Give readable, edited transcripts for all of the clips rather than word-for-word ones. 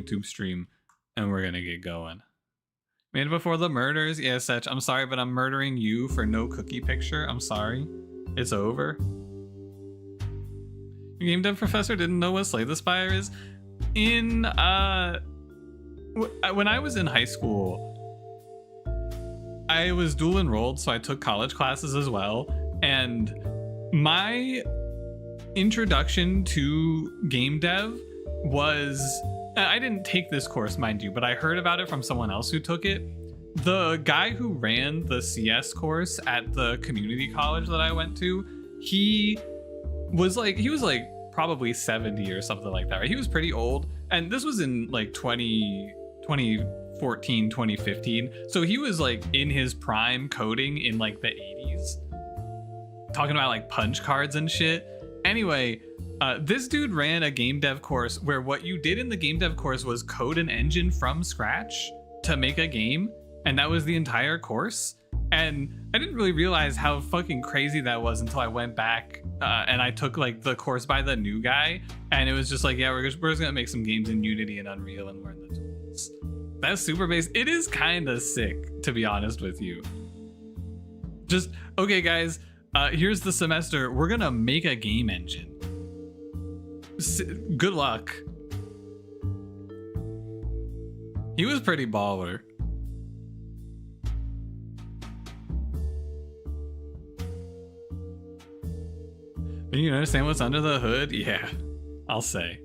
YouTube stream and we're gonna get going. Made it before the murders? Yeah, Setch, I'm sorry, but I'm murdering you for no cookie picture. I'm sorry. It's over. Your game dev professor didn't know what Slay the Spire is? When I was in high school, I was dual enrolled, so I took college classes as well. And my introduction to game dev was, I didn't take this course, mind you, but I heard about it from someone else who took it. The guy who ran the CS course at the community college that I went to, he was like probably 70 or something like that, right? He was pretty old, and this was in like 2014, 2015. So he was like in his prime coding in like the 80s, talking about like punch cards and shit. Anyway, this dude ran a game dev course where what you did in the game dev course was code an engine from scratch to make a game, and that was the entire course. And I didn't really realize how fucking crazy that was until I went back and I took like the course by the new guy, and it was just like, yeah, we're just gonna make some games in Unity and Unreal and learn the tools. That's super basic. It is kind of sick, to be honest with you. Just, okay guys, here's the semester. We're gonna make a game engine. Good luck. He was pretty baller. You understand what's under the hood? Yeah, I'll say.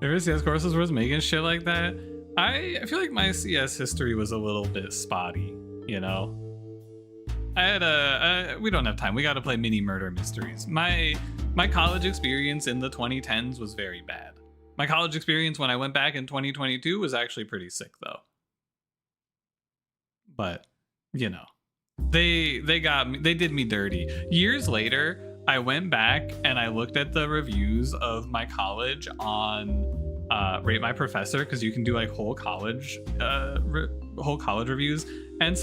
Favorite CS courses was making shit like that. I feel like my CS history was a little bit spotty, you know? I had we don't have time. We got to play mini murder mysteries. My college experience in the 2010s was very bad. My college experience when I went back in 2022 was actually pretty sick though. But, you know, they got me, they did me dirty. Years later, I went back and I looked at the reviews of my college on Rate My Professor, because you can do like whole college reviews. And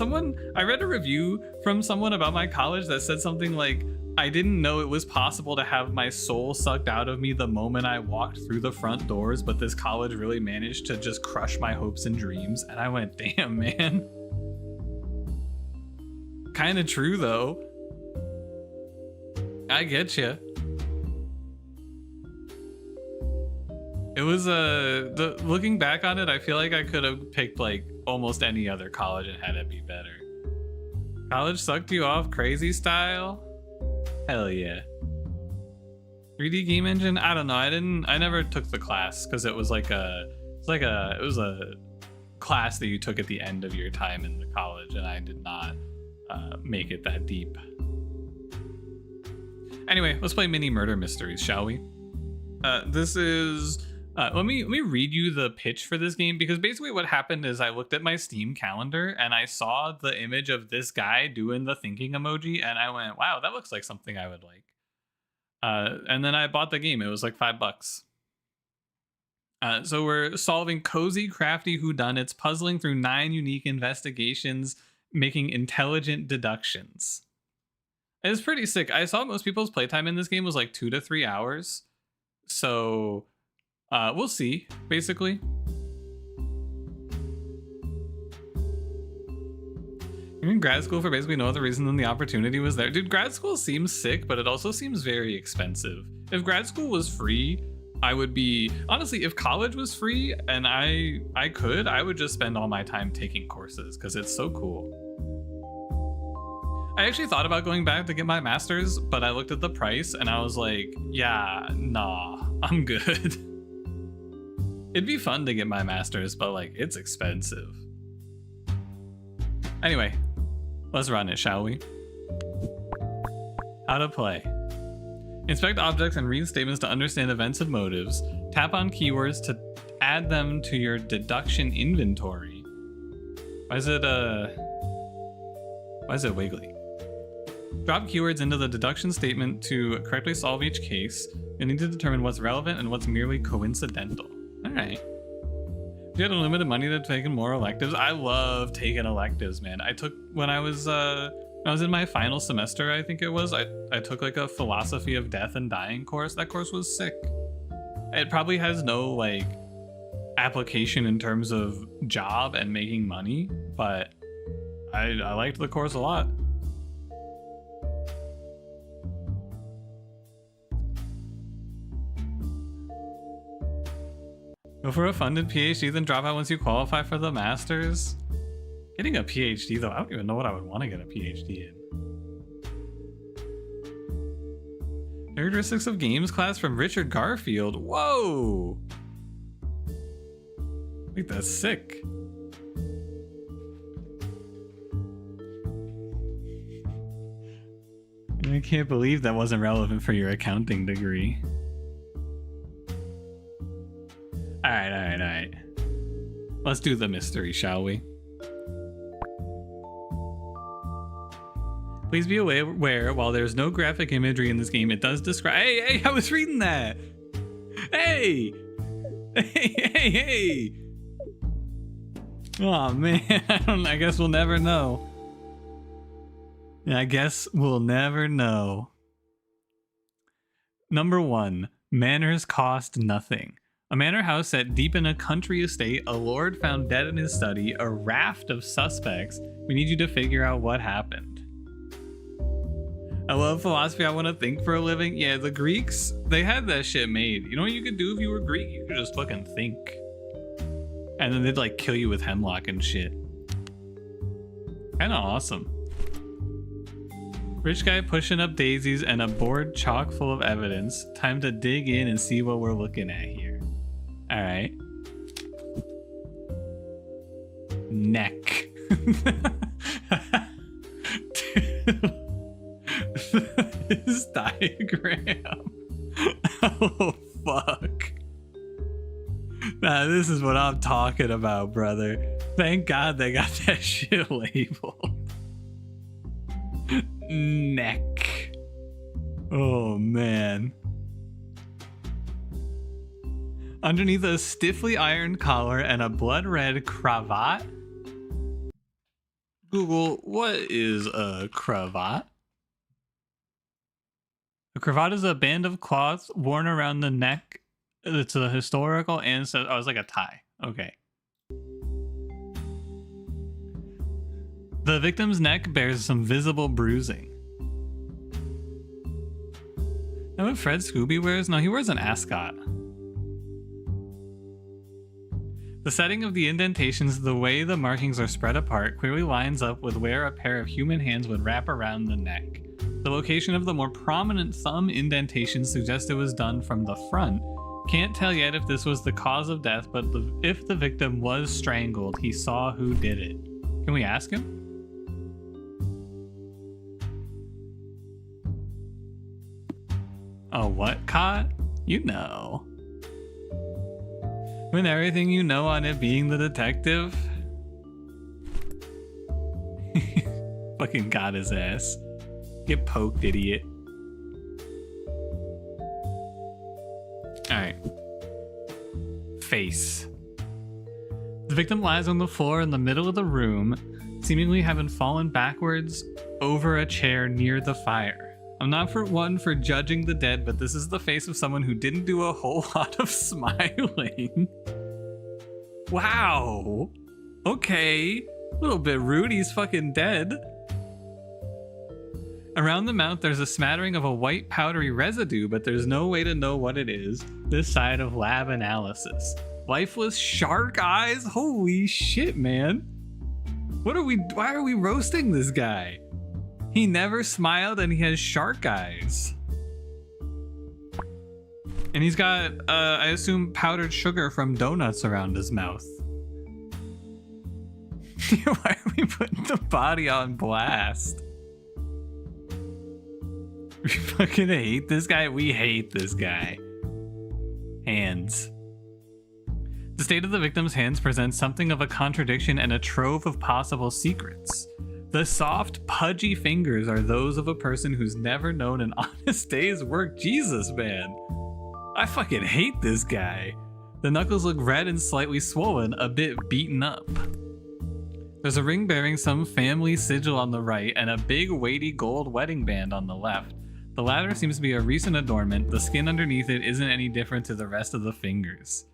I read a review from someone about my college that said something like, I didn't know it was possible to have my soul sucked out of me the moment I walked through the front doors, but this college really managed to just crush my hopes and dreams. And I went, damn, man. Kind of true though. I get you. It was looking back on it, I feel like I could have picked like almost any other college and had it be better. College sucked you off crazy style? Hell yeah. 3D game engine? I don't know. I never took the class because it was like it was a class that you took at the end of your time in the college, and I did not make it that deep. Anyway, let's play mini murder mysteries, shall we? This is let me read you the pitch for this game, because basically what happened is I looked at my Steam calendar and I saw the image of this guy doing the thinking emoji, and I went, wow, that looks like something I would like. And then I bought the game. It was like $5. So we're solving cozy, crafty whodunits, puzzling through 9 unique investigations, making intelligent deductions. It's pretty sick. I saw most people's playtime in this game was like 2 to 3 hours. So we'll see, basically. You're in grad school for basically no other reason than the opportunity was there. Dude, grad school seems sick, but it also seems very expensive. If grad school was free, I would be... Honestly, if college was free and I would just spend all my time taking courses because it's so cool. I actually thought about going back to get my master's, but I looked at the price and I was like, yeah, nah, I'm good. It'd be fun to get my master's, but like, it's expensive. Anyway, let's run it, shall we? How to play. Inspect objects and read statements to understand events and motives. Tap on keywords to add them to your deduction inventory. Why is it wiggly? Drop keywords into the deduction statement to correctly solve each case. You need to determine what's relevant and what's merely coincidental. All right. If you had unlimited money to take in more electives, I love taking electives, man. I took, when I was I was in my final semester, I think it was, I took like a philosophy of death and dying course. That course was sick. It probably has no like application in terms of job and making money, but I liked the course a lot. Go for a funded PhD, then drop out once you qualify for the masters. Getting a PhD though, I don't even know what I would want to get a PhD in. Characteristics of games class from Richard Garfield. Whoa! I think that's sick. I can't believe that wasn't relevant for your accounting degree. Alright. Let's do the mystery, shall we? Please be aware, while there's no graphic imagery in this game, it does describe— Hey, I was reading that! Hey! Oh man, I guess we'll never know. I guess we'll never know. Number 1, manors cost nothing. A manor house set deep in a country estate, a lord found dead in his study, a raft of suspects. We need you to figure out what happened. I love philosophy. I want to think for a living. Yeah, the Greeks, they had that shit made. You know what you could do if you were Greek? You could just fucking think. And then they'd like kill you with hemlock and shit. Kinda awesome. Rich guy pushing up daisies and a board chock full of evidence. Time to dig in and see what we're looking at here. Alright. Neck. This diagram. Oh fuck. Nah, this is what I'm talking about, brother. Thank God they got that shit labeled. Neck. Oh man. Underneath a stiffly ironed collar and a blood red cravat. Google, what is a cravat? A cravat is a band of cloth worn around the neck. It's a historical ancestor. Oh, it's like a tie. Okay. The victim's neck bears some visible bruising. Know what Fred Scooby wears? No, he wears an ascot. The setting of the indentations, the way the markings are spread apart, clearly lines up with where a pair of human hands would wrap around the neck. The location of the more prominent thumb indentation suggests it was done from the front. Can't tell yet if this was the cause of death, but if the victim was strangled, he saw who did it. Can we ask him? Oh, what, Cot? You know. With everything you know on it being the detective. Fucking got his ass. Get poked, idiot. Alright. Face. The victim lies on the floor in the middle of the room, seemingly having fallen backwards over a chair near the fire. I'm not one for judging the dead, but this is the face of someone who didn't do a whole lot of smiling. Wow. Okay. A little bit rude. He's fucking dead. Around the mouth, there's a smattering of a white powdery residue, but there's no way to know what it is this side of lab analysis. Lifeless shark eyes? Holy shit, man. Why are we roasting this guy? He never smiled and he has shark eyes. And he's got, I assume, powdered sugar from donuts around his mouth. Why are we putting the body on blast? We fucking hate this guy. We hate this guy. Hands. The state of the victim's hands presents something of a contradiction and a trove of possible secrets. The soft, pudgy fingers are those of a person who's never known an honest day's work. Jesus, man. I fucking hate this guy. The knuckles look red and slightly swollen, a bit beaten up. There's a ring bearing some family sigil on the right and a big weighty gold wedding band on the left. The latter seems to be a recent adornment. The skin underneath it isn't any different to the rest of the fingers.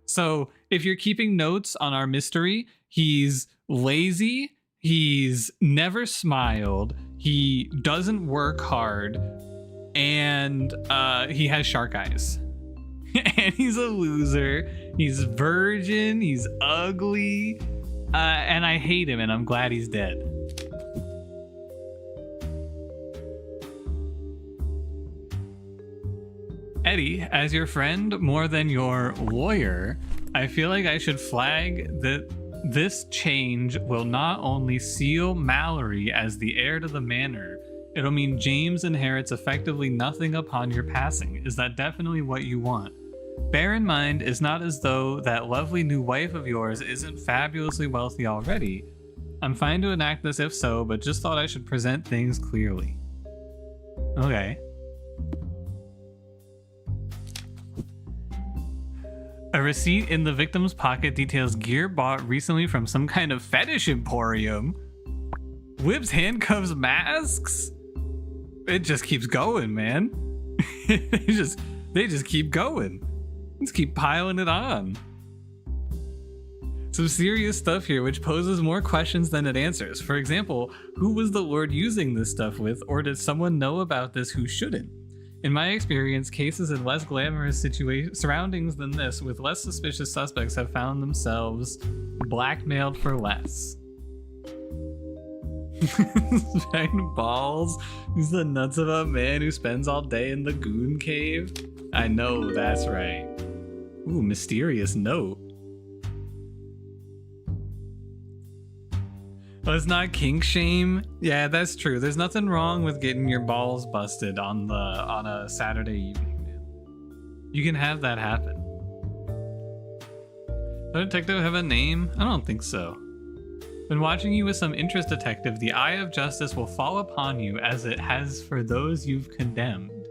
So if you're keeping notes on our mystery, he's lazy, he's never smiled, he doesn't work hard, and he has shark eyes. And he's a loser, he's virgin, he's ugly, and I hate him, and I'm glad he's dead. Eddie, as your friend more than your lawyer, I feel like I should flag that this change will not only seal Mallory as the heir to the manor, it'll mean James inherits effectively nothing upon your passing. Is that definitely what you want? Bear in mind, it's not as though that lovely new wife of yours isn't fabulously wealthy already. I'm fine to enact this if so, but just thought I should present things clearly. Okay. A receipt in the victim's pocket details gear bought recently from some kind of fetish emporium. Whips, handcuffs, masks? It just keeps going, man. they just keep going. Let's keep piling it on. Some serious stuff here which poses more questions than it answers. For example, who was the Lord using this stuff with, or did someone know about this who shouldn't? In my experience, cases in less glamorous surroundings than this, with less suspicious suspects, have found themselves blackmailed for less. Giant balls. He's the nuts of a man who spends all day in the goon cave. I know, that's right. Ooh, mysterious note. Oh, it's not kink shame. Yeah, that's true. There's nothing wrong with getting your balls busted on a Saturday evening, man. You can have that happen. Does a detective have a name? I don't think so. Been watching you with some interest, detective. The eye of justice will fall upon you as it has for those you've condemned.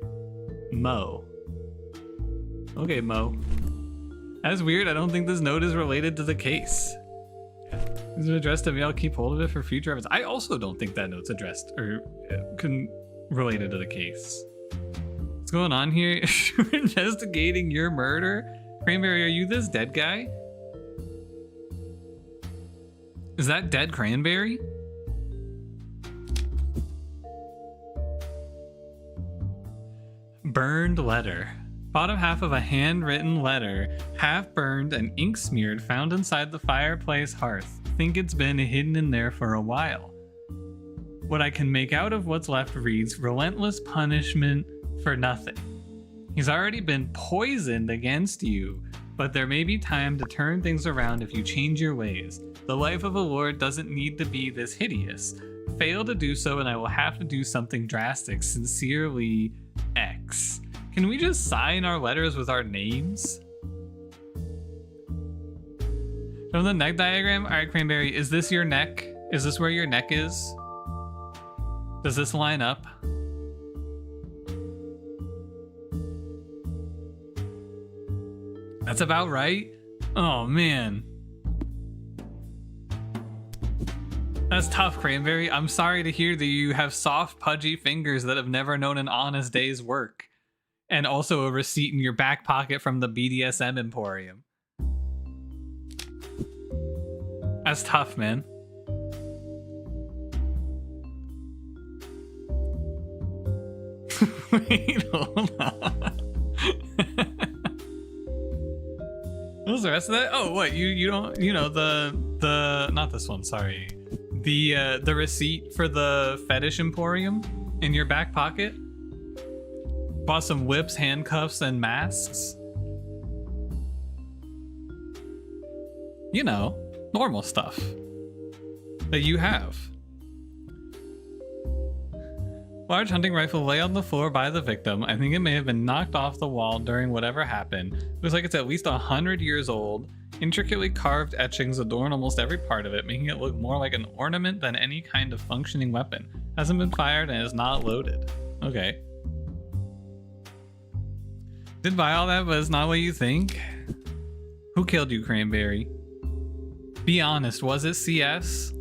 Mo. Okay, Mo. That's weird. I don't think this note is related to the case. Is it addressed to me? I'll keep hold of it for future evidence. I also don't think that note's addressed or related to the case. What's going on here? We're investigating your murder. Cranberry, are you this dead guy? Is that dead Cranberry? Burned letter. Bottom half of a handwritten letter, half burned and ink smeared, found inside the fireplace hearth. Think it's been hidden in there for a while. What I can make out of what's left reads, relentless punishment for nothing. He's already been poisoned against you, but there may be time to turn things around if you change your ways. The life of a lord doesn't need to be this hideous. Fail to do so and I will have to do something drastic. Sincerely, X. Can we just sign our letters with our names? From the neck diagram? All right, Cranberry, is this your neck? Is this where your neck is? Does this line up? That's about right. Oh, man. That's tough, Cranberry. I'm sorry to hear that you have soft, pudgy fingers that have never known an honest day's work. And also a receipt in your back pocket from the BDSM Emporium. That's tough, man. Wait, hold on. What was the rest of that? Oh, what, you don't, you know, the not this one, sorry. The receipt for the fetish emporium in your back pocket? Bought some whips, handcuffs, and masks. You know, normal stuff that you have. Large hunting rifle lay on the floor by the victim. I think it may have been knocked off the wall during whatever happened. It looks like it's at least 100 years old. Intricately carved etchings adorn almost every part of it, making it look more like an ornament than any kind of functioning weapon. Hasn't been fired and is not loaded. Okay. Did buy all that, but it's not what you think. Who killed you, Cranberry? Be honest, was it CS?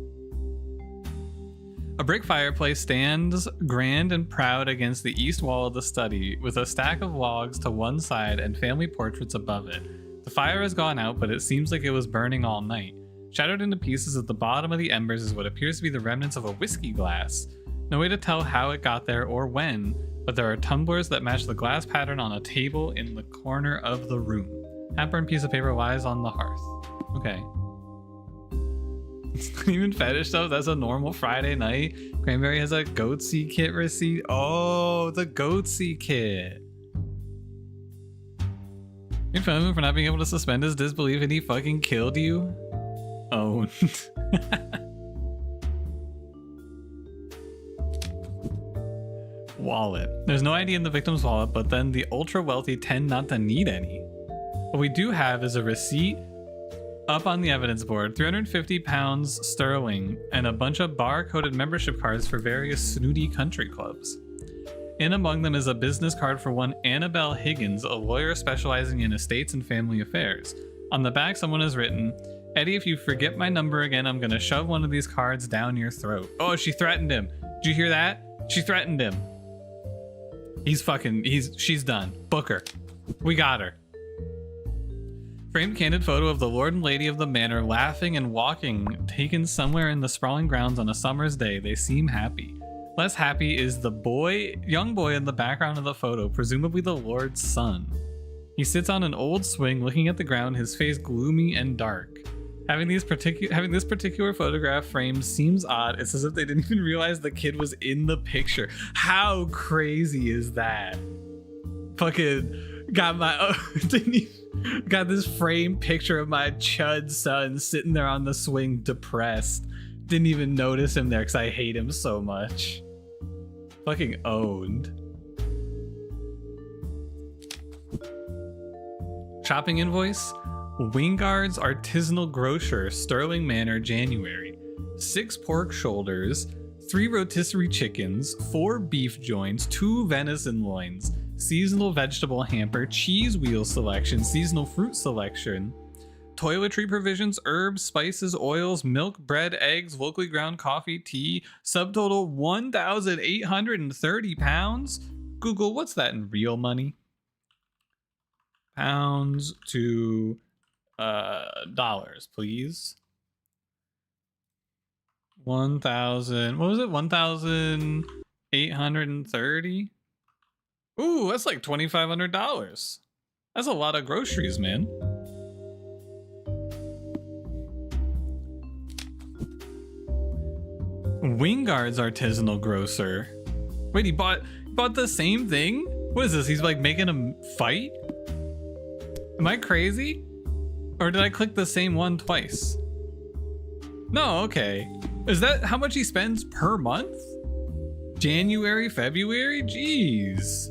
A brick fireplace stands grand and proud against the east wall of the study, with a stack of logs to one side and family portraits above it. The fire has gone out, but it seems like it was burning all night. Shattered into pieces at the bottom of the embers is what appears to be the remnants of a whiskey glass. No way to tell how it got there or when, but there are tumblers that match the glass pattern on a table in the corner of the room. Half-burned piece of paper lies on the hearth. Okay. It's not even fetish stuff. That's a normal Friday night. Cranberry has a Goatsy kit receipt. Oh, the Goatsy kit. Made fun of him for not being able to suspend his disbelief and he fucking killed you? Oh. Wallet. There's no ID in the victim's wallet, but then the ultra wealthy tend not to need any. What we do have is a receipt up on the evidence board, 350 pounds sterling, and a bunch of bar-coded membership cards for various snooty country clubs. In among them is a business card for one Annabelle Higgins, a lawyer specializing in estates and family affairs. On the back, someone has written, "Eddie, if you forget my number again, I'm gonna shove one of these cards down your throat." Oh, she threatened him. Did you hear that? She threatened him. She's done. Book her. We got her. Framed candid photo of the Lord and Lady of the Manor laughing and walking, taken somewhere in the sprawling grounds on a summer's day. They seem happy. Less happy is the young boy in the background of the photo, presumably the Lord's son. He sits on an old swing looking at the ground, his face gloomy and dark. Having this particular photograph framed seems odd. It's as if they didn't even realize the kid was in the picture. How crazy is that? Fucking got got this framed picture of my chud son sitting there on the swing depressed. Didn't even notice him there because I hate him so much. Fucking owned. Shopping invoice. Wingard's Artisanal Grocer, Sterling Manor, January. 6 pork shoulders, 3 rotisserie chickens, 4 beef joints, 2 venison loins, seasonal vegetable hamper, cheese wheel selection, seasonal fruit selection, toiletry provisions, herbs, spices, oils, milk, bread, eggs, locally ground coffee, tea, subtotal 1,830 pounds. Google, what's that in real money? Pounds to dollars, please. 1,000, what was it? 1,830? Ooh, that's like $2,500. That's a lot of groceries, man. Wingard's Artisanal Grocer. Wait, he bought the same thing? What is this? He's like making a fight? Am I crazy? Or did I click the same one twice? No, okay. Is that how much he spends per month? January, February? Jeez.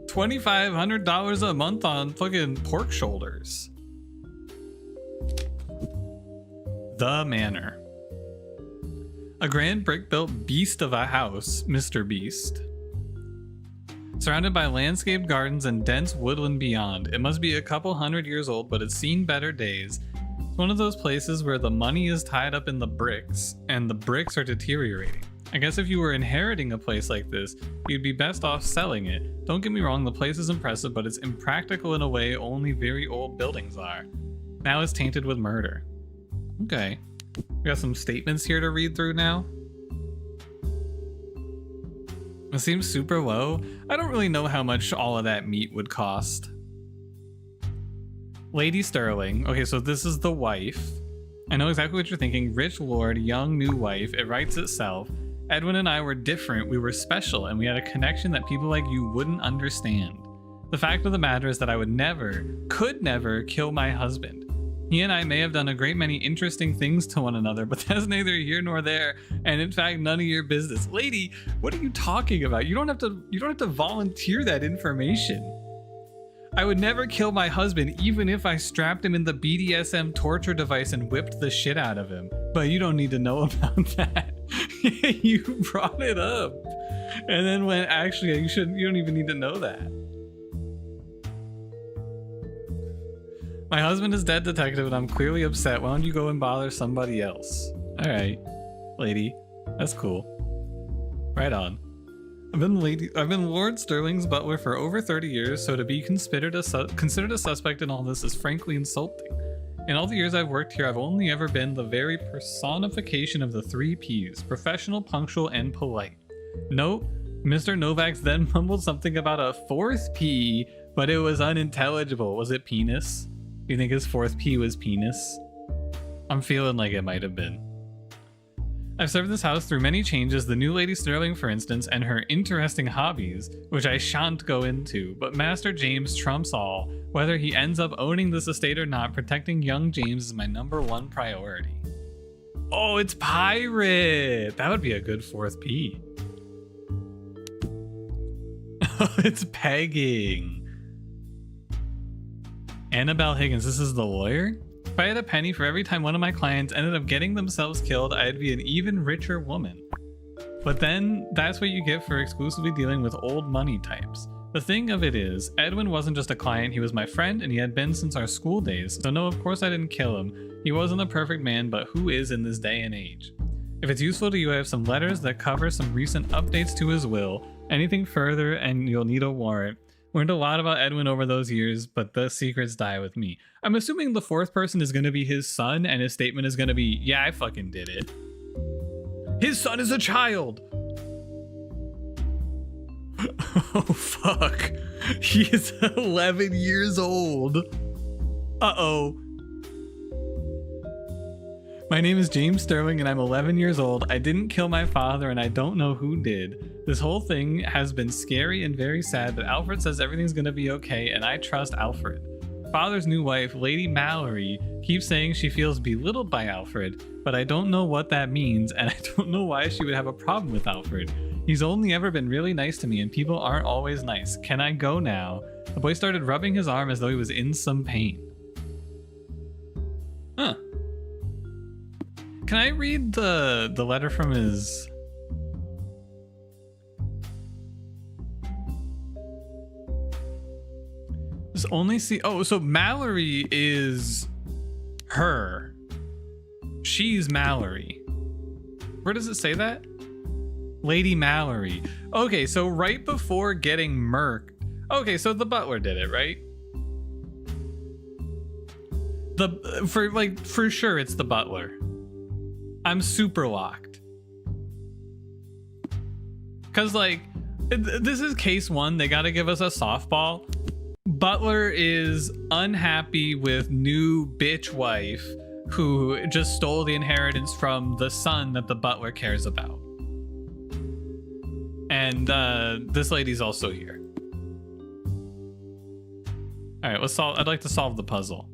$2,500 a month on fucking pork shoulders. The Manor. A grand brick-built beast of a house, Mr. Beast. Surrounded by landscaped gardens and dense woodland beyond. It must be a couple hundred years old, but it's seen better days. It's one of those places where the money is tied up in the bricks, and the bricks are deteriorating. I guess if you were inheriting a place like this, you'd be best off selling it. Don't get me wrong, the place is impressive, but it's impractical in a way only very old buildings are. Now it's tainted with murder. Okay. We got some statements here to read through now. It seems super low. I don't really know how much all of that meat would cost. Lady Sterling. Okay, so this is the wife. I know exactly what you're thinking. Rich lord, young new wife. It writes itself. Edwin and I were different. We were special, and we had a connection that people like you wouldn't understand. The fact of the matter is that I would never, could never kill my husband. He and I may have done a great many interesting things to one another, but that's neither here nor there, and in fact, none of your business. Lady, what are you talking about? You don't have to volunteer that information. I would never kill my husband, even if I strapped him in the BDSM torture device and whipped the shit out of him. But you don't need to know about that. You brought it up, and then went, actually, you don't even need to know that. My husband is dead, detective, and I'm clearly upset. Why don't you go and bother somebody else? All right, lady, that's cool. Right on. I've been Lord Sterling's butler for over 30 years, so to be considered a suspect in all this is frankly insulting. In all the years I've worked here, I've only ever been the very personification of the 3 Ps: professional, punctual, and polite. Note, Mr. Novak's then mumbled something about a 4th P, but it was unintelligible. Was it penis? Do you think his 4th P was penis? I'm feeling like it might have been. I've served this house through many changes, the new Lady Sterling for instance, and her interesting hobbies, which I shan't go into, but Master James trumps all. Whether he ends up owning this estate or not, protecting young James is my #1 priority. Oh, it's pirate! That would be a good 4th P. Oh, it's pegging. Annabelle Higgins, this is the lawyer? If I had a penny for every time one of my clients ended up getting themselves killed, I'd be an even richer woman. But then, that's what you get for exclusively dealing with old money types. The thing of it is, Edwin wasn't just a client, he was my friend and he had been since our school days, so no, of course I didn't kill him. He wasn't the perfect man, but who is in this day and age? If it's useful to you, I have some letters that cover some recent updates to his will. Anything further and you'll need a warrant. Learned a lot about Edwin over those years, but the secrets die with me. I'm assuming the 4th person is going to be his son, and his statement is going to be, yeah, I fucking did it. His son is a child! Oh, fuck. He is 11 years old. Uh-oh. My name is James Sterling and I'm 11 years old. I didn't kill my father and I don't know who did. This whole thing has been scary and very sad, but Alfred says everything's gonna be okay and I trust Alfred. Father's new wife, Lady Mallory, keeps saying she feels belittled by Alfred, but I don't know what that means and I don't know why she would have a problem with Alfred. He's only ever been really nice to me and people aren't always nice. Can I go now? The boy started rubbing his arm as though he was in some pain. Huh. Can I read the letter from his... Just only see... Oh, so Mallory is her. She's Mallory. Where does it say that? Lady Mallory. Okay, so right before getting murked... Okay, so the butler did it, right? For sure it's the butler. I'm super locked. Cause like, this is case 1, they gotta give us a softball. Butler is unhappy with new bitch wife who just stole the inheritance from the son that the butler cares about. And this lady's also here. All right, let's solve. I'd like to solve the puzzle.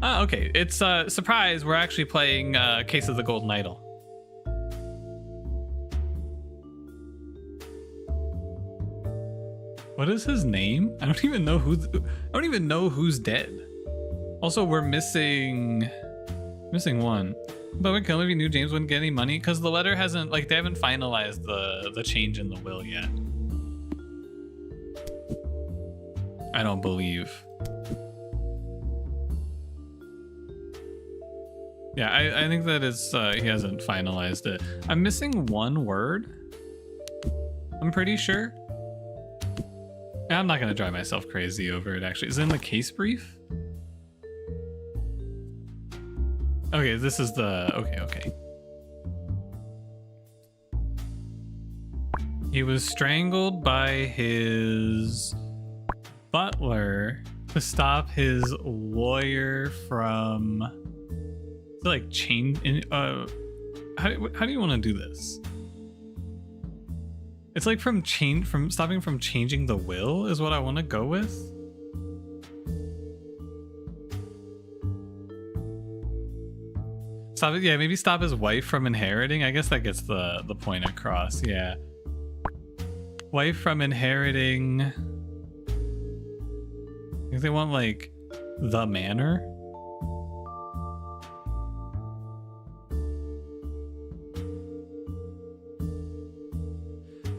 Ah, okay. It's surprise. We're actually playing Case of the Golden Idol. What is his name? I don't even know who's dead. Also, we're missing one. But we can only knew James wouldn't get any money because the letter hasn't, like, they haven't finalized the change in the will yet. I don't believe. Yeah, I think that is, he hasn't finalized it. I'm missing one word. I'm pretty sure. I'm not gonna drive myself crazy over it, actually. Is it in the case brief? Okay, this is the, okay. He was strangled by his butler to stop his lawyer from, like, how do you want to do this? It's like from stopping from changing the will is what I want to go with. Stop it, yeah, maybe stop his wife from inheriting. I guess that gets the point across, yeah. Wife from inheriting. I think they want, like, the manor.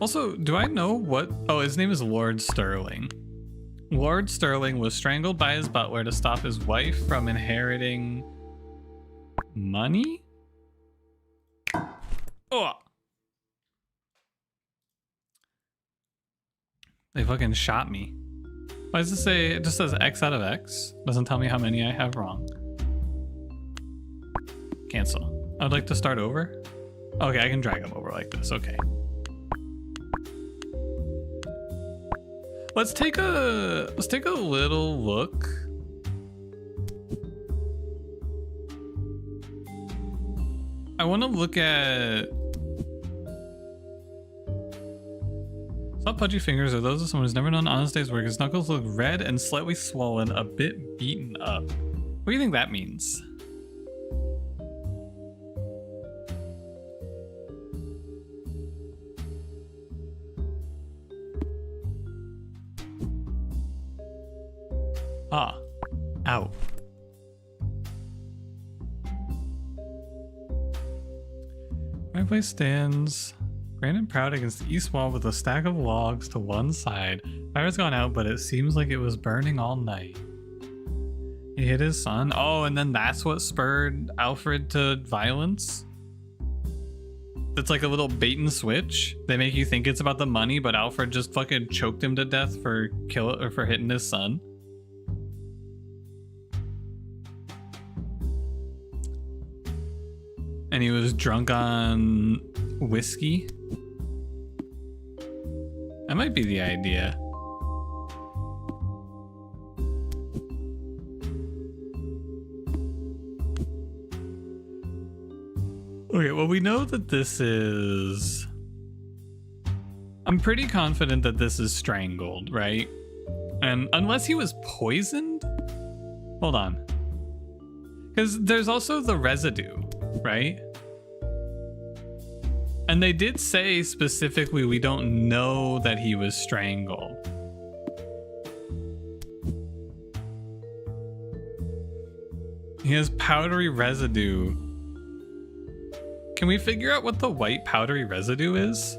Also, do I know what... Oh, his name is Lord Sterling. Lord Sterling was strangled by his butler to stop his wife from inheriting money? Oh. They fucking shot me. Why does it say, it just says X out of X? Doesn't tell me how many I have wrong. Cancel. I would like to start over. Okay, I can drag them over like this, okay. Let's take a little look. I want to look at soft pudgy fingers are those of someone who's never done honest day's work. His knuckles look red and slightly swollen, a bit beaten up. What do you think that means? Ah, ow. My place stands grand and proud against the east wall with a stack of logs to one side. Fire's gone out, but it seems like it was burning all night. He hit his son. Oh, and then that's what spurred Alfred to violence? It's like a little bait and switch. They make you think it's about the money, but Alfred just fucking choked him to death for hitting his son. And he was drunk on whiskey. That might be the idea. Okay, well, we know that this is... I'm pretty confident that this is strangled, right? And unless he was poisoned? Hold on. Because there's also the residue, right? And they did say specifically we don't know that he was strangled. He has powdery residue. Can we figure out what the white powdery residue is?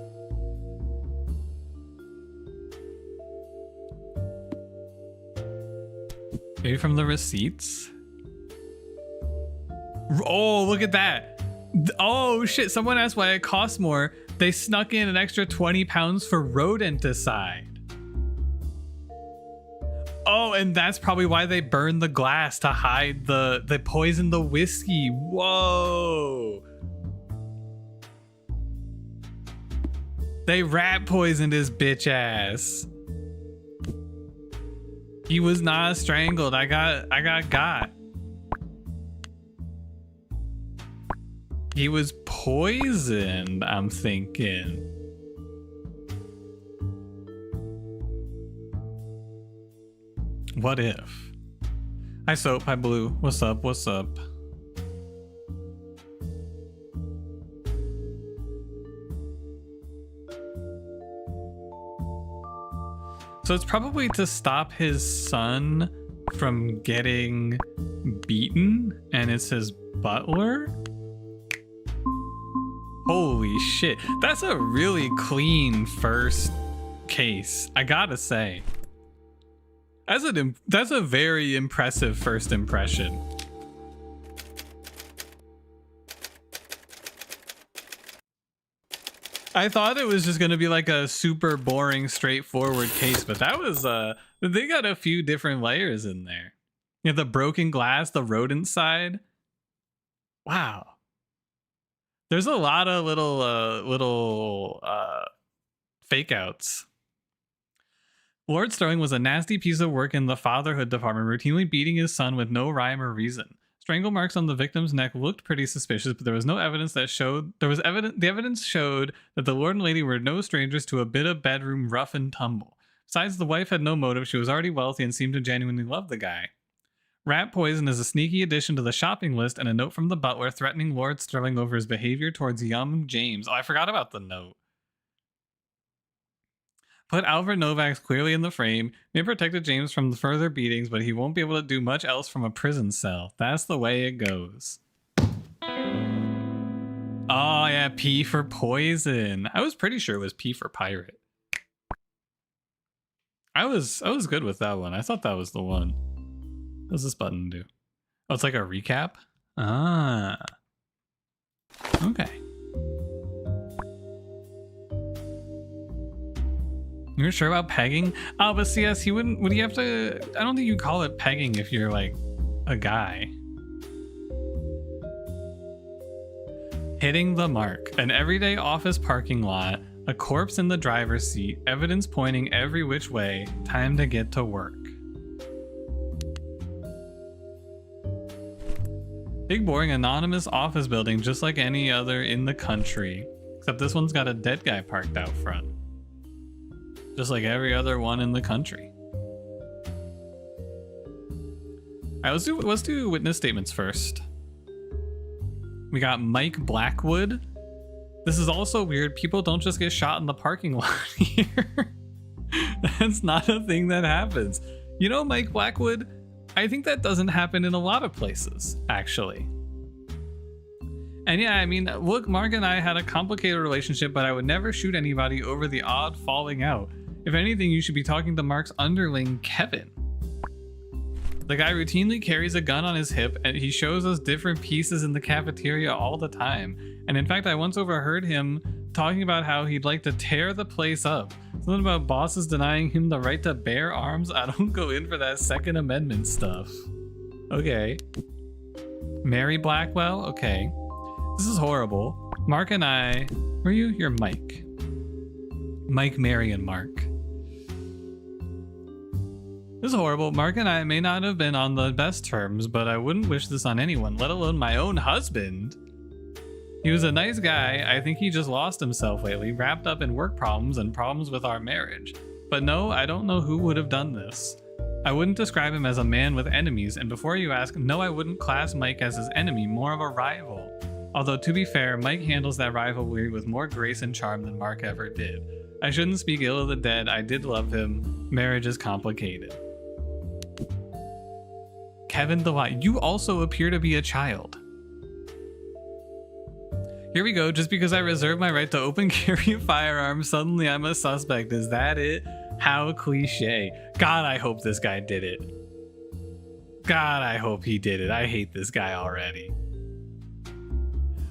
Maybe from the receipts? Oh, look at that. Oh shit, someone asked why it costs more. They snuck in an extra 20 pounds for rodenticide. Oh, and that's probably why they burned the glass to hide they poisoned the whiskey. Whoa. They rat poisoned his bitch ass. He was not strangled. I got. He was poisoned, I'm thinking. What if? Hi Soap, hi Blue. What's up, what's up? So it's probably to stop his son from getting beaten, and it's his butler? Holy shit, that's a really clean first case, I gotta say. That's a very impressive first impression. I thought it was just gonna be like a super boring, straightforward case, but that was they got a few different layers in there. You have the broken glass, the rodent side. Wow. There's a lot of little fake outs. Lord Sterling was a nasty piece of work in the fatherhood department, routinely beating his son with no rhyme or reason. Strangle marks on the victim's neck looked pretty suspicious, but there was no evidence that showed the evidence showed that the Lord and Lady were no strangers to a bit of bedroom rough and tumble. Besides, the wife had no motive. She was already wealthy and seemed to genuinely love the guy. Rat poison is a sneaky addition to the shopping list, and a note from the butler threatening Lord Sterling over his behavior towards young James. Oh, I forgot about the note. Put Alfred Novak's clearly in the frame. May protected James from the further beatings, but he won't be able to do much else from a prison cell. That's the way it goes. Oh yeah, P for poison. I was pretty sure it was P for pirate. I was good with that one. I thought that was the one. What does this button do? Oh, it's like a recap? Ah. Okay. You're sure about pegging? Oh, but CS, he wouldn't. Would he have to? I don't think you call it pegging if you're like a guy. Hitting the mark. An everyday office parking lot. A corpse in the driver's seat. Evidence pointing every which way. Time to get to work. Big boring anonymous office building just like any other in the country. Except this one's got a dead guy parked out front. Just like every other one in the country. Alright, let's do witness statements first. We got Mike Blackwood. This is also weird. People don't just get shot in the parking lot here. That's not a thing that happens. You know, Mike Blackwood, I think that doesn't happen in a lot of places, actually. And yeah, I mean, look, Mark and I had a complicated relationship, but I would never shoot anybody over the odd falling out. If anything, you should be talking to Mark's underling, Kevin. The guy routinely carries a gun on his hip, and he shows us different pieces in the cafeteria all the time. And in fact, I once overheard him talking about how he'd like to tear the place up. Something about bosses denying him the right to bear arms. I don't go in for that Second Amendment stuff. Okay. Mary Blackwell? Okay. This is horrible. Mark and I... Were you? You're Mike. Mike, Mary, and Mark. This is horrible. Mark and I may not have been on the best terms, but I wouldn't wish this on anyone, let alone my own husband. He was a nice guy. I think he just lost himself lately, wrapped up in work problems and problems with our marriage. But no, I don't know who would have done this. I wouldn't describe him as a man with enemies, and before you ask, no, I wouldn't class Mike as his enemy, more of a rival. Although to be fair, Mike handles that rivalry with more grace and charm than Mark ever did. I shouldn't speak ill of the dead. I did love him. Marriage is complicated. Kevin DeWatt, you also appear to be a child. Here we go. Just because I reserve my right to open carry a firearm, suddenly I'm a suspect. Is that it? How cliche. God, I hope this guy did it. God, I hope he did it. I hate this guy already.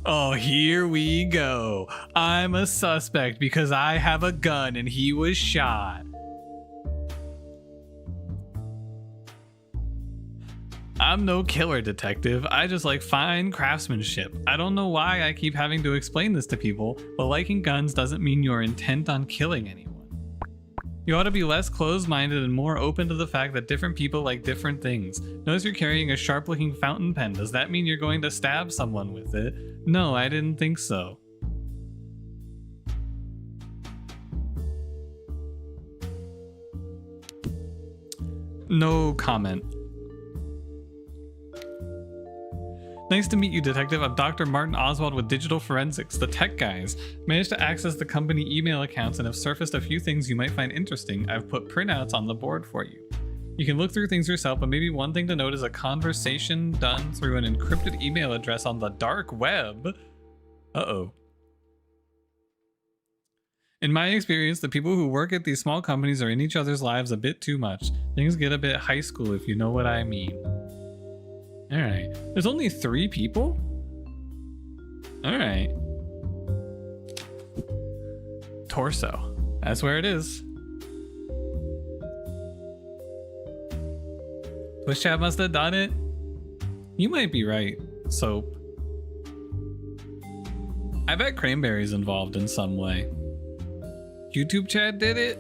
Oh, here we go. I'm a suspect because I have a gun and he was shot. I'm no killer detective. I just like fine craftsmanship. I don't know why I keep having to explain this to people, but liking guns doesn't mean you're intent on killing anyone. You ought to be less closed-minded and more open to the fact that different people like different things. Notice you're carrying a sharp-looking fountain pen. Does that mean you're going to stab someone with it? No, I didn't think so. No comment. Nice to meet you, Detective. I'm Dr. Martin Oswald with Digital Forensics, the tech guys. Managed to access the company email accounts and have surfaced a few things you might find interesting. I've put printouts on the board for you. You can look through things yourself, but maybe one thing to note is a conversation done through an encrypted email address on the dark web. Uh-oh. In my experience, the people who work at these small companies are in each other's lives a bit too much. Things get a bit high school, if you know what I mean. Alright. There's only 3 people? Alright. Torso. That's where it is. Twitch chat must have done it. You might be right, Soap. I bet Cranberry's involved in some way. YouTube chat did it?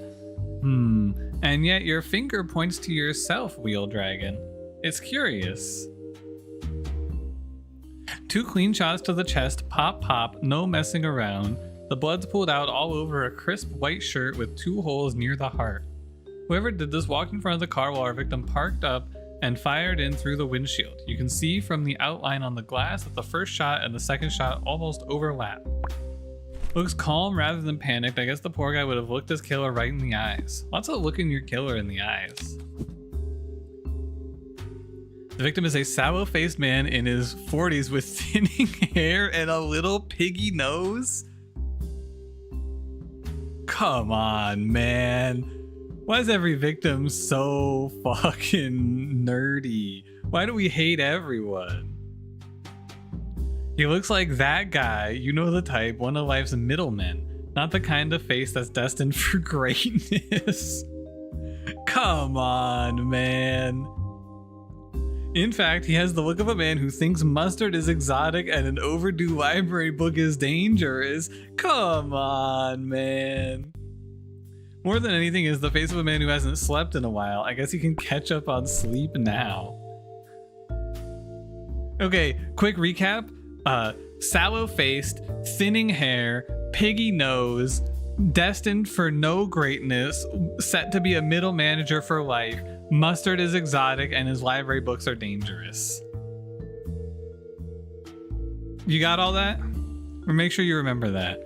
And yet your finger points to yourself, Wheel Dragon. It's curious. 2 clean shots to the chest, pop pop, no messing around. The blood's pulled out all over a crisp white shirt with 2 holes near the heart. Whoever did this walked in front of the car while our victim parked up and fired in through the windshield. You can see from the outline on the glass that the first shot and the second shot almost overlap. Looks calm rather than panicked. I guess the poor guy would have looked his killer right in the eyes. Lots of looking your killer in the eyes. The victim is a sallow-faced man in his 40s with thinning hair and a little piggy nose. Come on, man. Why is every victim so fucking nerdy? Why do we hate everyone? He looks like that guy, you know the type, one of life's middlemen. Not the kind of face that's destined for greatness. Come on, man. In fact, he has the look of a man who thinks mustard is exotic and an overdue library book is dangerous. Come on, man. More than anything is the face of a man who hasn't slept in a while. I guess he can catch up on sleep now. Okay, quick recap. Sallow-faced, thinning hair, piggy nose, destined for no greatness, set to be a middle manager for life. Mustard is exotic and his library books are dangerous. You got all that? Or make sure you remember that.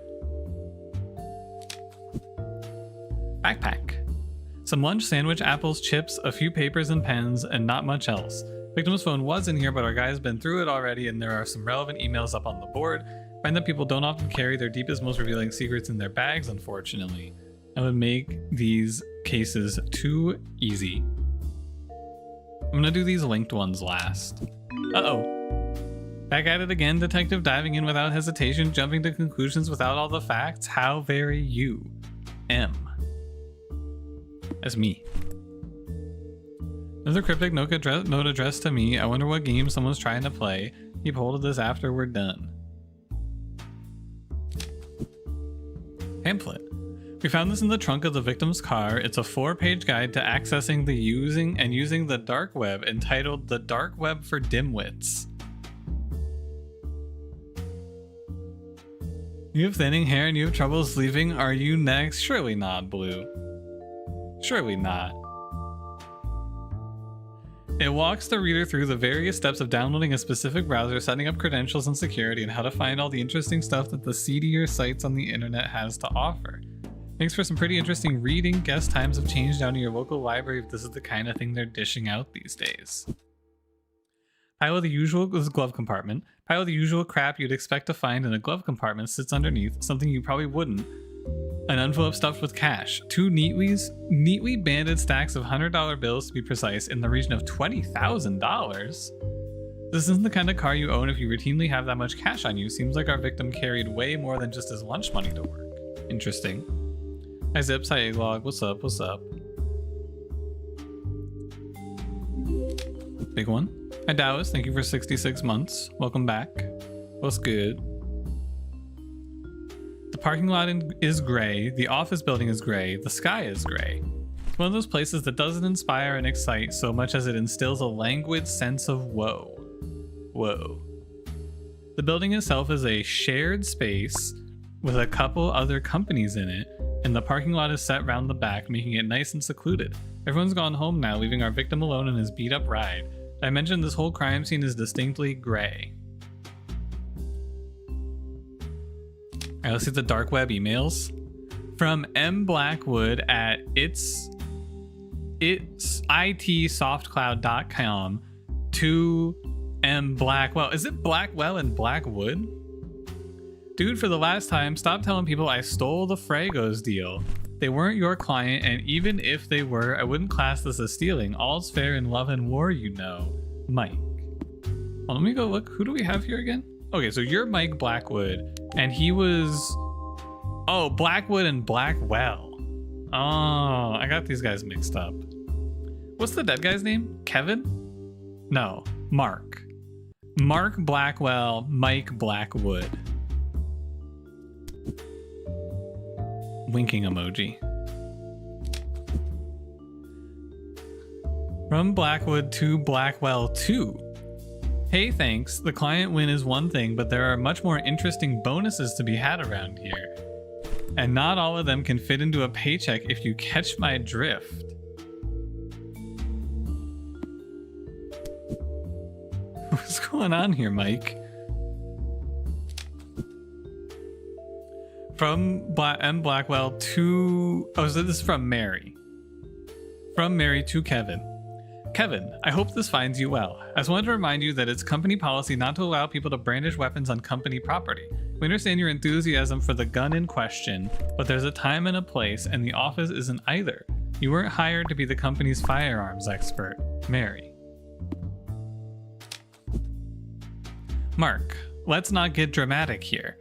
Backpack. Some lunch, sandwich, apples, chips, a few papers and pens, and not much else. Victim's phone was in here, but our guy's been through it already, and there are some relevant emails up on the board. Find that people don't often carry their deepest, most revealing secrets in their bags, unfortunately. That would make these cases too easy. I'm gonna do these linked ones last. Uh-oh. Back at it again, detective diving in without hesitation, jumping to conclusions without all the facts. How very you. M. That's me. There's a cryptic note addressed to me. I wonder what game someone's trying to play. Keep hold of this after we're done. Pamphlet. We found this in the trunk of the victim's car. It's a 4-page guide to accessing the using the dark web, entitled The Dark Web for Dimwits. You have thinning hair and you have trouble sleeping. Are you next? Surely not, Blue. Surely not. It walks the reader through the various steps of downloading a specific browser, setting up credentials and security, and how to find all the interesting stuff that the seedier sites on the internet has to offer. Makes for some pretty interesting reading. Guess times have changed down to your local library if this is the kind of thing they're dishing out these days. Pile of the usual glove compartment. Pile of the usual crap you'd expect to find in a glove compartment sits underneath, something you probably wouldn't. An envelope stuffed with cash. 2 neatly banded stacks of $100 bills, to be precise, in the region of $20,000. This isn't the kind of car you own if you routinely have that much cash on you. Seems like our victim carried way more than just his lunch money to work. Interesting. Hi Zips, hi Log, what's up, what's up? Big one. Hi Dallas, thank you for 66 months. Welcome back. What's good? The parking lot is gray, the office building is gray, the sky is gray. It's one of those places that doesn't inspire and excite so much as it instills a languid sense of woe. Whoa. The building itself is a shared space with a couple other companies in it, and the parking lot is set round the back, making it nice and secluded. Everyone's gone home now, leaving our victim alone in his beat-up ride. I mentioned this whole crime scene is distinctly gray. Alright, let's see the dark web emails. From M. Blackwood at it's itsoftcloud.com to M. Blackwell. Is it Blackwell and Blackwood? Dude, for the last time, stop telling people I stole the Fragos deal. They weren't your client, and even if they were, I wouldn't class this as stealing. All's fair in love and war, you know. Mike. Well, let me go look. Who do we have here again? Okay, so you're Mike Blackwood, and he was... Oh, Blackwood and Blackwell. Oh, I got these guys mixed up. What's the dead guy's name? Kevin? No, Mark. Mark Blackwell, Mike Blackwood. Winking emoji. From Blackwood to Blackwell 2. Hey, thanks. The client win is one thing, but there are much more interesting bonuses to be had around here. And not all of them can fit into a paycheck if you catch my drift. What's going on here, Mike? From M. Blackwell to... Oh, so this is from Mary. From Mary to Kevin. Kevin, I hope this finds you well. I just wanted to remind you that it's company policy not to allow people to brandish weapons on company property. We understand your enthusiasm for the gun in question, but there's a time and a place, and the office isn't either. You weren't hired to be the company's firearms expert. Mary. Mark, let's not get dramatic here.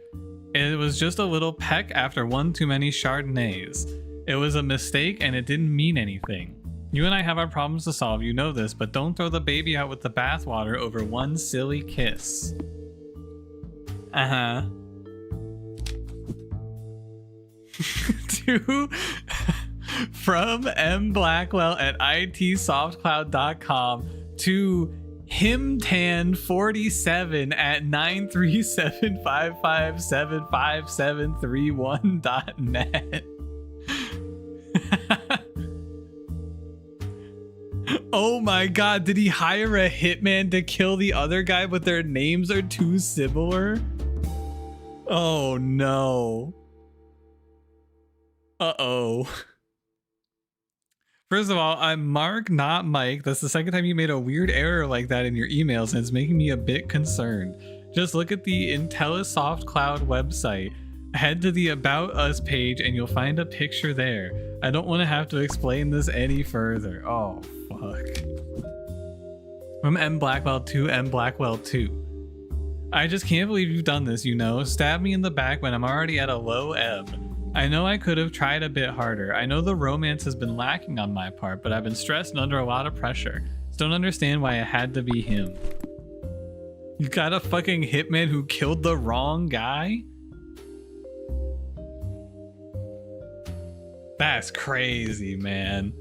It was just a little peck after one too many Chardonnays. It was a mistake and it didn't mean anything. You and I have our problems to solve, you know this, but don't throw the baby out with the bathwater over one silly kiss. Uh-huh. To from M Blackwell at itsoftcloud.com to himtan47 at 937557571.net. Oh my god, did he hire a hitman to kill the other guy but their names are too similar? Oh no. Uh-oh. First of all, I'm Mark, not Mike. That's the second time you made a weird error like that in your emails, and it's making me a bit concerned. Just look at the IntelliSoft Cloud website. Head to the About Us page and you'll find a picture there. I don't want to have to explain this any further. Oh, fuck. From M Blackwell to M Blackwell 2. I just can't believe you've done this, you know? Stab me in the back when I'm already at a low ebb. I know I could have tried a bit harder. I know the romance has been lacking on my part, but I've been stressed and under a lot of pressure. Just don't understand why it had to be him. You got a fucking hitman who killed the wrong guy? That's crazy, man.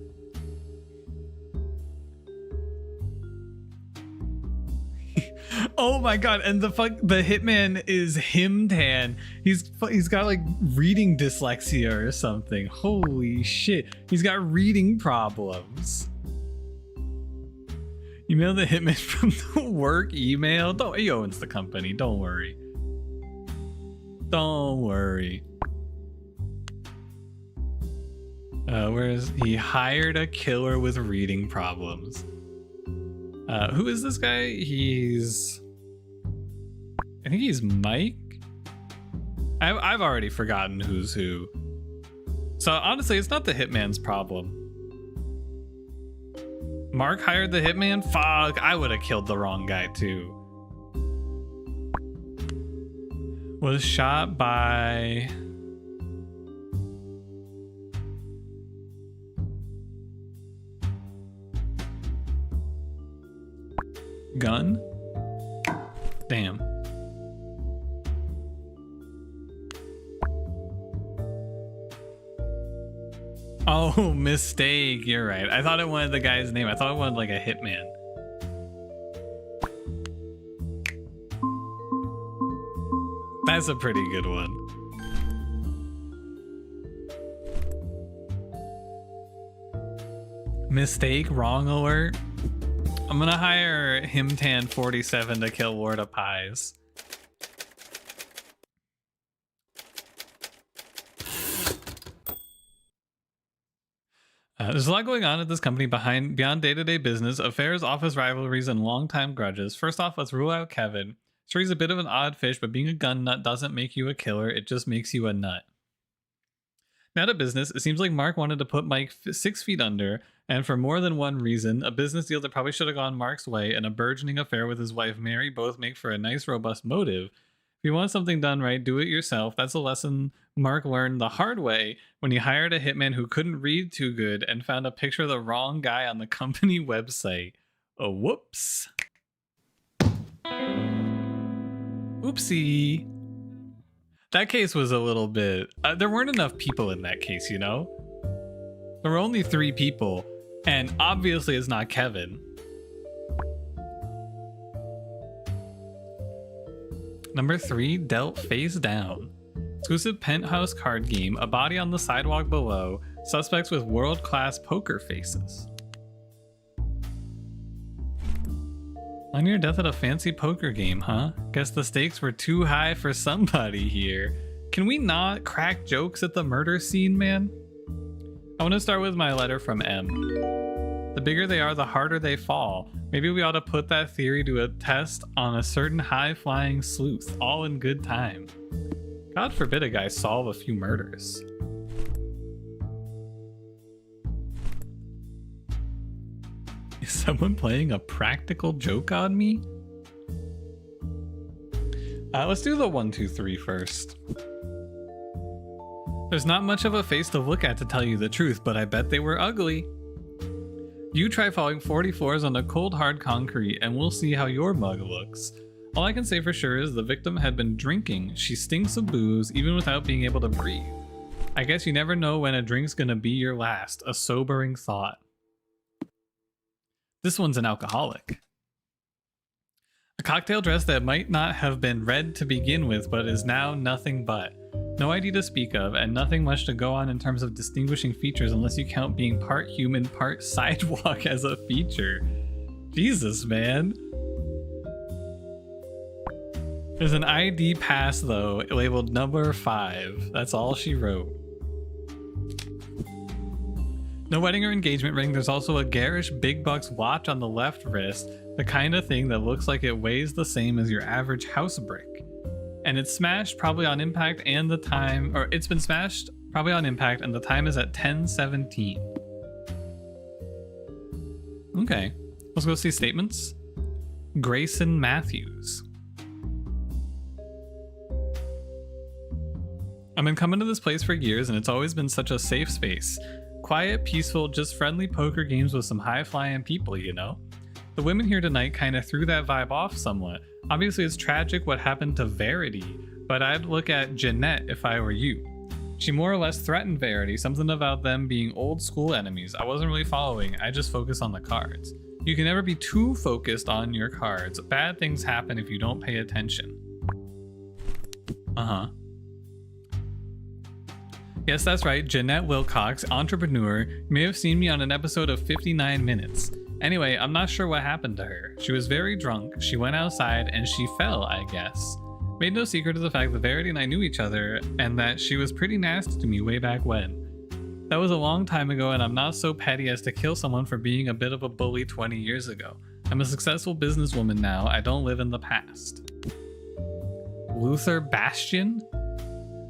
Oh my god, and the hitman is Himtan. He's got like reading dyslexia or something. Holy shit. He's got reading problems. Email the hitman from the work email. He owns the company, don't worry. Don't worry. Whereas he hired a killer with reading problems. Who is this guy? I think he's Mike. I've already forgotten who's who. So honestly, it's not the hitman's problem. Mark hired the hitman? Fuck, I would have killed the wrong guy too. Was shot by... gun? Damn. Oh, mistake. You're right. I thought it wanted the guy's name. I thought it wanted like a hitman. That's a pretty good one. Mistake, wrong alert. I'm gonna hire Himtan47 to kill Lord of Pies. There's a lot going on at this company beyond day-to-day business, affairs, office rivalries, and long-time grudges. First off, let's rule out Kevin. Sure, he's a bit of an odd fish, but being a gun nut doesn't make you a killer, it just makes you a nut. Now to business, it seems like Mark wanted to put Mike 6 feet under, and for more than one reason, a business deal that probably should have gone Mark's way and a burgeoning affair with his wife Mary both make for a nice robust motive. If you want something done right, do it yourself. That's a lesson Mark learned the hard way when he hired a hitman who couldn't read too good and found a picture of the wrong guy on the company website. Oh, whoops. Oopsie. That case was a little bit... there weren't enough people in that case, you know? There were only 3 people, and obviously it's not Kevin. Number 3, dealt face down. Exclusive penthouse card game, a body on the sidewalk below, suspects with world-class poker faces. On your death at a fancy poker game, huh? Guess the stakes were too high for somebody here. Can we not crack jokes at the murder scene, man? I want to start with my letter from M. The bigger they are, the harder they fall. Maybe we ought to put that theory to a test on a certain high-flying sleuth, all in good time. God forbid a guy solve a few murders. Is someone playing a practical joke on me? Let's do the 1, 2, 3 first. There's not much of a face to look at to tell you the truth, but I bet they were ugly. You try falling 40 floors on the cold hard concrete and we'll see how your mug looks. All I can say for sure is the victim had been drinking. She stinks of booze even without being able to breathe. I guess you never know when a drink's gonna be your last. A sobering thought. This one's an alcoholic. A cocktail dress that might not have been red to begin with, but is now nothing but. No ID to speak of, and nothing much to go on in terms of distinguishing features unless you count being part human, part sidewalk as a feature. Jesus, man. There's an ID pass, though, labeled number 5. That's all she wrote. No wedding or engagement ring. There's also a garish big bucks watch on the left wrist, the kind of thing that looks like it weighs the same as your average house brick. And it's smashed probably on impact and the time, or it's been smashed probably on impact and the time is at 10:17. Okay, let's go see statements. Grayson Matthews. I've been coming to this place for years and it's always been such a safe space. Quiet, peaceful, just friendly poker games with some high-flying people, you know? The women here tonight kind of threw that vibe off somewhat. Obviously it's tragic what happened to Verity, but I'd look at Jeanette if I were you. She more or less threatened Verity, something about them being old school enemies. I wasn't really following, I just focused on the cards. You can never be too focused on your cards. Bad things happen if you don't pay attention. Uh-huh. Yes, that's right, Jeanette Wilcox, entrepreneur. You may have seen me on an episode of 59 Minutes. Anyway, I'm not sure what happened to her. She was very drunk, she went outside, and she fell, I guess. Made no secret of the fact that Verity and I knew each other, and that she was pretty nasty to me way back when. That was a long time ago, and I'm not so petty as to kill someone for being a bit of a bully 20 years ago. I'm a successful businesswoman now, I don't live in the past. Luther Bastian?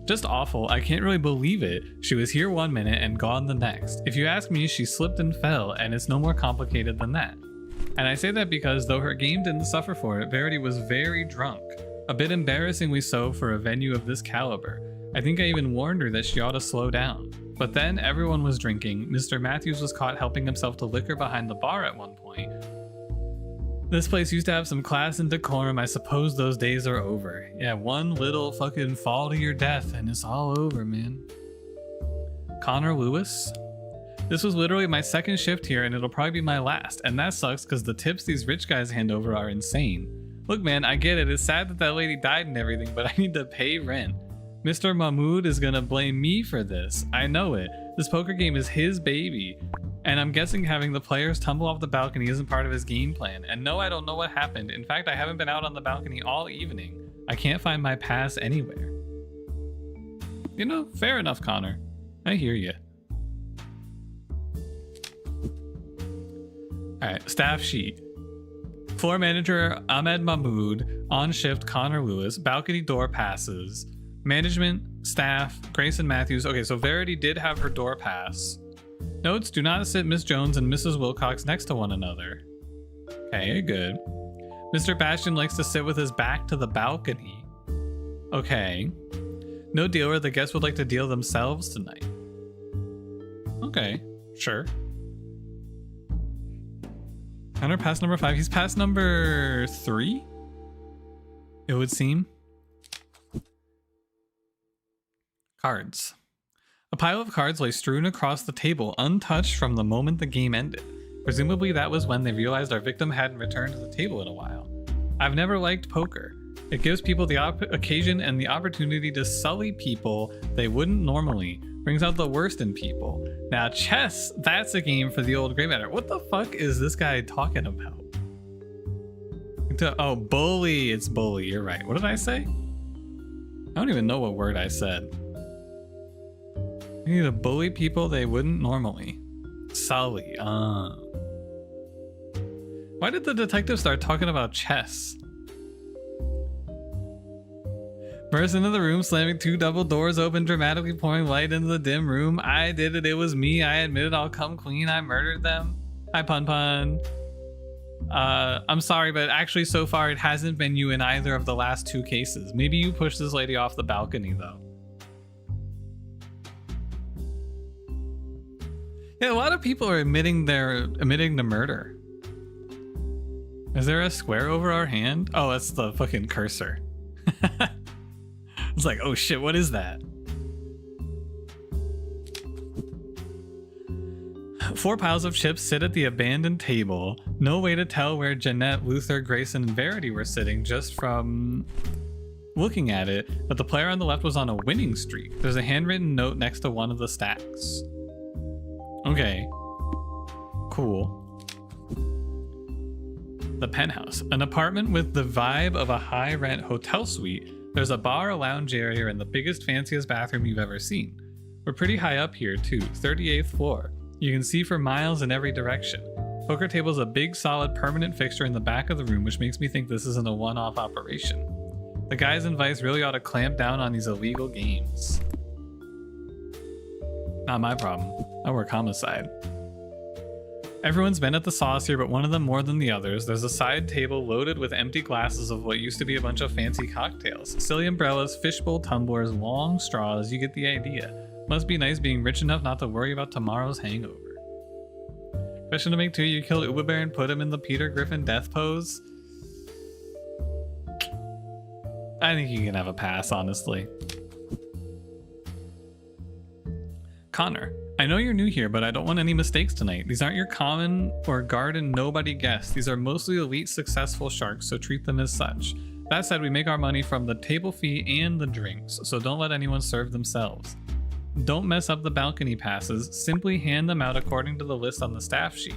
Just awful, I can't really believe it. She was here one minute and gone the next. If you ask me, she slipped and fell, and it's no more complicated than that. And I say that because though her game didn't suffer for it, Verity was very drunk. A bit embarrassingly so for a venue of this caliber. I think I even warned her that she ought to slow down. But then everyone was drinking. Mr. Matthews was caught helping himself to liquor behind the bar at one point. This place used to have some class and decorum. I suppose those days are over. Yeah, one little fucking fall to your death and it's all over, man. Connor Lewis. This was literally my second shift here and it'll probably be my last. And that sucks because the tips these rich guys hand over are insane. Look, man, I get it. It's sad that that lady died and everything, but I need to pay rent. Mr. Mahmood is gonna blame me for this. I know it. This poker game is his baby. And I'm guessing having the players tumble off the balcony isn't part of his game plan. And no, I don't know what happened. In fact, I haven't been out on the balcony all evening. I can't find my pass anywhere. You know, fair enough, Connor. I hear you. Alright, staff sheet. Floor manager Ahmed Mahmood, on shift Connor Lewis, balcony door passes. Management, staff, Grayson Matthews. Okay, so Verity did have her door pass. Notes, do not sit Miss Jones and Mrs. Wilcox next to one another. Okay, good. Mr. Bastian likes to sit with his back to the balcony. Okay. No dealer, the guests would like to deal themselves tonight. Okay, sure. Connor passed number 5. He's passed number 3? It would seem. Cards. A pile of cards lay strewn across the table, untouched from the moment the game ended. Presumably that was when they realized our victim hadn't returned to the table in a while. I've never liked poker. It gives people the occasion and the opportunity to sully people they wouldn't normally. Brings out the worst in people. Now chess, that's a game for the old gray matter. What the fuck is this guy talking about? Oh, bully, it's bully, you're right. What did I say? I don't even know what word I said. You need to bully people they wouldn't normally. Sully, Why did the detective start talking about chess? Burst into the room, slamming 2 double doors open, dramatically pouring light into the dim room. I did it, it was me, I admit it, I'll come clean, I murdered them. Hi, Pun Pun. I'm sorry, but actually so far it hasn't been you in either of the last 2 cases. Maybe you pushed this lady off the balcony though. Yeah, a lot of people are admitting the murder. Is there a square over our hand? Oh, that's the fucking cursor. It's like, oh shit, what is that? 4 piles of chips sit at the abandoned table. No way to tell where Jeanette, Luther, Grayson, and Verity were sitting just from looking at it, but the player on the left was on a winning streak. There's a handwritten note next to one of the stacks. Okay. Cool. The penthouse. An apartment with the vibe of a high-rent hotel suite. There's a bar, a lounge area, and the biggest, fanciest bathroom you've ever seen. We're pretty high up here, too. 38th floor. You can see for miles in every direction. Poker table's a big, solid, permanent fixture in the back of the room, which makes me think this isn't a one-off operation. The guys in Vice really ought to clamp down on these illegal games. Not my problem. I work homicide. Everyone's been at the saucier, but one of them more than the others. There's a side table loaded with empty glasses of what used to be a bunch of fancy cocktails. Silly umbrellas, fishbowl tumblers, long straws, you get the idea. Must be nice being rich enough not to worry about tomorrow's hangover. Question to make 2, you kill Uber Bear and put him in the Peter Griffin death pose? I think you can have a pass, honestly. Connor, I know you're new here, but I don't want any mistakes tonight. These aren't your common or garden nobody guests. These are mostly elite successful sharks, so treat them as such. That said, we make our money from the table fee and the drinks, so don't let anyone serve themselves. Don't mess up the balcony passes, simply hand them out according to the list on the staff sheet.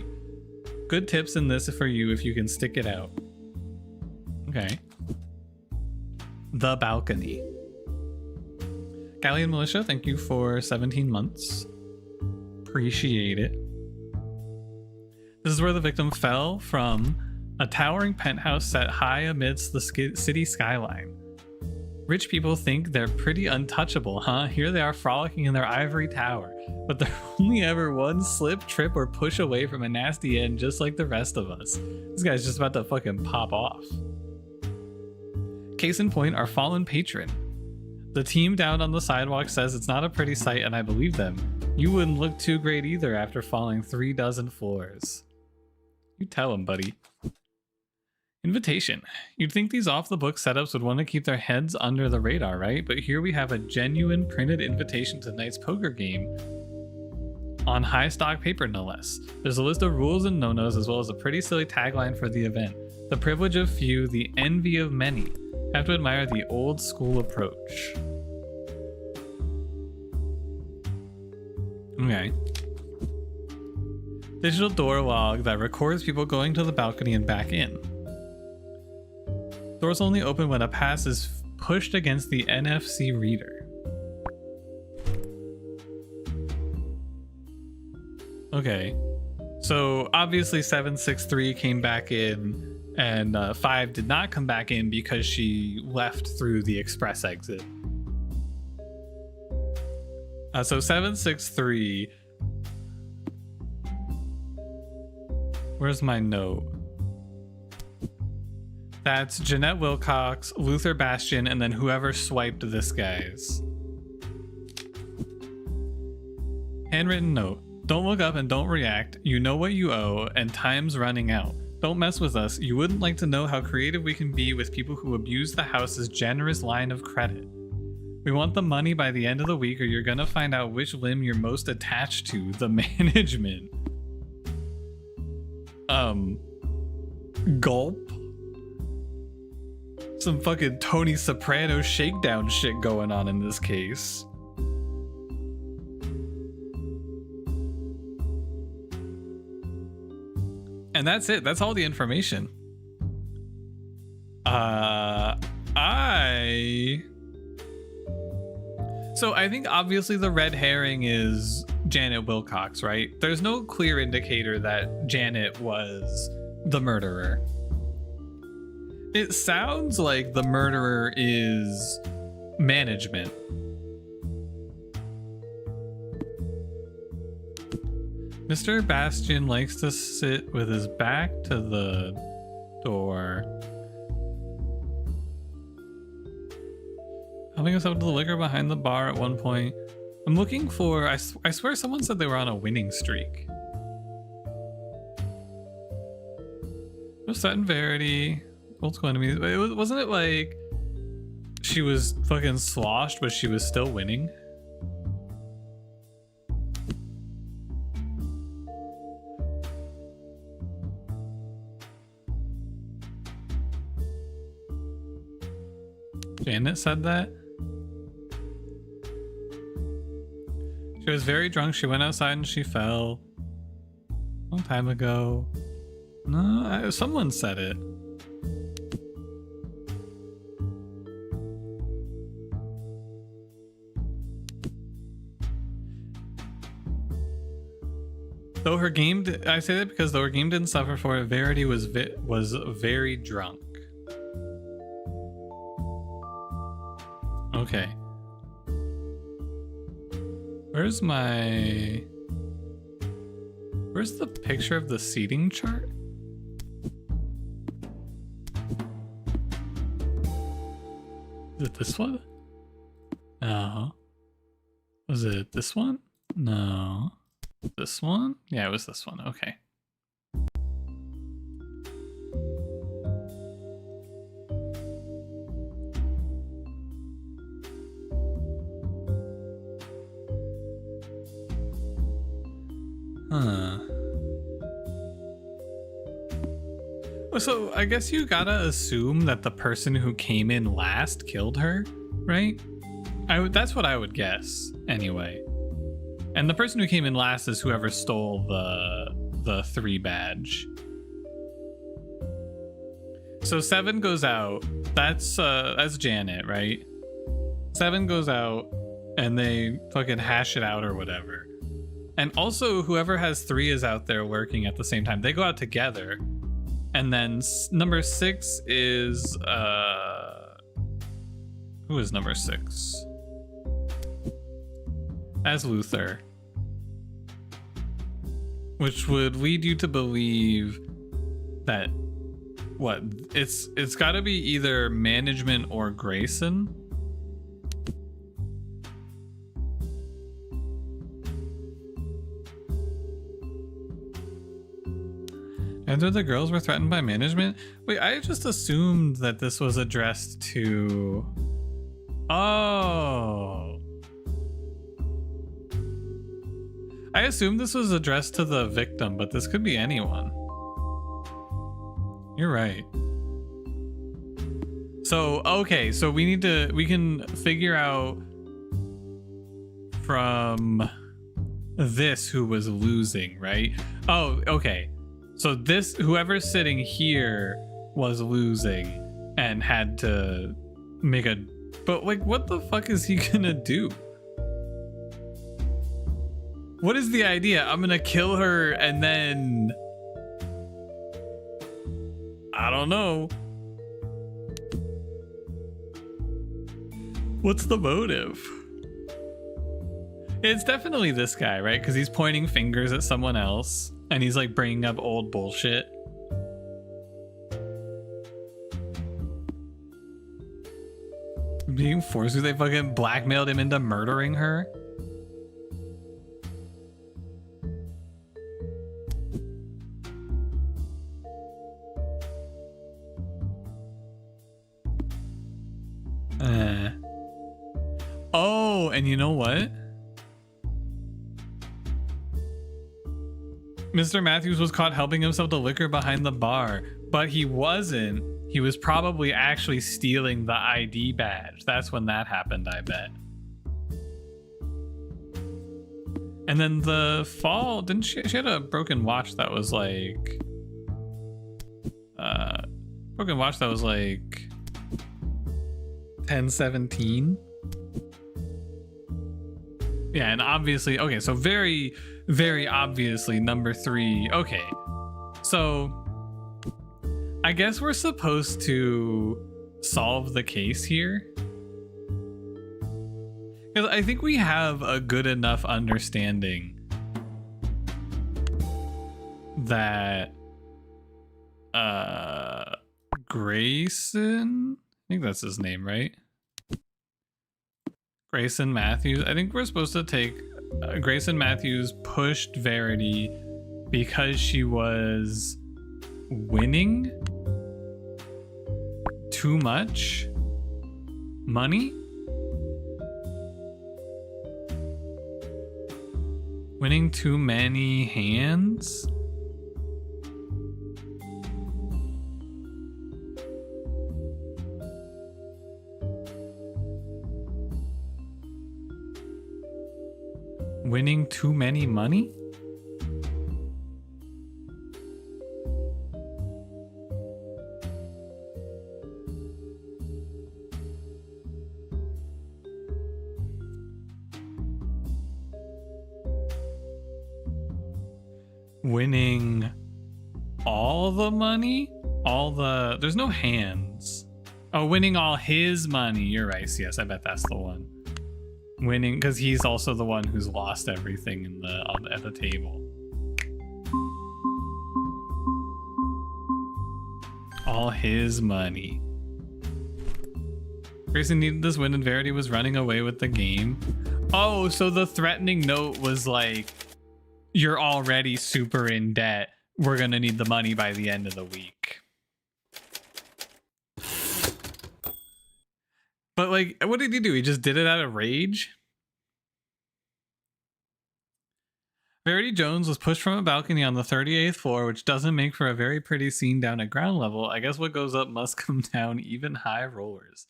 Good tips in this for you if you can stick it out. Okay. The balcony. Galleon Militia, thank you for 17 months. Appreciate it. This is where the victim fell from a towering penthouse set high amidst the city skyline. Rich people think they're pretty untouchable, huh? Here they are frolicking in their ivory tower, but they're only ever one slip, trip, or push away from a nasty end just like the rest of us. This guy's just about to fucking pop off. Case in point, our fallen patron. The team down on the sidewalk says it's not a pretty sight, and I believe them. You wouldn't look too great either after falling 36 floors. You tell him, buddy. Invitation. You'd think these off-the-book setups would want to keep their heads under the radar, right? But here we have a genuine printed invitation to tonight's poker game on high stock paper, no less. There's a list of rules and no-nos, as well as a pretty silly tagline for the event. The privilege of few, the envy of many. Have to admire the old school approach. Okay. Digital door log that records people going to the balcony and back in. Doors only open when a pass is pushed against the NFC reader. Okay. So obviously 763 came back in and 5 did not come back in because she left through the express exit. So 763. Where's my note? That's Jeanette Wilcox, Luther Bastian, and then whoever swiped this guy's. Handwritten note. Don't look up and don't react. You know what you owe, and time's running out. Don't mess with us. You wouldn't like to know how creative we can be with people who abuse the house's generous line of credit. We want the money by the end of the week, or you're gonna find out which limb you're most attached to, the management. Gulp? Some fucking Tony Soprano shakedown shit going on in this case. And that's it. That's all the information. So I think obviously the red herring is Janet Wilcox, right? There's no clear indicator that Janet was the murderer. It sounds like the murderer is management. Mr. Bastian likes to sit with his back to the door, helping us up to the liquor behind the bar at one point. I'm looking for, I swear someone said they were on a winning streak. It was Set and Verity. What's going to be? Wasn't it like she was fucking sloshed, but she was still winning? Janet said that. She was very drunk. She went outside and she fell. A long time ago. No, someone said it. Though her game, I say that because though her game didn't suffer for it, Verity was very drunk. Okay. Where's the picture of the seating chart? Is it this one? No. Was it this one? No. This one? Yeah, it was this one. Okay. Huh. So I guess you gotta assume that the person who came in last killed her, right? That's what I would guess, anyway. And the person who came in last is whoever stole the 3 badge. So 7 goes out. That's Janet, right? 7 goes out, and they fucking hash it out or whatever. And also, whoever has 3 is out there working at the same time. They go out together. And then number 6 is who is number 6? As Luther. Which would lead you to believe that what? It's got to be either management or Grayson. After the girls were threatened by management? Wait, I just assumed that this was addressed to... Oh. I assumed this was addressed to the victim, but this could be anyone. You're right. So, okay, so we can figure out from this who was losing, right? Oh, okay. So this, whoever's sitting here was losing and had to make a, but like, what the fuck is he gonna do? What is the idea? I'm gonna kill her and then, I don't know. What's the motive? It's definitely this guy, right? Because he's pointing fingers at someone else. And he's like bringing up old bullshit. Being forced because they fucking blackmailed him into murdering her. Oh, and you know what? Mr. Matthews was caught helping himself to liquor behind the bar, but he wasn't. He was probably actually stealing the ID badge. That's when that happened, I bet. And then the fall, didn't she had a broken watch that was like... broken watch that was like... 1017? Yeah, and obviously, okay, so very, very obviously number 3. Okay, so I guess we're supposed to solve the case here. Because I think we have a good enough understanding that Grayson, I think that's his name, right? Grayson Matthews. I think we're supposed to take Grayson Matthews pushed Verity because she was winning too much money. Winning too many hands. Winning too many money? Winning all the money? There's no hands. Oh, winning all his money. You're right. Yes, I bet that's the one. Winning, because he's also the one who's lost everything at the table. All his money. Grayson needed this win and Verity was running away with the game. Oh, so the threatening note was like, you're already super in debt. We're gonna need the money by the end of the week. But like, what did he do? He just did it out of rage? Verity Jones was pushed from a balcony on the 38th floor, which doesn't make for a very pretty scene down at ground level. I guess what goes up must come down, even high rollers.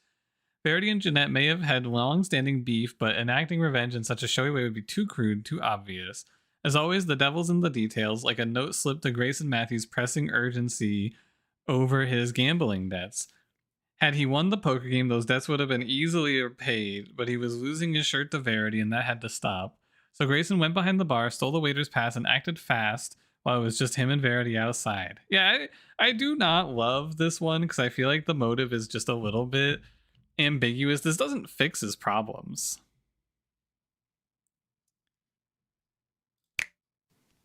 Verity and Jeanette may have had long-standing beef, but enacting revenge in such a showy way would be too crude, too obvious. As always, the devil's in the details, like a note slipped to Grayson Matthews pressing urgency over his gambling debts. Had he won the poker game, those debts would have been easily paid, but he was losing his shirt to Verity, and that had to stop. So Grayson went behind the bar, stole the waiter's pass, and acted fast while it was just him and Verity outside. Yeah, I do not love this one because I feel like the motive is just a little bit ambiguous. This doesn't fix his problems.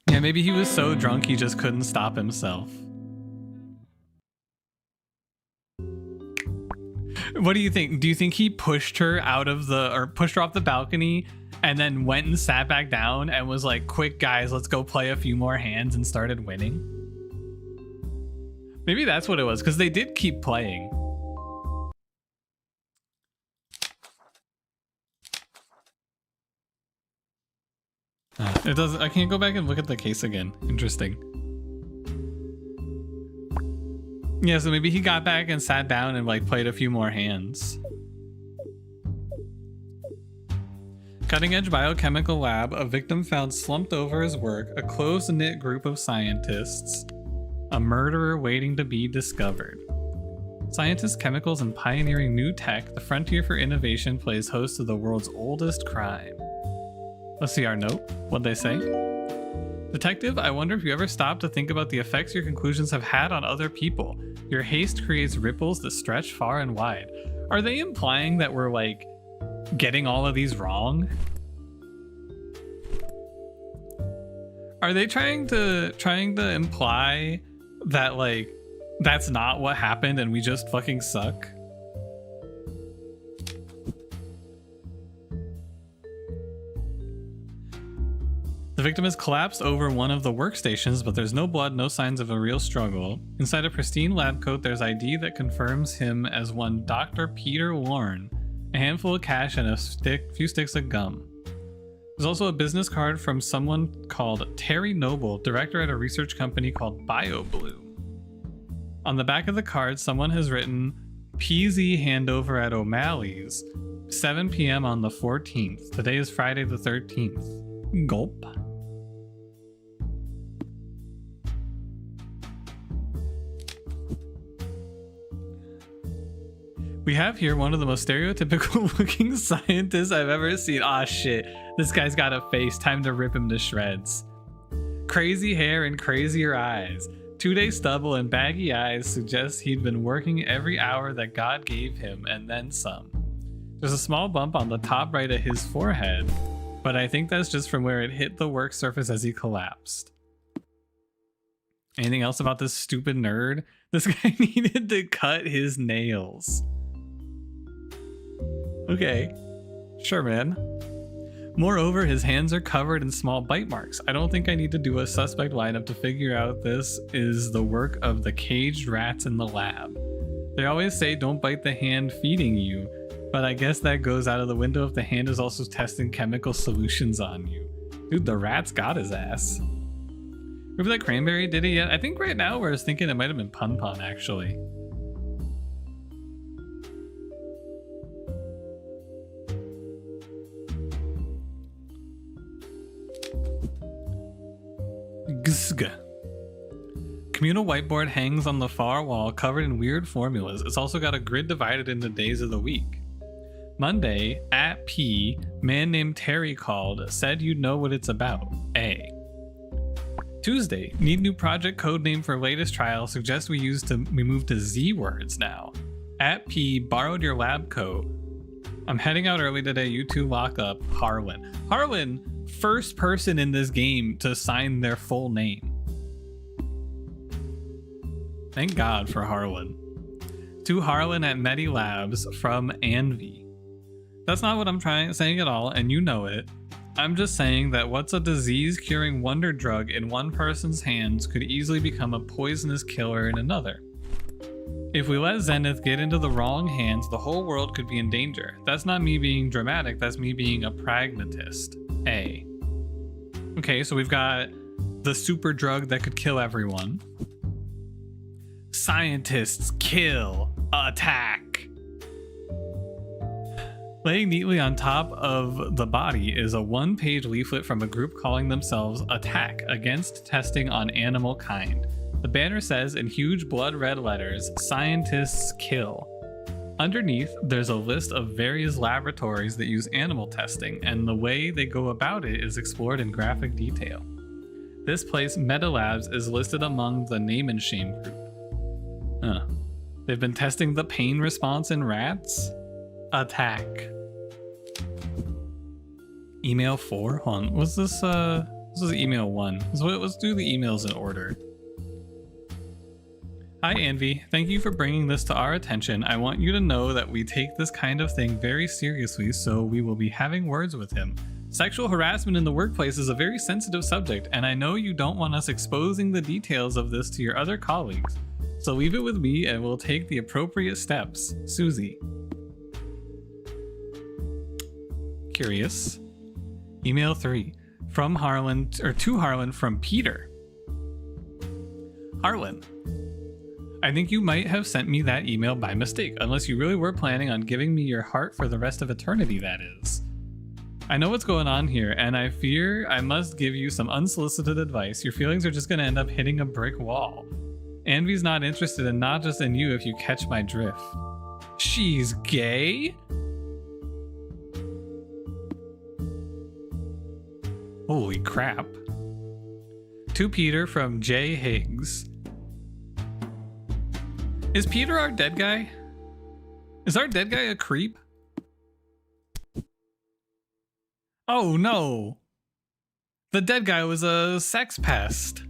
Yeah, maybe he was so drunk he just couldn't stop himself. What do you think? Do you think he pushed her pushed her off the balcony and then went and sat back down and was like, quick guys, let's go play a few more hands, and started winning? Maybe that's what it was, because they did keep playing. It doesn't. I can't go back and look at the case again. Interesting. Yeah, so maybe he got back and sat down and like played a few more hands. Cutting Edge Biochemical Lab, a victim found slumped over his work, a close-knit group of scientists, a murderer waiting to be discovered. Scientists, chemicals, and pioneering new tech, the frontier for innovation plays host to the world's oldest crime. Let's see our note. What'd they say? Detective, I wonder if you ever stop to think about the effects your conclusions have had on other people. Your haste creates ripples that stretch far and wide. Are they implying that we're like getting all of these wrong? Are they trying to imply that like that's not what happened and we just fucking suck? The victim has collapsed over one of the workstations, but there's no blood, no signs of a real struggle. Inside a pristine lab coat, there's ID that confirms him as one Dr. Peter Warren, a handful of cash, and a few sticks of gum. There's also a business card from someone called Terry Noble, director at a research company called BioBlue. On the back of the card, someone has written, PZ handover at O'Malley's, 7 p.m. on the 14th. Today is Friday the 13th. Gulp. We have here one of the most stereotypical looking scientists I've ever seen. Aw, shit. This guy's got a face. Time to rip him to shreds. Crazy hair and crazier eyes. 2-day stubble and baggy eyes suggest he'd been working every hour that God gave him and then some. There's a small bump on the top right of his forehead, but I think that's just from where it hit the work surface as he collapsed. Anything else about this stupid nerd? This guy needed to cut his nails. Okay. Sure, man. Moreover, his hands are covered in small bite marks. I don't think I need to do a suspect lineup to figure out this is the work of the caged rats in the lab. They always say don't bite the hand feeding you, but I guess that goes out of the window if the hand is also testing chemical solutions on you. Dude, the rats got his ass. Remember that Cranberry did it yet? I think right now I was thinking it might have been Pun Pun, actually. Gzg. Communal whiteboard hangs on the far wall covered in weird formulas. It's also got a grid divided into days of the week. Monday, at P, man named Terry called, said you'd know what it's about. A. Tuesday, need new project code name for latest trial, suggest we move to Z words now. At P, borrowed your lab coat. I'm heading out early today, you two lock up. Harlan. Harlan, first person in this game to sign their full name. Thank God for Harlan. To Harlan at Medi Labs from Anvi. That's not what I'm saying at all, and you know it. I'm just saying that what's a disease-curing wonder drug in one person's hands could easily become a poisonous killer in another. If we let Zenith get into the wrong hands, the whole world could be in danger. That's not me being dramatic, that's me being a pragmatist. A. Okay, so we've got the super drug that could kill everyone. Scientists kill, attack. Laying neatly on top of the body is a one-page leaflet from a group calling themselves Attack Against Testing on Animal Kind. The banner says in huge blood red letters, Scientists Kill. Underneath, there's a list of various laboratories that use animal testing, and the way they go about it is explored in graphic detail. This place, Meta Labs, is listed among the Name and Shame group. They've been testing the pain response in rats? Attack. Email 4? Hold on. What's this? This is email 1. Let's do the emails in order. Hi, Anvi. Thank you for bringing this to our attention. I want you to know that we take this kind of thing very seriously, so we will be having words with him. Sexual harassment in the workplace is a very sensitive subject, and I know you don't want us exposing the details of this to your other colleagues. So leave it with me and we'll take the appropriate steps. Susie. Curious. Email 3. From Harlan, or to Harlan from Peter. Harlan. I think you might have sent me that email by mistake, unless you really were planning on giving me your heart for the rest of eternity, that is. I know what's going on here, and I fear I must give you some unsolicited advice. Your feelings are just going to end up hitting a brick wall. Anvi's not interested in not just in you if you catch my drift. She's gay? Holy crap. To Peter from J. Higgs. Is Peter our dead guy? Is our dead guy a creep? Oh no! The dead guy was a sex pest.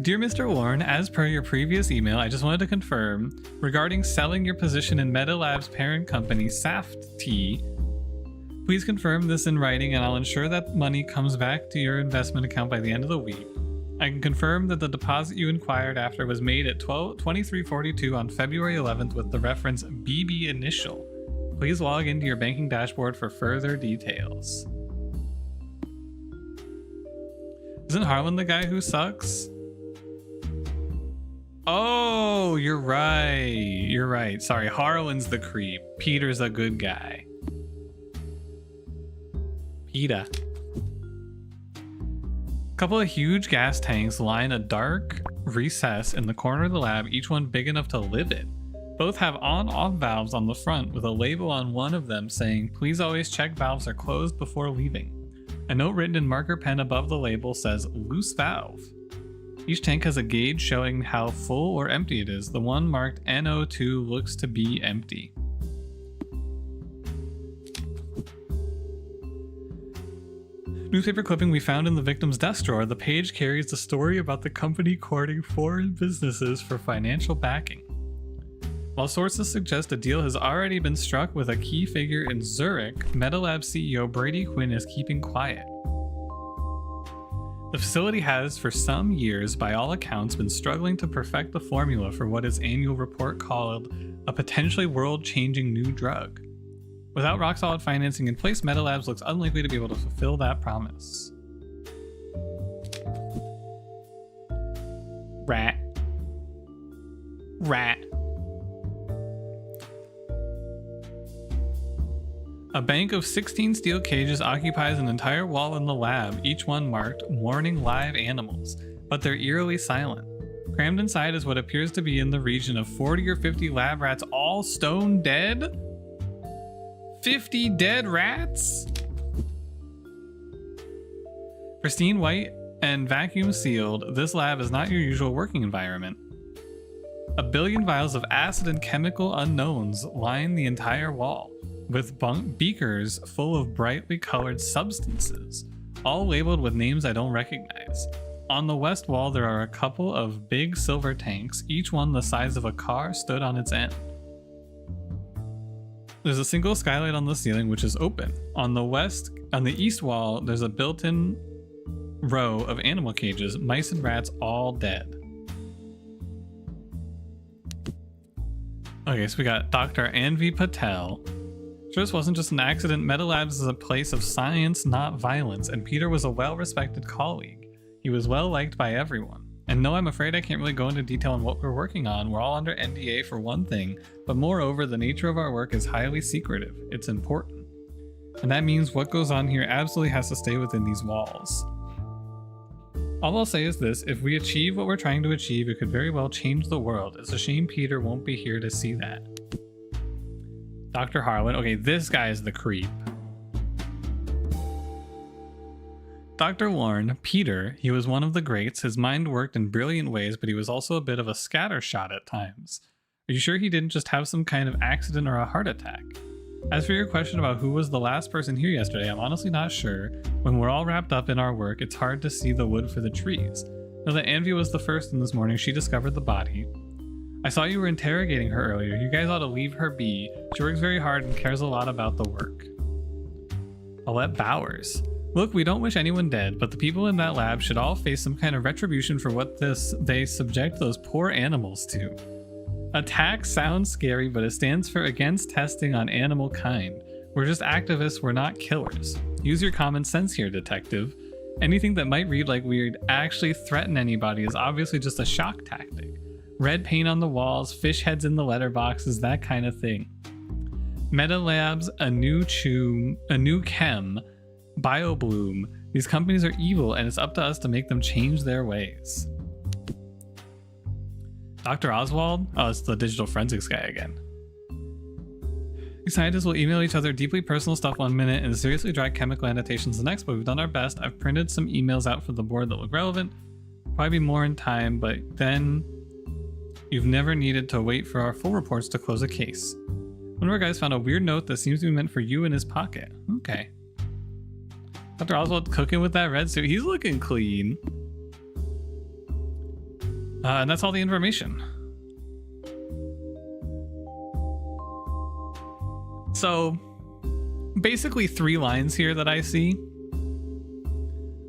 Dear Mr. Warren, as per your previous email, I just wanted to confirm regarding selling your position in Meta Labs' parent company, Safety. Please confirm this in writing and I'll ensure that money comes back to your investment account by the end of the week. I can confirm that the deposit you inquired after was made at 23:42 on February 11th with the reference BB initial. Please log into your banking dashboard for further details. Isn't Harlan the guy who sucks? Oh, you're right. You're right. Sorry, Harlan's the creep. Peter's a good guy. Peter. A couple of huge gas tanks line a dark recess in the corner of the lab, each one big enough to live in. Both have on-off valves on the front with a label on one of them saying, please always check valves are closed before leaving. A note written in marker pen above the label says, loose valve. Each tank has a gauge showing how full or empty it is. The one marked NO2 looks to be empty. Newspaper clipping we found in the victim's desk drawer. The page carries the story about the company courting foreign businesses for financial backing. While sources suggest a deal has already been struck with a key figure in Zurich, MetaLab CEO Brady Quinn is keeping quiet. The facility has, for some years, by all accounts, been struggling to perfect the formula for what its annual report called a potentially world-changing new drug. Without rock-solid financing in place, MetaLabs looks unlikely to be able to fulfill that promise. Rat. A bank of 16 steel cages occupies an entire wall in the lab, each one marked "Warning Live Animals," but they're eerily silent. Crammed inside is what appears to be in the region of 40 or 50 lab rats, all stone dead? 50 dead rats? Pristine white and vacuum sealed, this lab is not your usual working environment. A billion vials of acid and chemical unknowns line the entire wall, with beakers full of brightly colored substances, all labeled with names I don't recognize. On the west wall, there are a couple of big silver tanks, each one the size of a car stood on its end. There's a single skylight on the ceiling which is open. On the east wall, there's a built-in row of animal cages, mice and rats all dead. Okay, so we got Dr. Anvi Patel. Sure, this wasn't just an accident. MetaLabs is a place of science, not violence, and Peter was a well-respected colleague. He was well-liked by everyone. And no, I'm afraid I can't really go into detail on what we're working on. We're all under NDA for one thing, but moreover, the nature of our work is highly secretive. It's important. And that means what goes on here absolutely has to stay within these walls. All I'll say is this: if we achieve what we're trying to achieve, it could very well change the world. It's a shame Peter won't be here to see that. Dr. Harlan. Okay, this guy is the creep. Dr. Lorne, Peter, he was one of the greats. His mind worked in brilliant ways, but he was also a bit of a scattershot at times. Are you sure he didn't just have some kind of accident or a heart attack? As for your question about who was the last person here yesterday, I'm honestly not sure. When we're all wrapped up in our work, it's hard to see the wood for the trees. Know that Anvi was the first in this morning. She discovered the body. I saw you were interrogating her earlier. You guys ought to leave her be. She works very hard and cares a lot about the work. Alette Bowers. Look, we don't wish anyone dead, but the people in that lab should all face some kind of retribution for what they subject those poor animals to. Attack sounds scary, but it stands for Against Testing on Animal Kind. We're just activists, we're not killers. Use your common sense here, detective. Anything that might read like we'd actually threaten anybody is obviously just a shock tactic. Red paint on the walls, fish heads in the letterboxes, that kind of thing. MetaLabs, a new chem, BioBloom. These companies are evil, and it's up to us to make them change their ways. Dr. Oswald? Oh, it's the digital forensics guy again. These scientists will email each other deeply personal stuff one minute and seriously dry chemical annotations the next, but we've done our best. I've printed some emails out for the board that look relevant. Probably more in time, but then you've never needed to wait for our full reports to close a case. One of our guys found a weird note that seems to be meant for you in his pocket. Okay. Dr. Oswald cooking with that red suit. He's looking clean. And that's all the information. So, basically 3 lines here that I see.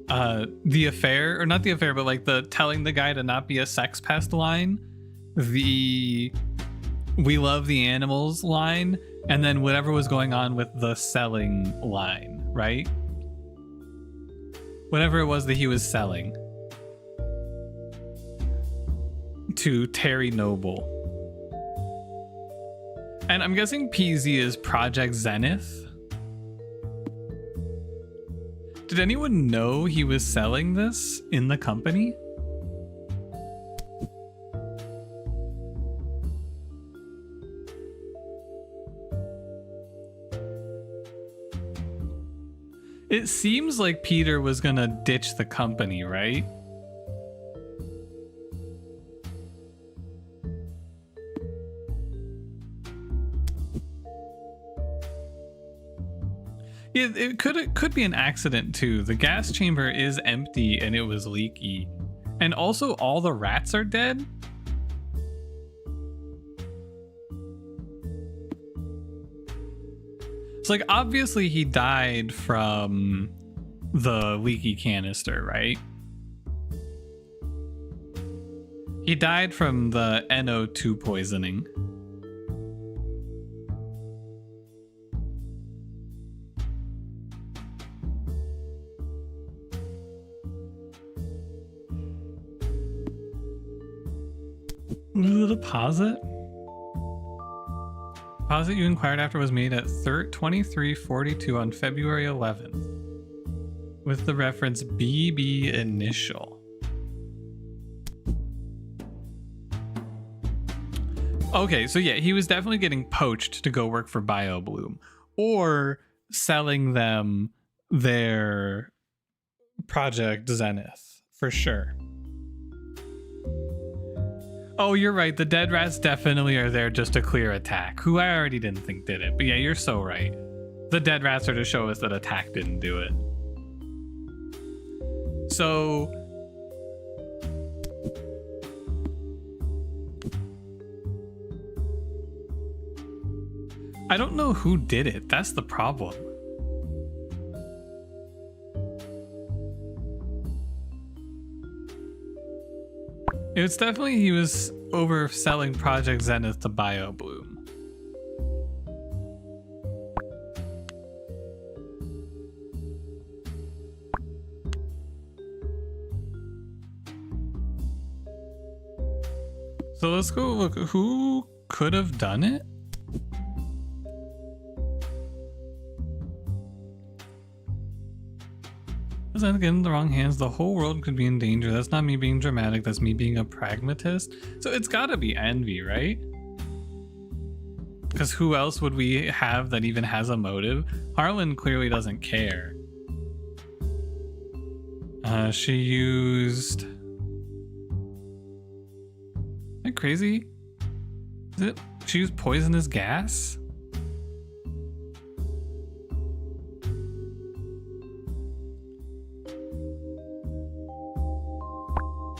The affair, or not the affair, but like the telling the guy to not be a sex pest line. The we love the animals line. And then whatever was going on with the selling line, right? Whatever it was that he was selling to Terry Noble. And I'm guessing PZ is Project Zenith. Did anyone know he was selling this in the company? It seems like Peter was gonna ditch the company, right? It could be an accident too. The gas chamber is empty and it was leaky. And also all the rats are dead. It's like obviously he died from the leaky canister, right? He died from the NO2 poisoning. The deposit? Deposit you inquired after was made at 23:42 on February 11th with the reference BB initial. Okay, so yeah, he was definitely getting poached to go work for BioBloom or selling them their Project Zenith for sure. Oh, you're right. The dead rats definitely are there just to clear attack, who I already didn't think did it. But yeah, you're so right. The dead rats are to show us that attack didn't do it. So I don't know who did it. That's the problem. It's definitely he was overselling Project Zenith to BioBloom. So let's go look who could have done it. As I get in the wrong hands, the whole world could be in danger. That's not me being dramatic, that's me being a pragmatist. So it's gotta be Envy, right? Because who else would we have that even has a motive? Harlan clearly doesn't care. She used... Am I crazy? Is it? She used poisonous gas?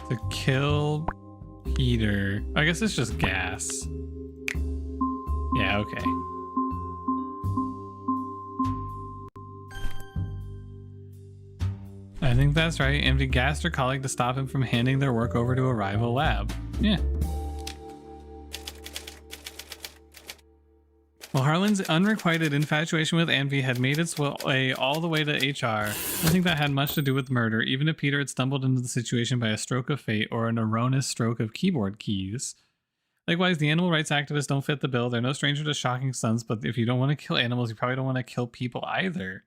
To kill Peter. I guess it's just gas. Yeah, okay. I think that's right. Envy gassed her colleague to stop him from handing their work over to a rival lab. Yeah. Well, Harlan's unrequited infatuation with Envy had made its way all the way to HR. I think that had much to do with murder, even if Peter had stumbled into the situation by a stroke of fate or an erroneous stroke of keyboard keys. Likewise, the animal rights activists don't fit the bill. They're no stranger to shocking stunts, but if you don't want to kill animals, you probably don't want to kill people either.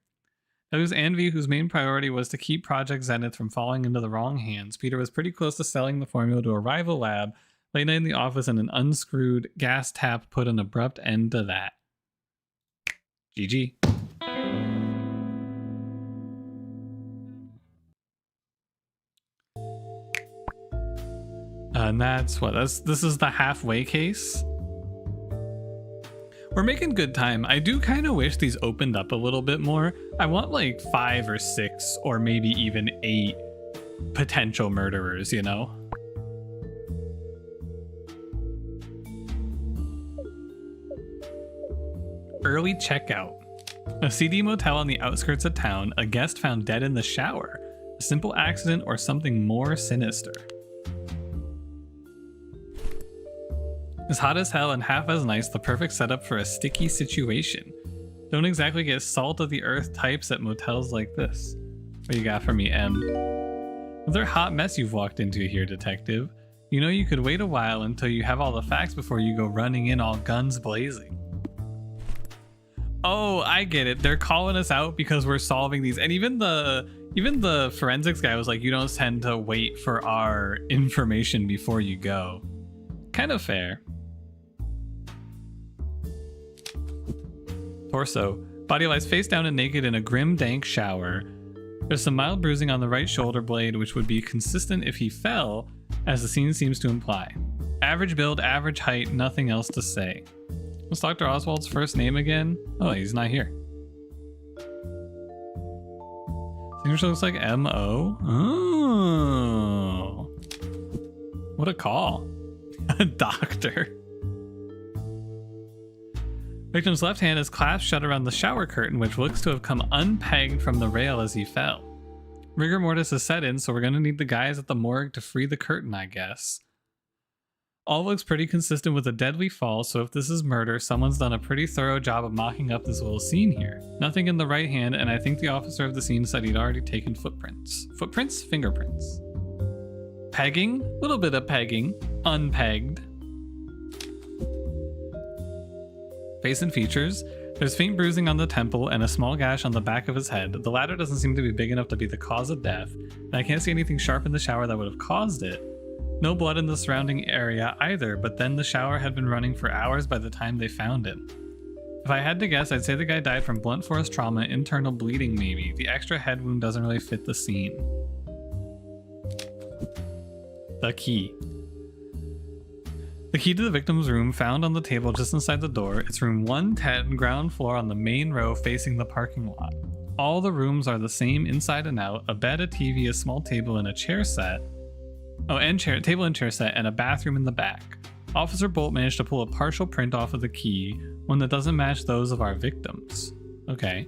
That was Envy, whose main priority was to keep Project Zenith from falling into the wrong hands. Peter was pretty close to selling the formula to a rival lab. Late night in the office and an unscrewed gas tap put an abrupt end to that. GG. And that's what, this is the halfway case. We're making good time. I do kind of wish these opened up a little bit more. I want like 5 or 6 or maybe even 8 potential murderers, you know? Early checkout. A seedy motel on the outskirts of town. A guest found dead in the shower. A simple accident or something more sinister. It's hot as hell and half as nice, the perfect setup for a sticky situation. Don't exactly get salt of the earth types at motels like this. What you got for me, M? Another hot mess you've walked into here, detective. You know you could wait a while until you have all the facts before you go running in all guns blazing. Oh, I get it. They're calling us out because we're solving these. And even the forensics guy was like, you don't tend to wait for our information before you go. Kind of fair. Torso. Body lies face down and naked in a grim, dank shower. There's some mild bruising on the right shoulder blade, which would be consistent if he fell, as the scene seems to imply. Average build, average height, nothing else to say. What's Dr. Oswald's first name again? Oh, he's not here. Signature looks like M.O. Oh. What a call. A doctor. Victim's left hand is clasped shut around the shower curtain, which looks to have come unpegged from the rail as he fell. Rigor mortis has set in, so we're going to need the guys at the morgue to free the curtain, I guess. All looks pretty consistent with a deadly fall, so if this is murder, someone's done a pretty thorough job of mocking up this little scene here. Nothing in the right hand, and I think the officer of the scene said he'd already taken footprints. Footprints? Fingerprints. Pegging? Little bit of pegging. Unpegged. Face and features. There's faint bruising on the temple and a small gash on the back of his head. The latter doesn't seem to be big enough to be the cause of death, and I can't see anything sharp in the shower that would have caused it. No blood in the surrounding area either, but then the shower had been running for hours by the time they found him. If I had to guess, I'd say the guy died from blunt force trauma, internal bleeding maybe. The extra head wound doesn't really fit the scene. The key. The key to the victim's room found on the table just inside the door. It's room 110, ground floor on the main row facing the parking lot. All the rooms are the same inside and out. A bed, a TV, a small table, and a chair set. Oh, and table and chair set, and a bathroom in the back. Officer Bolt managed to pull a partial print off of the key, one that doesn't match those of our victims. Okay.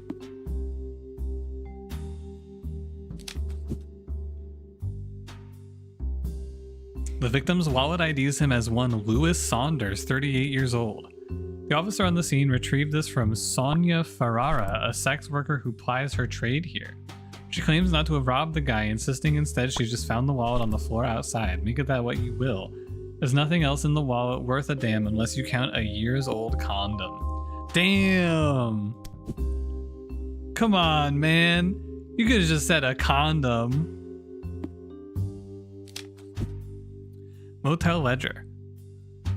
The victim's wallet IDs him as one Lewis Saunders, 38 years old. The officer on the scene retrieved this from Sonia Ferrara, a sex worker who plies her trade here. She claims not to have robbed the guy, insisting instead she just found the wallet on the floor outside. Make of that what you will. There's nothing else in the wallet worth a damn unless you count a years-old condom. Damn! Come on, man. You could have just said a condom. Motel ledger. A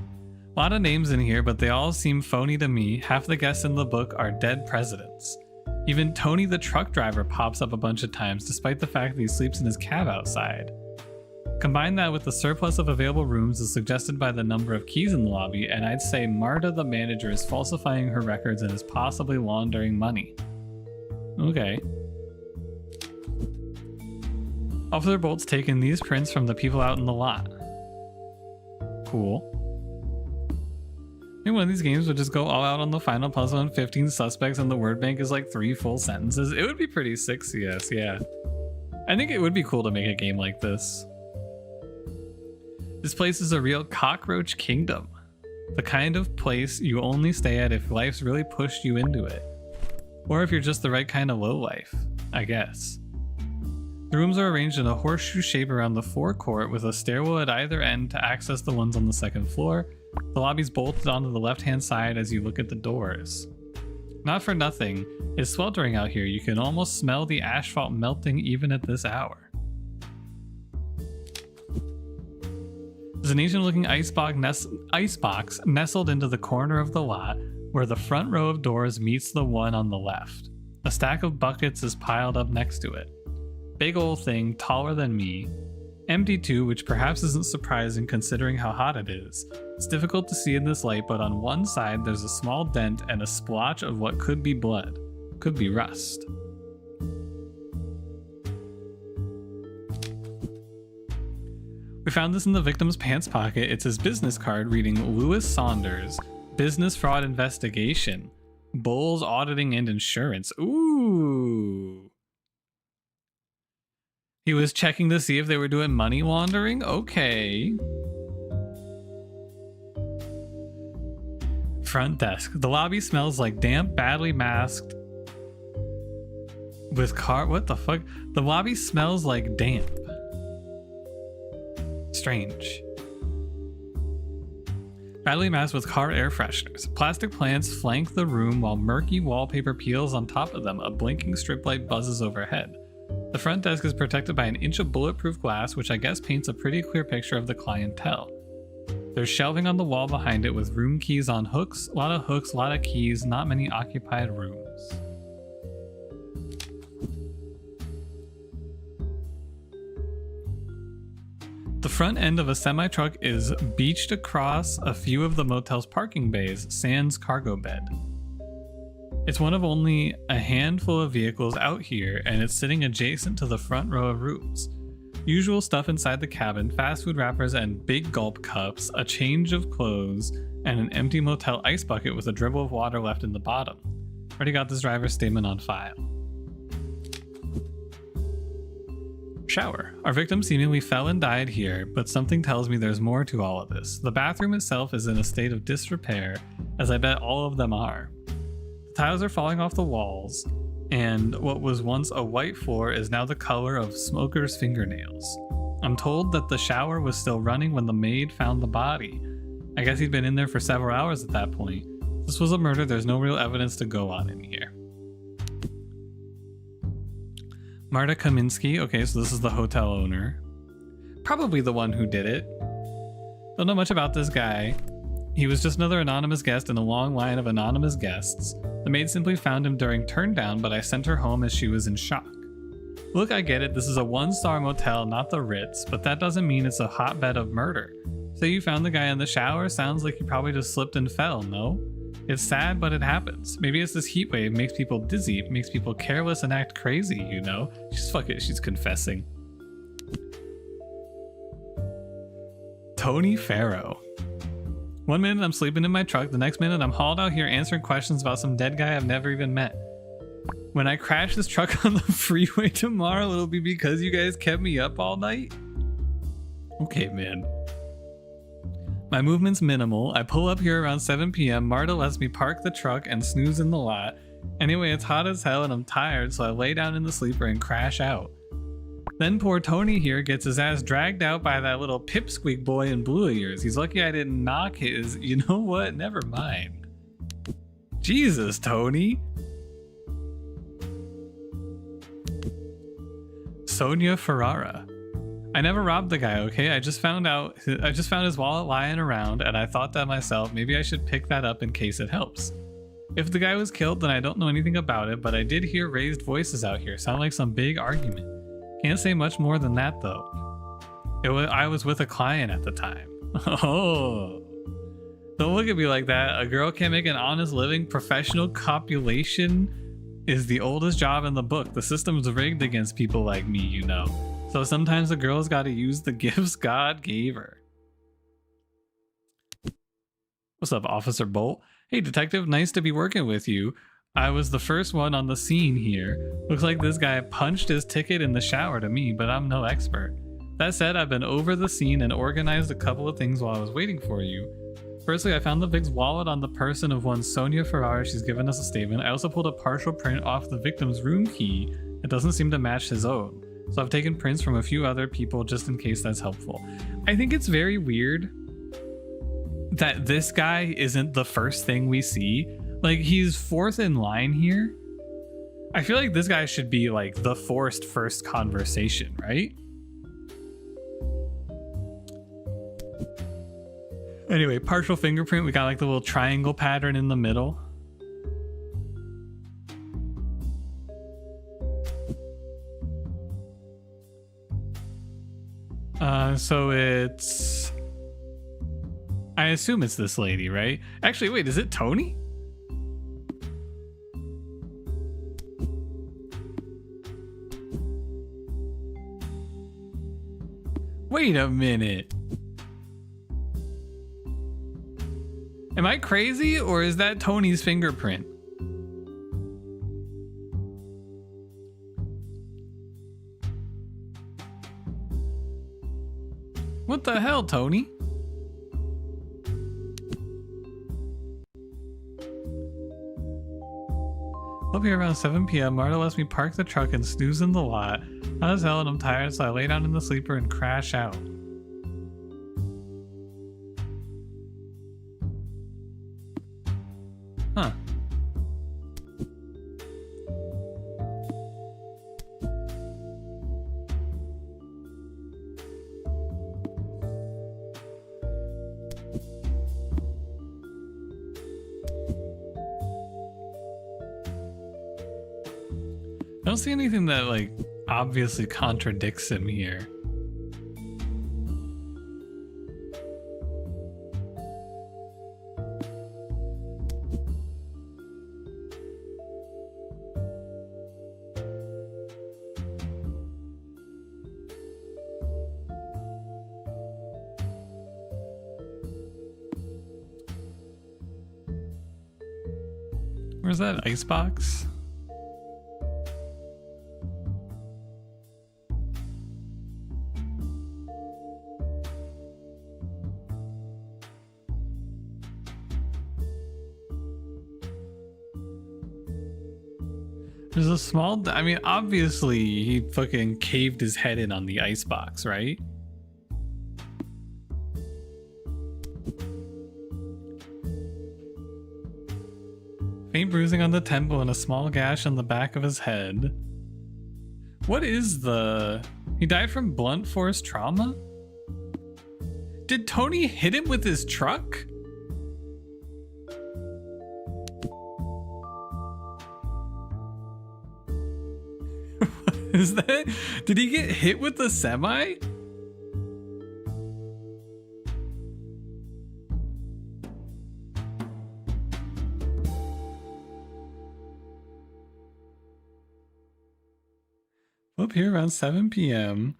lot of names in here, but they all seem phony to me. Half the guests in the book are dead presidents. Even Tony the truck driver pops up a bunch of times, despite the fact that he sleeps in his cab outside. Combine that with the surplus of available rooms as suggested by the number of keys in the lobby, and I'd say Marta the manager is falsifying her records and is possibly laundering money. Okay. Officer Bolt's taken these prints from the people out in the lot. Cool. I think one of these games would just go all out on the final puzzle and 15 suspects and the word bank is like 3 full sentences. It would be pretty sick, CS, yeah. I think it would be cool to make a game like this. This place is a real cockroach kingdom. The kind of place you only stay at if life's really pushed you into it. Or if you're just the right kind of lowlife, I guess. The rooms are arranged in a horseshoe shape around the forecourt with a stairwell at either end to access the ones on the second floor. The lobby's bolted onto the left-hand side as you look at the doors. Not for nothing, it's sweltering out here. You can almost smell the asphalt melting even at this hour. There's an ancient-looking icebox nestled into the corner of the lot where the front row of doors meets the one on the left. A stack of buckets is piled up next to it. Big old thing, taller than me. Empty too, which perhaps isn't surprising considering how hot it is. It's difficult to see in this light, but on one side there's a small dent and a splotch of what could be blood. Could be rust. We found this in the victim's pants pocket. It's his business card reading Lewis Saunders, Business Fraud Investigation, Bulls Auditing and Insurance. Ooh. He was checking to see if they were doing money laundering? Okay. Front desk. The lobby smells like damp, badly masked with what the fuck? The lobby smells like damp. Strange. Badly masked with car air fresheners. Plastic plants flank the room while murky wallpaper peels on top of them. A blinking strip light buzzes overhead. The front desk is protected by an inch of bulletproof glass, which I guess paints a pretty clear picture of the clientele. There's shelving on the wall behind it with room keys on hooks, a lot of keys, not many occupied rooms. The front end of a semi-truck is beached across a few of the motel's parking bays, sans cargo bed. It's one of only a handful of vehicles out here, and it's sitting adjacent to the front row of rooms. Usual stuff inside the cabin: fast food wrappers and big gulp cups, a change of clothes, and an empty motel ice bucket with a dribble of water left in the bottom. Already got this driver's statement on file. Shower. Our victim seemingly fell and died here, but something tells me there's more to all of this. The bathroom itself is in a state of disrepair, as I bet all of them are. The tiles are falling off the walls, and what was once a white floor is now the color of smokers' fingernails. I'm told that the shower was still running when the maid found the body. I guess he'd been in there for several hours at that point. If this was a murder, there's no real evidence to go on in here. Marta Kaminsky. Okay, so this is the hotel owner. Probably the one who did it. Don't know much about this guy. He was just another anonymous guest in a long line of anonymous guests. The maid simply found him during turndown, but I sent her home as she was in shock. Look, I get it, this is a one-star motel, not the Ritz, but that doesn't mean it's a hotbed of murder. Say you found the guy in the shower, sounds like he probably just slipped and fell, no? It's sad, but it happens. Maybe it's this heat wave makes people dizzy, makes people careless and act crazy, you know? She's confessing. Tony Farrow. One minute I'm sleeping in my truck, the next minute I'm hauled out here answering questions about some dead guy I've never even met. When I crash this truck on the freeway tomorrow, it'll be because you guys kept me up all night? Okay, man. My movement's minimal. I pull up here around 7 p.m. Marta lets me park the truck and snooze in the lot. Anyway, it's hot as hell and I'm tired, so I lay down in the sleeper and crash out. Then poor Tony here gets his ass dragged out by that little pipsqueak boy in blue of yours. He's lucky I didn't knock his. You know what? Never mind. Jesus, Tony. Sonia Ferrara. I never robbed the guy, okay? I just found his wallet lying around, and I thought to myself, maybe I should pick that up in case it helps. If the guy was killed, then I don't know anything about it, but I did hear raised voices out here. Sound like some big argument. Can't say much more than that, though. I was with a client at the time. Oh. Don't look at me like that. A girl can't make an honest living. Professional copulation is the oldest job in the book. The system's rigged against people like me, you know. So sometimes the girl's gotta use the gifts God gave her. What's up, Officer Bolt? Hey, detective, nice to be working with you. I was the first one on the scene here. Looks like this guy punched his ticket in the shower to me, but I'm no expert. That said, I've been over the scene and organized a couple of things while I was waiting for you. Firstly, I found the victim's wallet on the person of one Sonia Ferrara. She's given us a statement. I also pulled a partial print off the victim's room key. It doesn't seem to match his own. So I've taken prints from a few other people just in case that's helpful. I think it's very weird that this guy isn't the first thing we see. Like, he's fourth in line here. I feel like this guy should be like the forced first conversation, right? Anyway, partial fingerprint. We got like the little triangle pattern in the middle. So it's... I assume it's this lady, right? Actually, wait, is it Tony? Wait a minute. Am I crazy, or is that Tony's fingerprint? What the hell, Tony? Up here around 7 p.m. Marta lets me park the truck and snooze in the lot. Hot as hell and I'm tired, so I lay down in the sleeper and crash out. Huh. I don't see anything that like obviously contradicts him here. Where's that icebox? There's a small, I mean, obviously he fucking caved his head in on the icebox, right? Faint bruising on the temple and a small gash on the back of his head. What is the... He died from blunt force trauma? Did Tony hit him with his truck? Is that... Did he get hit with the semi? Up here around 7 p.m.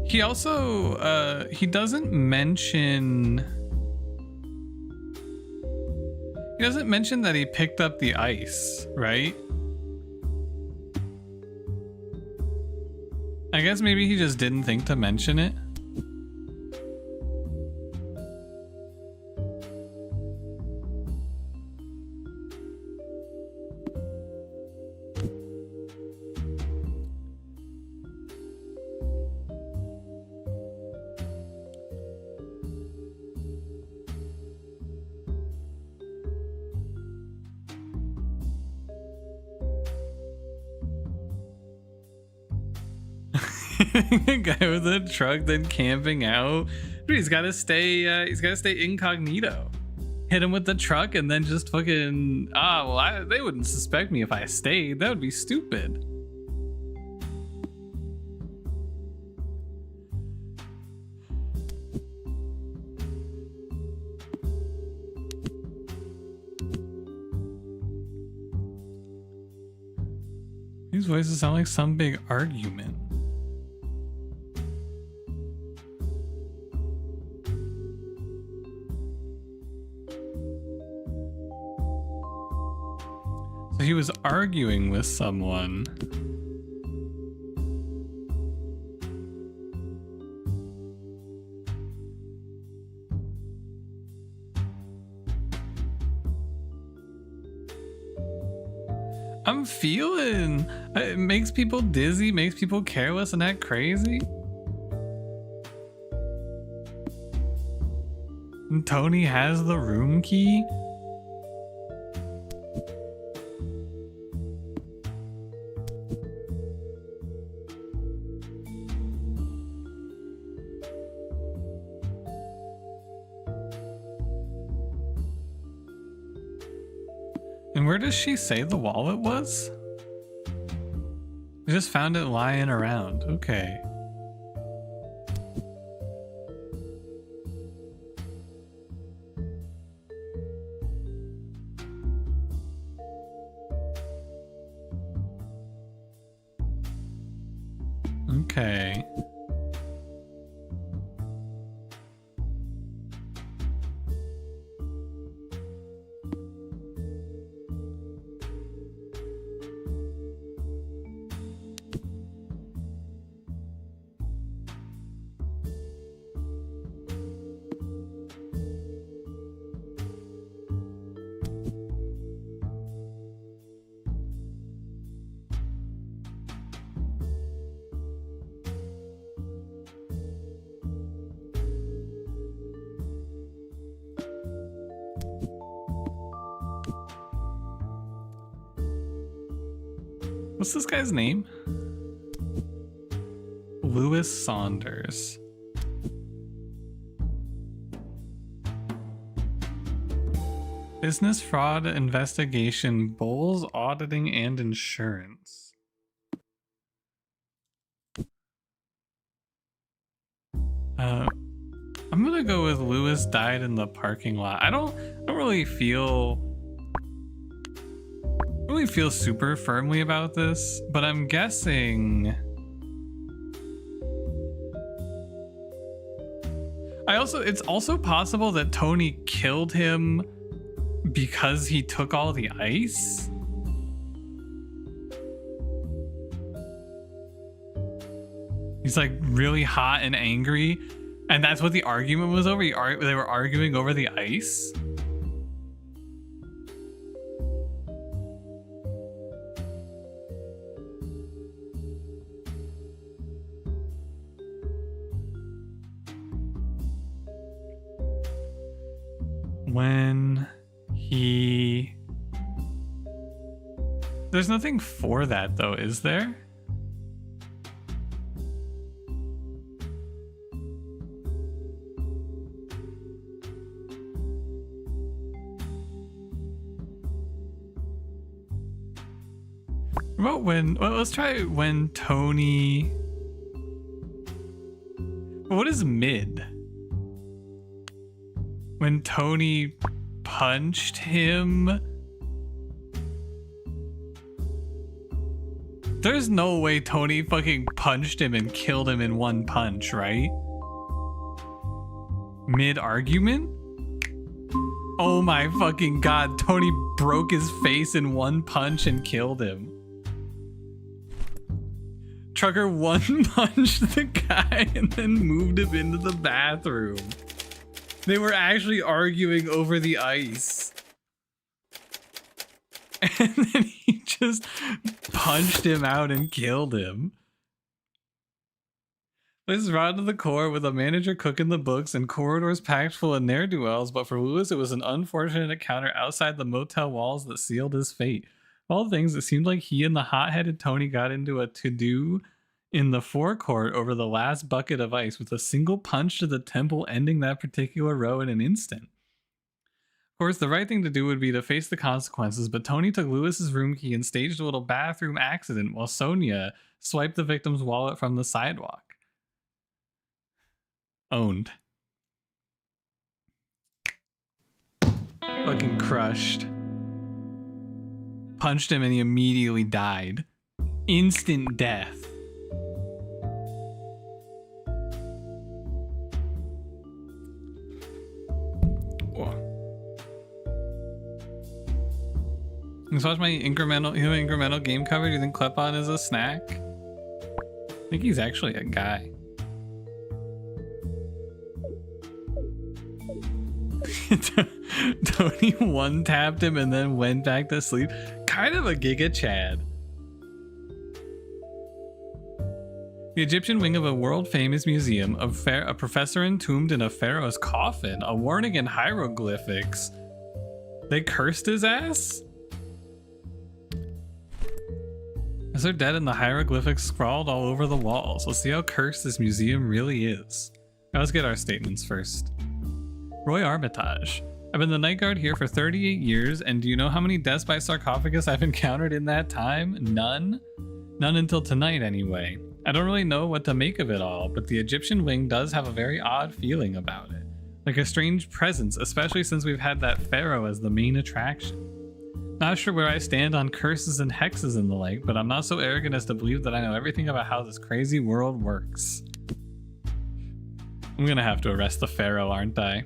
He also, he doesn't mention... He doesn't mention that he picked up the ice, right? I guess maybe he just didn't think to mention it. Guy with a truck then camping out. Dude, he's gotta stay incognito. Hit him with the truck and then just fucking they wouldn't suspect me if I stayed. That would be stupid. These voices sound like some big argument. He was arguing with someone. I'm feeling it makes people dizzy, makes people careless and act crazy. And Tony has the room key. And where does she say the wallet was? We just found it lying around. Okay. Okay. What's this guy's name? Lewis Saunders. Business fraud investigation, Bowles auditing and insurance. I'm gonna go with Lewis died in the parking lot. I don't really feel super firmly about this, but I'm guessing It's also possible that Tony killed him because he took all the ice. He's like really hot and angry, and that's what the argument was over. They were arguing over the ice. There's nothing for that though, is there? Let's try when Tony. What is mid? When Tony punched him. There's no way Tony fucking punched him and killed him in one punch, right? Mid argument? Oh my fucking god, Tony broke his face in one punch and killed him. Trucker one punched the guy and then moved him into the bathroom. They were actually arguing over the ice. And then he just punched him out and killed him. This is rotten to the core with a manager cooking the books and corridors packed full of ne'er-do-wells, but for Lewis it was an unfortunate encounter outside the motel walls that sealed his fate. Of all things, it seemed like he and the hot-headed Tony got into a to-do in the forecourt over the last bucket of ice, with a single punch to the temple ending that particular row in an instant. Of course, the right thing to do would be to face the consequences, but Tony took Lewis's room key and staged a little bathroom accident while Sonia swiped the victim's wallet from the sidewalk. Owned. Fucking crushed. Punched him and he immediately died. Instant death. Let's watch my incremental game cover. Do you think Klepon is a snack? I think he's actually a guy. Tony one-tapped him and then went back to sleep. Kind of a Giga Chad. The Egyptian wing of a world-famous museum, a professor entombed in a pharaoh's coffin, a warning in hieroglyphics. They cursed his ass? As they're dead and the hieroglyphics scrawled all over the walls. Let's see how cursed this museum really is. Now let's get our statements first. Roy Armitage. I've been the night guard here for 38 years, and do you know how many deaths by sarcophagus I've encountered in that time? None? None until tonight, anyway. I don't really know what to make of it all, but the Egyptian wing does have a very odd feeling about it. Like a strange presence, especially since we've had that pharaoh as the main attraction. Not sure where I stand on curses and hexes and the like, but I'm not so arrogant as to believe that I know everything about how this crazy world works. I'm gonna have to arrest the pharaoh, aren't I?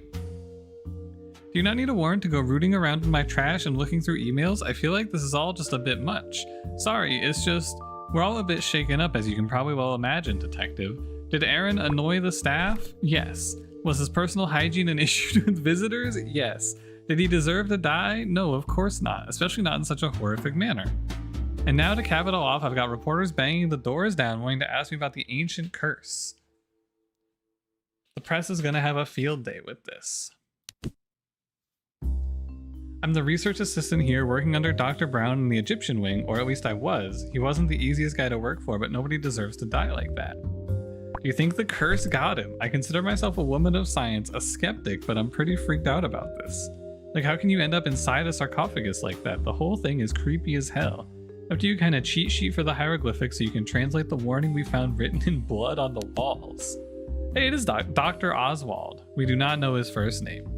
Do you not need a warrant to go rooting around in my trash and looking through emails? I feel like this is all just a bit much. Sorry, it's just, we're all a bit shaken up, as you can probably well imagine, Detective. Did Aaron annoy the staff? Yes. Was his personal hygiene an issue with visitors? Yes. Did he deserve to die? No, of course not, especially not in such a horrific manner. And now to cap it all off, I've got reporters banging the doors down wanting to ask me about the ancient curse. The press is gonna have a field day with this. I'm the research assistant here working under Dr. Brown in the Egyptian wing, or at least I was. He wasn't the easiest guy to work for, but nobody deserves to die like that. Do you think the curse got him? I consider myself a woman of science, a skeptic, but I'm pretty freaked out about this. Like, how can you end up inside a sarcophagus like that? The whole thing is creepy as hell. Up to you, kind of cheat sheet for the hieroglyphics so you can translate the warning we found written in blood on the walls. Hey, it is Dr. Oswald. We do not know his first name.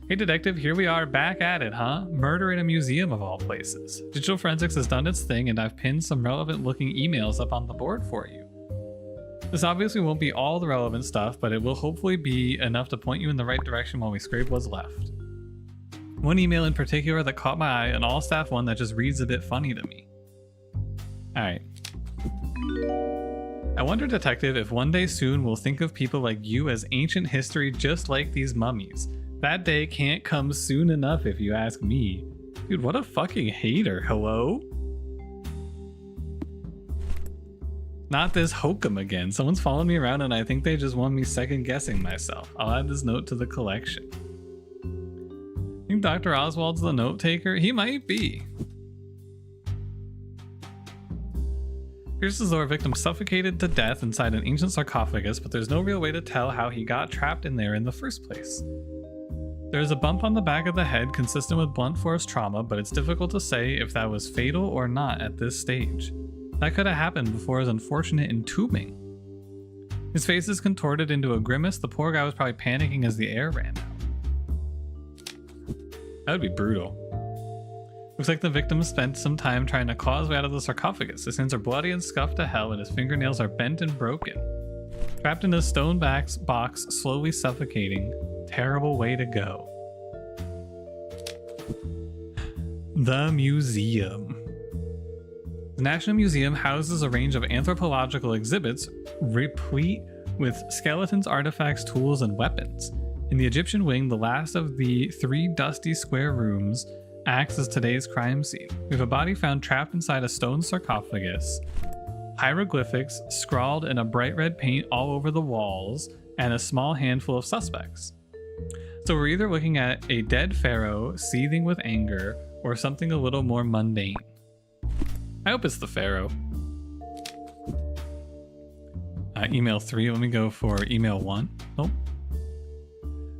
Hey detective, here we are back at it, huh? Murder in a museum of all places. Digital Forensics has done its thing and I've pinned some relevant looking emails up on the board for you. This obviously won't be all the relevant stuff, but it will hopefully be enough to point you in the right direction while we scrape what's left. One email in particular that caught my eye, an all-staff one that just reads a bit funny to me. Alright. I wonder, Detective, if one day soon we'll think of people like you as ancient history just like these mummies. That day can't come soon enough if you ask me. Dude, what a fucking hater, hello? Not this hokum again. Someone's following me around and I think they just want me second guessing myself. I'll add this note to the collection. Think Dr. Oswald's the note taker? He might be. Pierce's lore victim suffocated to death inside an ancient sarcophagus, but there's no real way to tell how he got trapped in there in the first place. There's a bump on the back of the head consistent with blunt force trauma, but it's difficult to say if that was fatal or not at this stage. That could have happened before his unfortunate entombing. His face is contorted into a grimace. The poor guy was probably panicking as the air ran out. That would be brutal. Looks like the victim spent some time trying to claw his way out of the sarcophagus. His hands are bloody and scuffed to hell, and his fingernails are bent and broken. Trapped in a stone box, slowly suffocating. Terrible way to go. The museum. The National Museum houses a range of anthropological exhibits replete with skeletons, artifacts, tools, and weapons. In the Egyptian wing, the last of the 3 dusty square rooms acts as today's crime scene. We have a body found trapped inside a stone sarcophagus, hieroglyphics scrawled in a bright red paint all over the walls, and a small handful of suspects. So we're either looking at a dead pharaoh seething with anger or something a little more mundane. I hope it's the pharaoh. Email 3, let me go for email 1. Nope.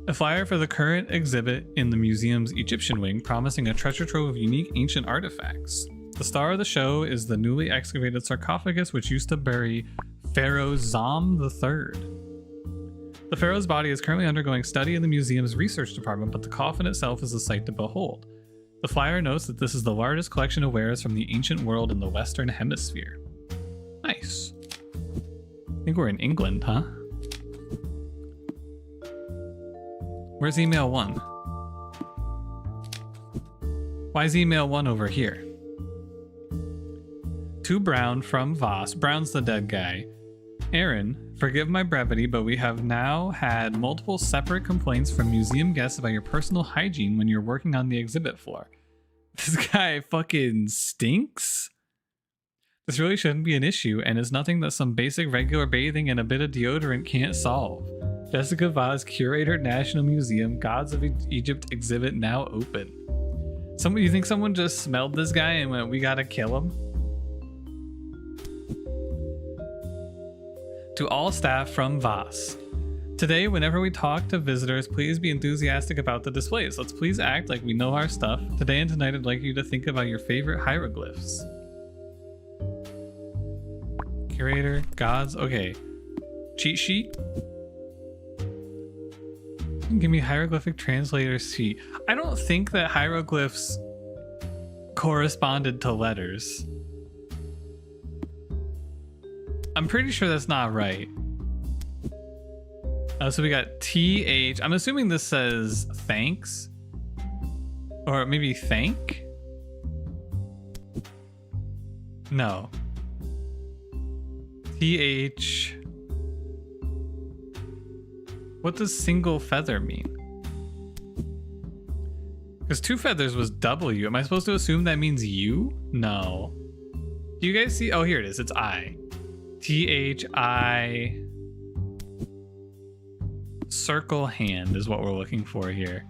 A flyer for the current exhibit in the museum's Egyptian wing, promising a treasure trove of unique ancient artifacts. The star of the show is the newly excavated sarcophagus which used to bury Pharaoh Zom III. The pharaoh's body is currently undergoing study in the museum's research department, but the coffin itself is a sight to behold. The flyer notes that this is the largest collection of wares from the ancient world in the Western Hemisphere. Nice. I think we're in England, huh? Where's email 1? Why is email 1 over here? To Brown from Voss. Brown's the dead guy. Aaron, forgive my brevity, but we have now had multiple separate complaints from museum guests about your personal hygiene when you're working on the exhibit floor. This guy fucking stinks? This really shouldn't be an issue, and is nothing that some basic regular bathing and a bit of deodorant can't solve. Jessica Vaz, Curator, National Museum, Gods of Egypt exhibit now open. You think someone just smelled this guy and went, we gotta kill him? To all staff from Voss. Today, whenever we talk to visitors, please be enthusiastic about the displays. Let's please act like we know our stuff. Today and tonight, I'd like you to think about your favorite hieroglyphs. Curator, gods, okay. Cheat sheet? Give me hieroglyphic translator sheet. I don't think that hieroglyphs corresponded to letters. I'm pretty sure that's not right. So we got TH. I'm assuming this says thanks. Or maybe thank? No. TH. What does single feather mean? Because 2 feathers was W. Am I supposed to assume that means you? No. Do you guys see? Oh, here it is. It's I. THI. Circle hand is what we're looking for here.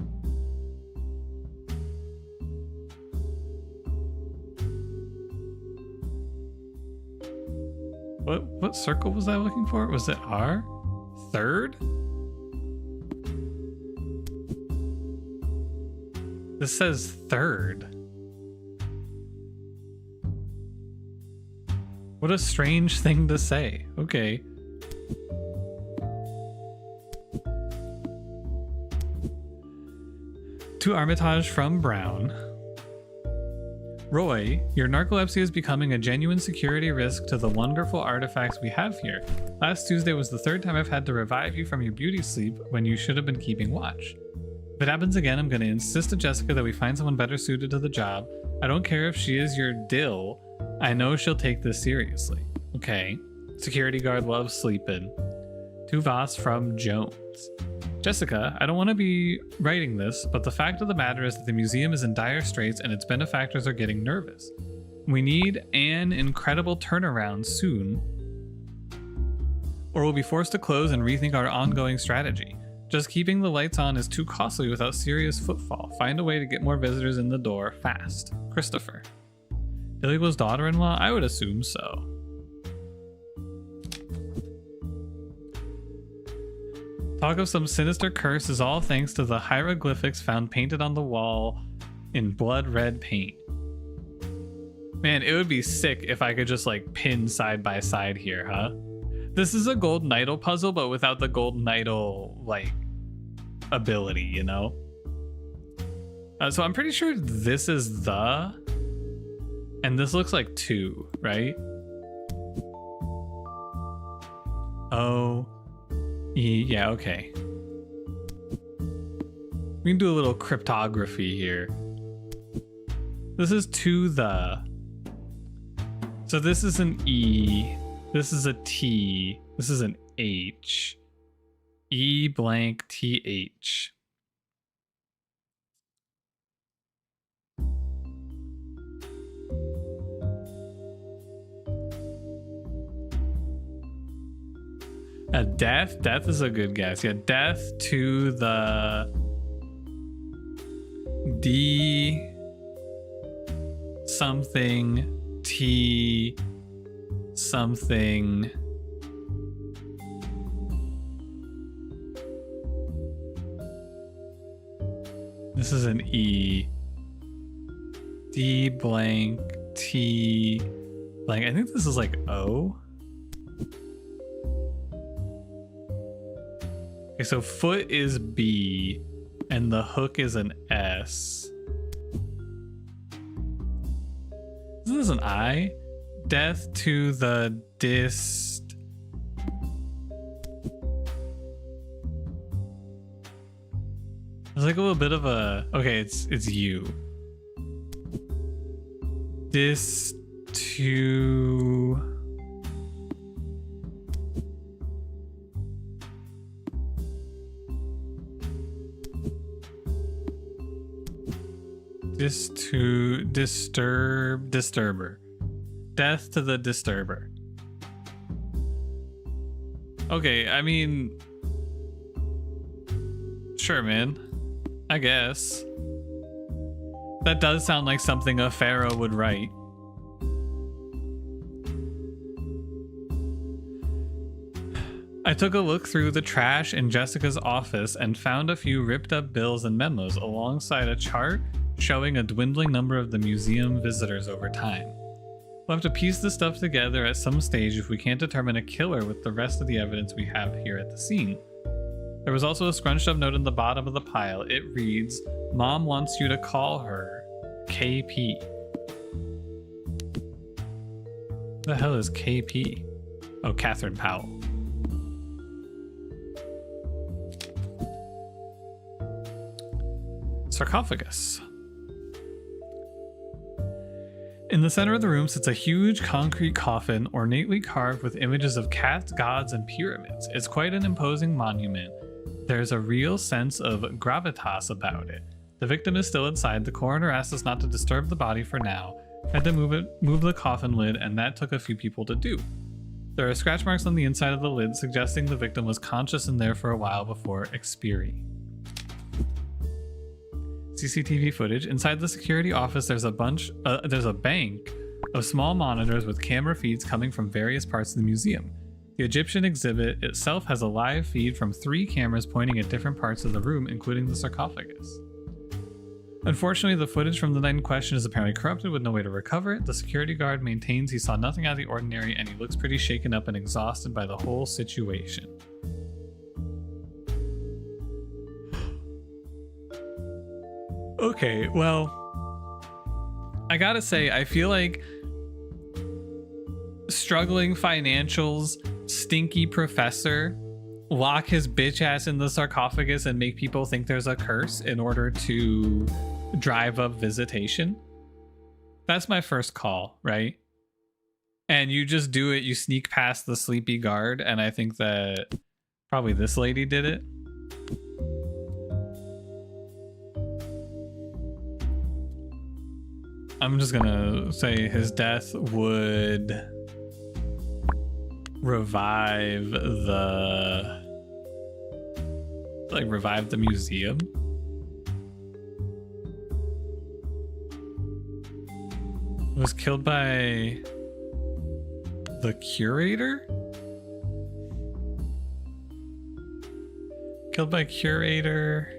What circle was I looking for? Was it R? Third? This says third. What a strange thing to say. Okay. To Armitage from Brown. Roy, your narcolepsy is becoming a genuine security risk to the wonderful artifacts we have here. Last Tuesday was the third time I've had to revive you from your beauty sleep when you should have been keeping watch. If it happens again, I'm going to insist to Jessica that we find someone better suited to the job. I don't care if she is your dill. I know she'll take this seriously. Okay. Security guard loves sleeping. To Voss from Jones. Jessica, I don't want to be writing this, but the fact of the matter is that the museum is in dire straits and its benefactors are getting nervous. We need an incredible turnaround soon, or we'll be forced to close and rethink our ongoing strategy. Just keeping the lights on is too costly without serious footfall. Find a way to get more visitors in the door fast. Christopher. Dilligo's daughter-in-law? I would assume so. Talk of some sinister curse is all thanks to the hieroglyphics found painted on the wall in blood red paint. Man, it would be sick if I could just like pin side by side here, huh? This is a golden idol puzzle, but without the golden idol like ability, you know? So I'm pretty sure this is the, and this looks like 2, right? Oh. Yeah, okay. We can do a little cryptography here. This is to the. So this is an E. This is a T. This is an H. E blank TH. Death? Death is a good guess. Yeah, death to the D something T something. This is an E. D blank T blank. I think this is like O. Okay, so foot is B and the hook is an S. Isn't this an I? Death to the dist. There's like a little bit of a, okay, it's U. Dist to disturber. Death to the disturber. Okay, I mean, sure, man. I guess. That does sound like something a pharaoh would write. I took a look through the trash in Jessica's office and found a few ripped up bills and memos alongside a chart showing a dwindling number of the museum visitors over time. We'll have to piece this stuff together at some stage if we can't determine a killer with the rest of the evidence we have here at the scene. There was also a scrunched up note in the bottom of the pile. It reads, Mom wants you to call her KP. What the hell is KP? Oh, Catherine Powell. Sarcophagus. In the center of the room sits a huge concrete coffin ornately carved with images of cats, gods, and pyramids. It's quite an imposing monument. There's a real sense of gravitas about it. The victim is still inside. The coroner asked us not to disturb the body for now. Had to move the coffin lid, and that took a few people to do. There are scratch marks on the inside of the lid, suggesting the victim was conscious in there for a while before expiry. CCTV footage. Inside the security office, there's a bank of small monitors with camera feeds coming from various parts of the museum. The Egyptian exhibit itself has a live feed from 3 cameras pointing at different parts of the room, including the sarcophagus. Unfortunately, the footage from the night in question is apparently corrupted with no way to recover it. The security guard maintains he saw nothing out of the ordinary, and he looks pretty shaken up and exhausted by the whole situation. Okay, well, I gotta say, I feel like struggling financials, stinky professor, lock his bitch ass in the sarcophagus and make people think there's a curse in order to drive up visitation. That's my first call, right? And you just do it, you sneak past the sleepy guard, and I think that probably this lady did it. I'm just gonna say his death would revive the museum. Was killed by the curator? Killed by curator.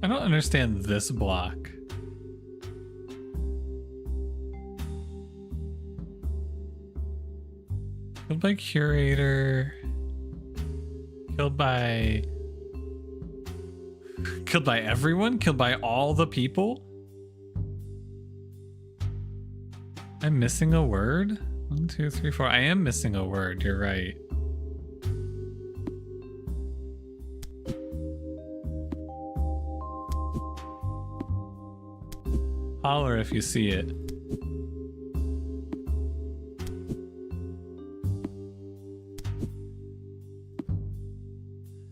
I don't understand this block. Killed by curator. Killed by everyone? Killed by all the people? I'm missing a word? 1, 2, 3, 4. I am missing a word, you're right. Holler if you see it.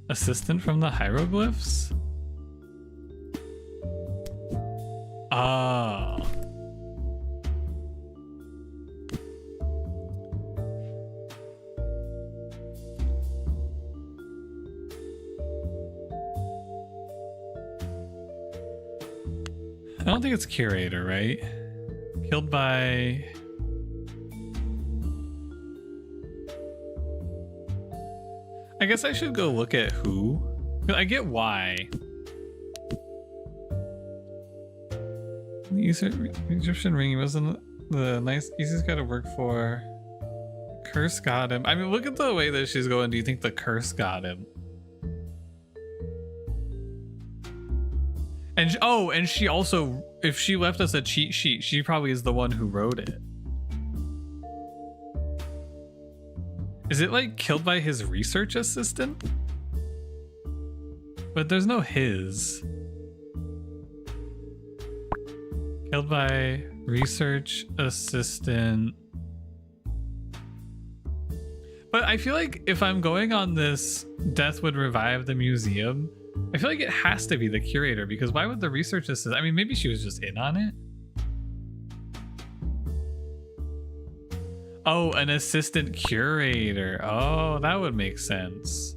Assistant from the hieroglyphs? Oh. I don't think it's curator, right? Killed by... I guess I should go look at who. I get why. The Egyptian ring wasn't the nice easiest guy to work for. Curse got him. I mean, look at the way that she's going. Do you think the curse got him? And and she also, if she left us a cheat sheet, she probably is the one who wrote it. Is it like killed by his research assistant? But there's no his. Killed by research assistant. But I feel like if I'm going on this death would revive the museum, I feel like it has to be the curator, because why would the research assistant? I mean, maybe she was just in on it. Oh, an assistant curator. Oh, that would make sense.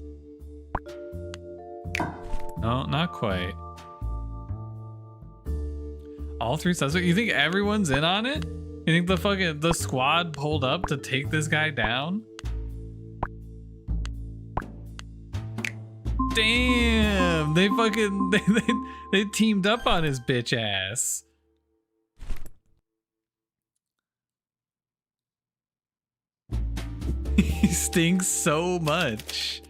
No, not quite. All 3 suspects? You think everyone's in on it? You think the squad pulled up to take this guy down? Damn, they teamed up on his bitch ass. He stinks so much.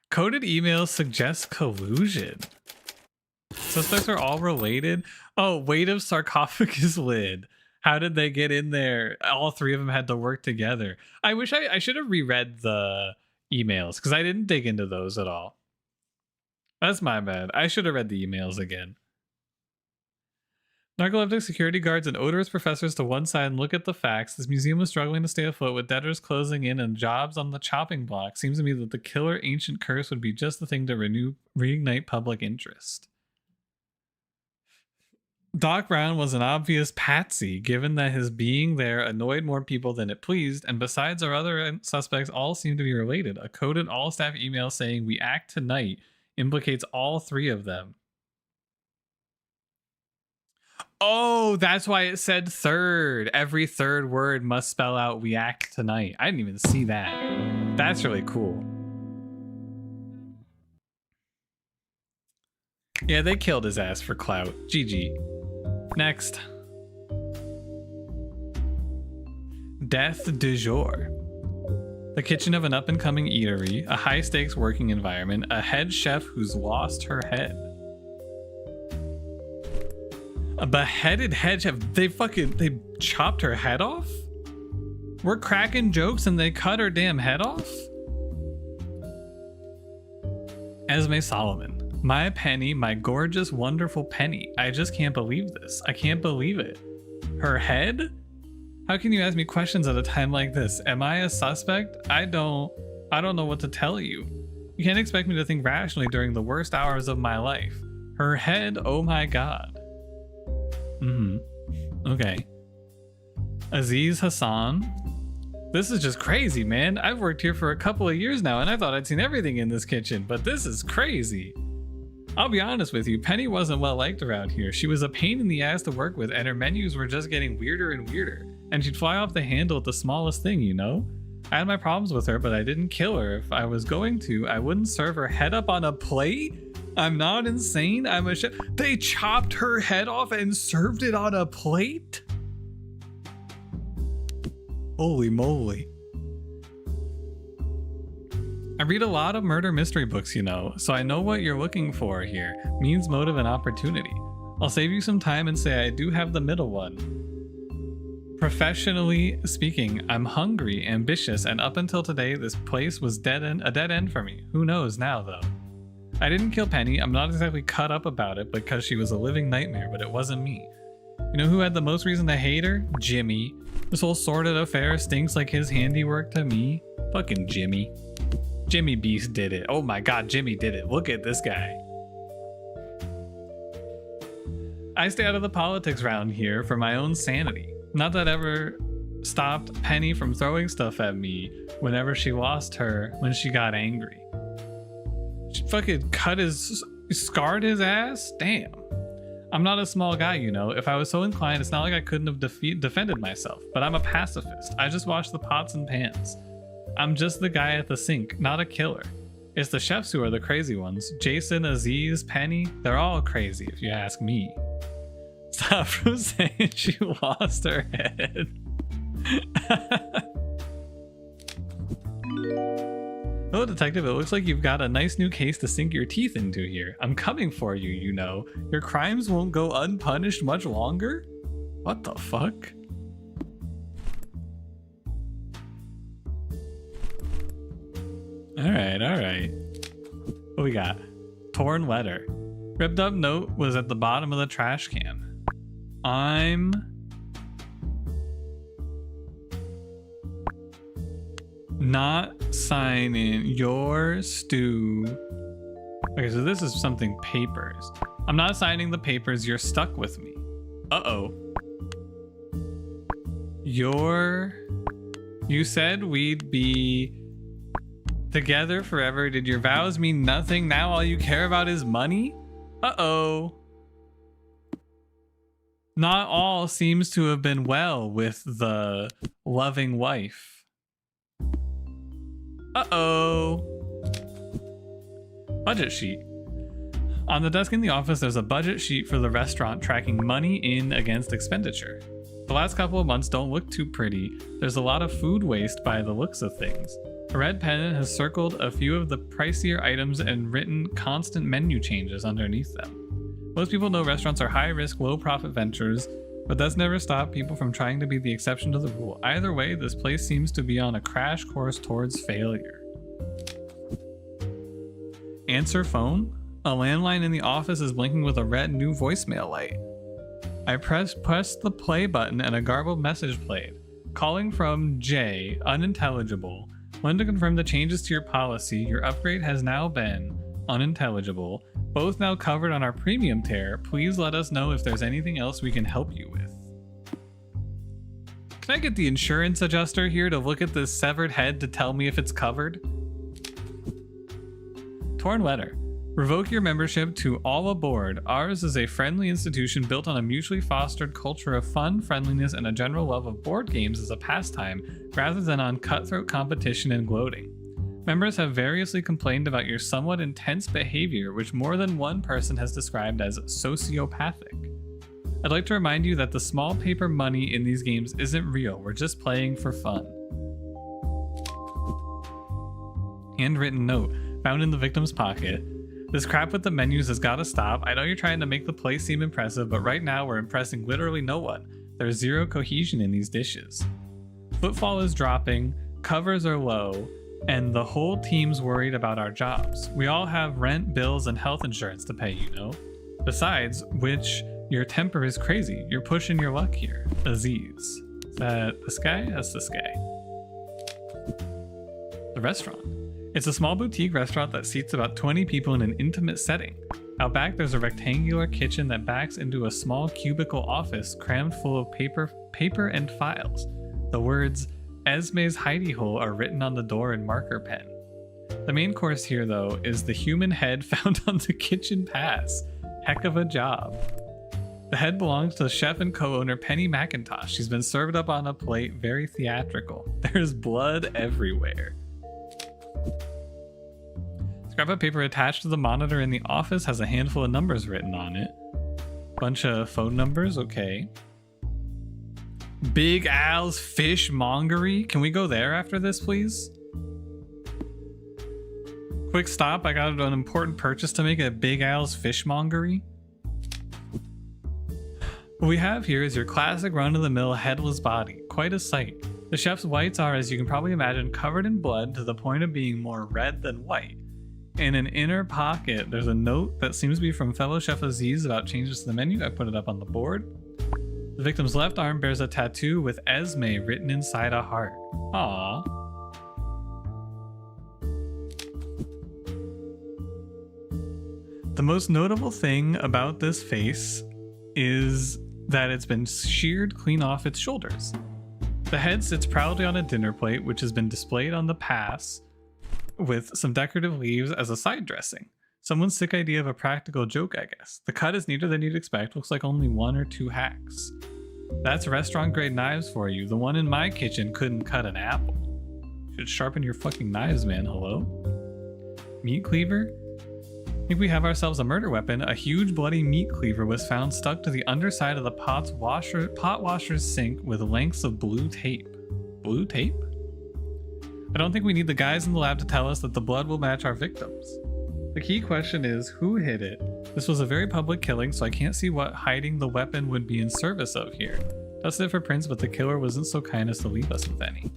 Coded emails suggest collusion. Suspects are all related. Oh, weight of sarcophagus lid. How did they get in there? All 3 of them had to work together. I wish I should have reread the emails because I didn't dig into those at all. That's my bad. I should have read the emails again. Narcoleptic security guards and odorous professors to one side and look at the facts. This museum was struggling to stay afloat with debtors closing in and jobs on the chopping block. Seems to me that the killer ancient curse would be just the thing to reignite public interest. Doc Brown was an obvious patsy, given that his being there annoyed more people than it pleased, and besides our other suspects all seem to be related. A coded all-staff email saying, "We act tonight," implicates all 3 of them. Oh, that's why it said third. Every third word must spell out "we act tonight." I didn't even see that. That's really cool. Yeah, they killed his ass for clout. GG. Next. Death du jour. The kitchen of an up-and-coming eatery, a high-stakes working environment, a head chef who's lost her head. A beheaded head chef. They chopped her head off? We're cracking jokes and they cut her damn head off? Esme Solomon. My Penny, my gorgeous, wonderful Penny. I just can't believe this. I can't believe it. Her head? How can you ask me questions at a time like this? Am I a suspect? I don't know what to tell you. You can't expect me to think rationally during the worst hours of my life. Her head, oh my god. Okay. Aziz Hassan. This is just crazy, man. I've worked here for a couple of years now and I thought I'd seen everything in this kitchen, but this is crazy. I'll be honest with you, Penny wasn't well liked around here. She was a pain in the ass to work with and her menus were just getting weirder and weirder. And she'd fly off the handle at the smallest thing, you know? I had my problems with her, but I didn't kill her. If I was going to, I wouldn't serve her head up on a plate. I'm not insane. I'm a chef. They chopped her head off and served it on a plate? Holy moly. I read a lot of murder mystery books, you know, so I know what you're looking for here. Means, motive, and opportunity. I'll save you some time and say I do have the middle one. Professionally speaking, I'm hungry, ambitious, and up until today, this place was a dead end for me. Who knows now, though? I didn't kill Penny. I'm not exactly cut up about it because she was a living nightmare, but it wasn't me. You know who had the most reason to hate her? Jimmy. This whole sordid affair stinks like his handiwork to me. Fucking Jimmy. Jimmy Beast did it. Oh my god, Jimmy did it. Look at this guy. I stay out of the politics round here for my own sanity. Not that ever stopped Penny from throwing stuff at me whenever she lost her when she got angry. She fucking scarred his ass? Damn. I'm not a small guy, you know. If I was so inclined, it's not like I couldn't have defended myself. But I'm a pacifist. I just wash the pots and pans. I'm just the guy at the sink, not a killer. It's the chefs who are the crazy ones. Jason, Aziz, Penny, they're all crazy if you ask me. Stop from saying she lost her head. Hello, detective. It looks like you've got a nice new case to sink your teeth into here. I'm coming for you, you know. Your crimes won't go unpunished much longer? What the fuck? Alright. What we got? Torn letter. Ripped up note was at the bottom of the trash can. I'm not signing your stew. Okay, so this is something papers. I'm not signing the papers. You're stuck with me. Uh-oh. You said we'd be together forever. Did your vows mean nothing? Now all you care about is money? Uh-oh. Not all seems to have been well with the loving wife. Uh-oh. Budget sheet. On the desk in the office, there's a budget sheet for the restaurant tracking money in against expenditure. The last couple of months don't look too pretty. There's a lot of food waste by the looks of things. A red pen has circled a few of the pricier items and written constant menu changes underneath them. Most people know restaurants are high-risk, low-profit ventures, but that's never stopped people from trying to be the exception to the rule. Either way, this place seems to be on a crash course towards failure. Answer phone? A landline in the office is blinking with a red new voicemail light. I pressed the play button and a garbled message played. Calling from J, unintelligible. When to confirm the changes to your policy, your upgrade has now been unintelligible. Both now covered on our premium tier. Please let us know if there's anything else we can help you with. Can I get the insurance adjuster here to look at this severed head to tell me if it's covered? Torn letter. Revoke your membership to All Aboard. Ours is a friendly institution built on a mutually fostered culture of fun, friendliness, and a general love of board games as a pastime, rather than on cutthroat competition and gloating. Members have variously complained about your somewhat intense behavior, which more than one person has described as sociopathic. I'd like to remind you that the small paper money in these games isn't real. We're just playing for fun. Handwritten note, found in the victim's pocket. This crap with the menus has gotta stop. I know you're trying to make the place seem impressive, but right now we're impressing literally no one. There's zero cohesion in these dishes. Footfall is dropping, covers are low, and the whole team's worried about our jobs. We all have rent, bills, and health insurance to pay, you know? Besides which, your temper is crazy. You're pushing your luck here. Aziz. Is that this guy? That's this guy. The restaurant. It's a small boutique restaurant that seats about 20 people in an intimate setting. Out back, there's a rectangular kitchen that backs into a small cubicle office crammed full of paper and files. The words, Esme's hidey hole, are written on the door in marker pen. The main course here, though, is the human head found on the kitchen pass. Heck of a job. The head belongs to the chef and co-owner Penny McIntosh. She's been served up on a plate, very theatrical. There's blood everywhere. Scrap of paper attached to the monitor in the office has a handful of numbers written on it. Bunch of phone numbers, okay. Big Al's Fishmongery. Can we go there after this, please? Quick stop, I got an important purchase to make at Big Al's Fishmongery. What we have here is your classic run-of-the-mill headless body. Quite a sight. The chef's whites are, as you can probably imagine, covered in blood to the point of being more red than white. In an inner pocket, there's a note that seems to be from fellow chef Aziz about changes to the menu. I put it up on the board. The victim's left arm bears a tattoo with Esme written inside a heart. Aww. The most notable thing about this face is that it's been sheared clean off its shoulders. The head sits proudly on a dinner plate, which has been displayed on the pass with some decorative leaves as a side dressing. Someone's sick idea of a practical joke, I guess. The cut is neater than you'd expect, looks like only 1 or 2 hacks. That's restaurant grade knives for you. The one in my kitchen couldn't cut an apple. Should sharpen your fucking knives, man, hello? Meat cleaver? I think we have ourselves a murder weapon. A huge bloody meat cleaver was found stuck to the underside of the pot washer's sink with lengths of blue tape. Blue tape? I don't think we need the guys in the lab to tell us that the blood will match our victims. The key question is, who hid it? This was a very public killing, so I can't see what hiding the weapon would be in service of here. Tested it for prints, but the killer wasn't so kind as to leave us with any.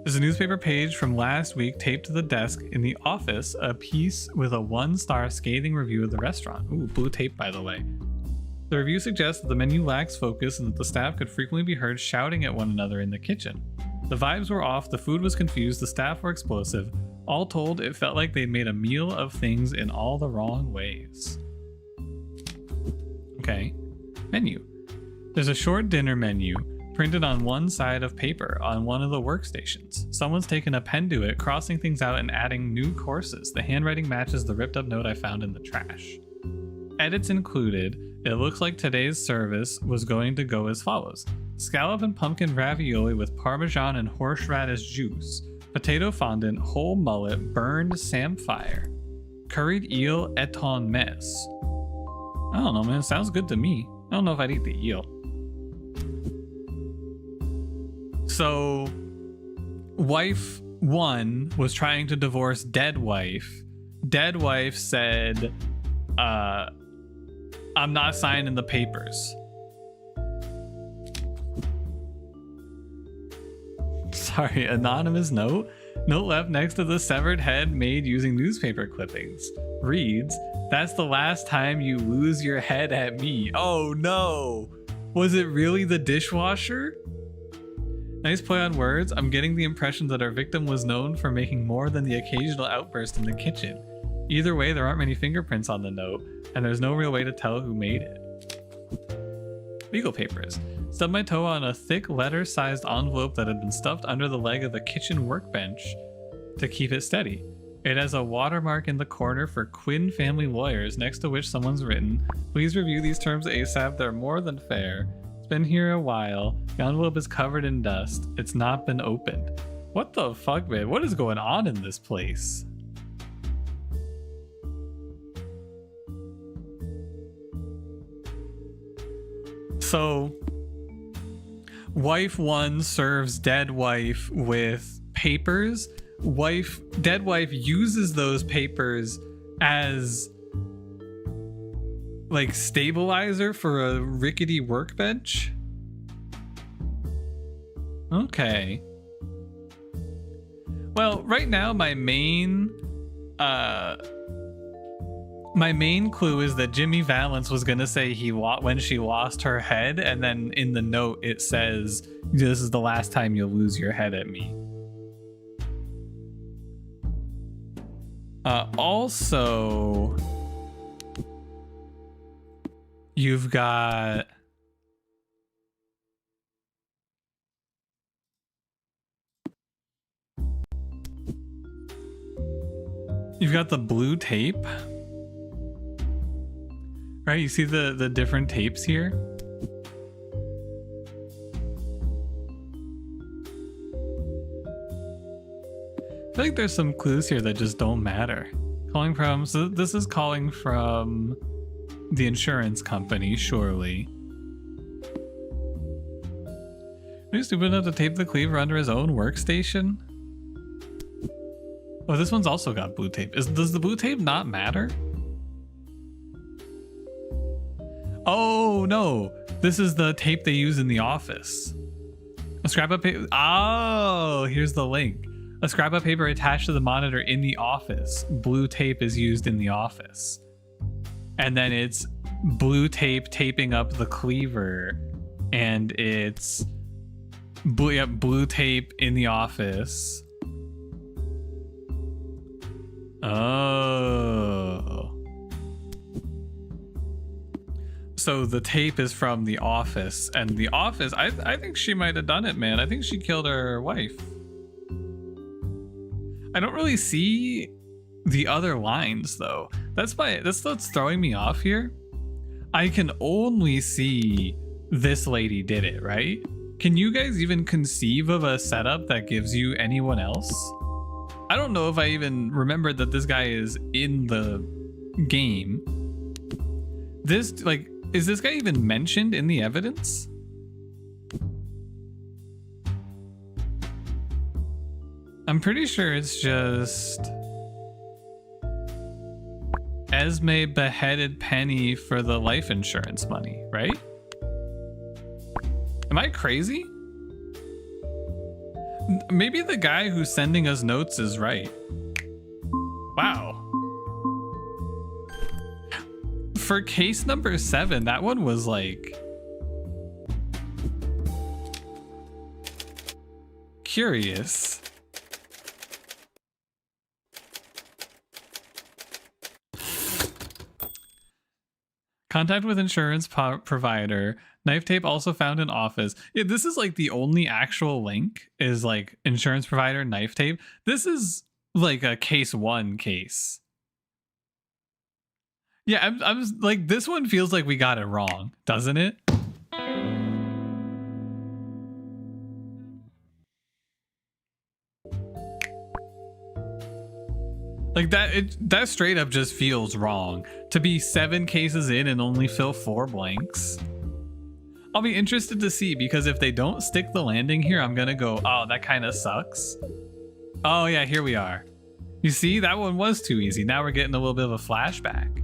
There's a newspaper page from last week taped to the desk in the office, a piece with a 1-star scathing review of the restaurant. Ooh, blue tape, by the way. The review suggests that the menu lacks focus and that the staff could frequently be heard shouting at one another in the kitchen. The vibes were off, the food was confused, the staff were explosive. All told, it felt like they'd made a meal of things in all the wrong ways. Okay. Menu. There's a short dinner menu printed on one side of paper on one of the workstations. Someone's taken a pen to it, crossing things out and adding new courses. The handwriting matches the ripped up note I found in the trash. Edits included. It looks like today's service was going to go as follows. Scallop and pumpkin ravioli with parmesan and horseradish juice. Potato fondant, whole mullet, burned samphire. Curried eel eton mess. I don't know, man. Sounds good to me. I don't know if I'd eat the eel. So, wife 1 was trying to divorce dead wife. Dead wife said, I'm not signing the papers. Sorry, anonymous note. Note left next to the severed head made using newspaper clippings. Reads, that's the last time you lose your head at me. Oh no! Was it really the dishwasher? Nice play on words. I'm getting the impression that our victim was known for making more than the occasional outburst in the kitchen. Either way, there aren't many fingerprints on the note, and there's no real way to tell who made it. Legal papers. Stubbed my toe on a thick letter-sized envelope that had been stuffed under the leg of the kitchen workbench to keep it steady. It has a watermark in the corner for Quinn Family Lawyers, next to which someone's written, "Please review these terms ASAP. They're more than fair. It's been here a while. The envelope is covered in dust. It's not been opened." What the fuck, man? What is going on in this place? So, wife 1 serves dead wife with papers. Dead wife uses those papers as like stabilizer for a rickety workbench. Okay. Well, right now my main clue is that Jimmy Valance was gonna say when she lost her head, and then in the note it says, "This is the last time you'll lose your head at me." Also, you've got the blue tape, right? You see the different tapes here. I feel like there's some clues here that just don't matter. So this is calling from the insurance company, surely. Are you stupid enough to tape the cleaver under his own workstation? Oh, this one's also got blue tape. Does the blue tape not matter? Oh no, this is the tape they use in the office. A scrap of paper. Oh, here's the link. A scrap of paper attached to the monitor in the office. Blue tape is used in the office. And then it's blue tape taping up the cleaver. And it's blue tape in the office. Oh. So the tape is from the office. And the office, I think she might have done it, man. I think she killed her wife. I don't really see the other lines though. That's what's throwing me off here. I can only see this lady did it, right? Can you guys even conceive of a setup that gives you anyone else? I don't know if I even remembered that this guy is in the game. Is this guy even mentioned in the evidence? I'm pretty sure it's just Esme beheaded Penny for the life insurance money, right? Am I crazy? Maybe the guy who's sending us notes is right. Wow. For case number 7, that one was like curious. Contact with insurance provider. Knife tape also found in office. Yeah, this is like the only actual link is like insurance provider, knife tape. This is like a case 1 case. Yeah, I'm like, this one feels like we got it wrong, doesn't it? Like that straight up just feels wrong to be 7 cases in and only fill 4 blanks. I'll be interested to see, because if they don't stick the landing here, I'm gonna go, oh, that kind of sucks. Oh yeah, here we are. You see, that one was too easy. Now we're getting a little bit of a flashback.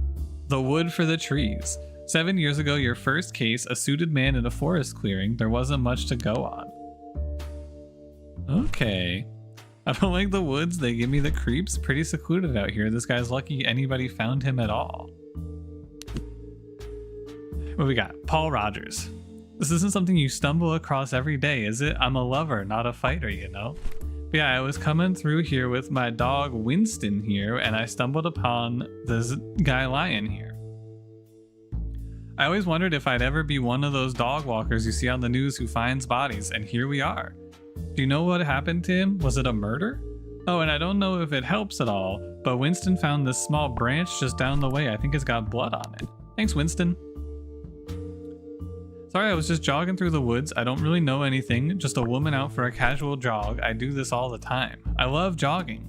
The wood for the trees. 7 years ago, your first case, a suited man in a forest clearing. There wasn't much to go on. Okay. I don't like the woods. They give me the creeps. Pretty secluded out here. This guy's lucky anybody found him at all. What we got? Paul Rogers. This isn't something you stumble across every day, is it? I'm a lover, not a fighter, you know? But yeah, I was coming through here with my dog Winston here, and I stumbled upon this guy lying here. I always wondered if I'd ever be one of those dog walkers you see on the news who finds bodies, and here we are. Do you know what happened to him? Was it a murder? Oh, and I don't know if it helps at all, but Winston found this small branch just down the way. I think it's got blood on it. Thanks, Winston. Sorry, I was just jogging through the woods. I don't really know anything, just a woman out for a casual jog. I do this all the time. I love jogging.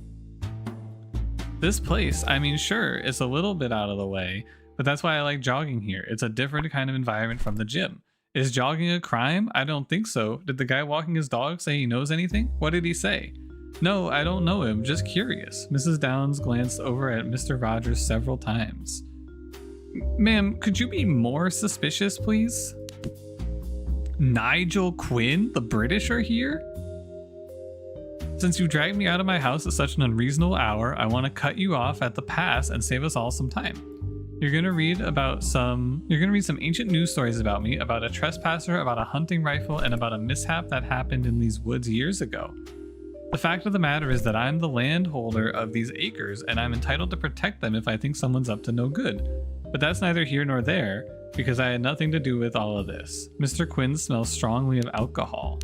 This place, I mean, sure, it's a little bit out of the way, but that's why I like jogging here. It's a different kind of environment from the gym. Is jogging a crime? I don't think so. Did the guy walking his dog say he knows anything? What did he say? No, I don't know him, just curious. Mrs. Downs glanced over at Mr. Rogers several times. Ma'am, could you be more suspicious, please? Nigel Quinn? The British are here? Since you dragged me out of my house at such an unreasonable hour, I want to cut you off at the pass and save us all some time. You're gonna read some ancient news stories about me, about a trespasser, about a hunting rifle, and about a mishap that happened in these woods years ago. The fact of the matter is that I'm the landholder of these acres, and I'm entitled to protect them if I think someone's up to no good. But that's neither here nor there, because I had nothing to do with all of this. Mr. Quinn smells strongly of alcohol.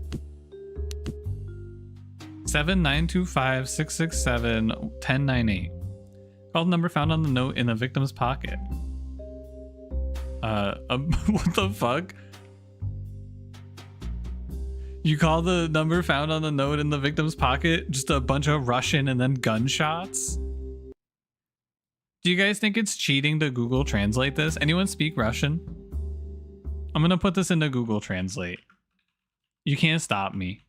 79256671098. Call the number found on the note in the victim's pocket. What the fuck? You call the number found on the note in the victim's pocket just a bunch of Russian and then gunshots? Do you guys think it's cheating to Google Translate this? Anyone speak Russian? I'm gonna put this into Google Translate. You can't stop me.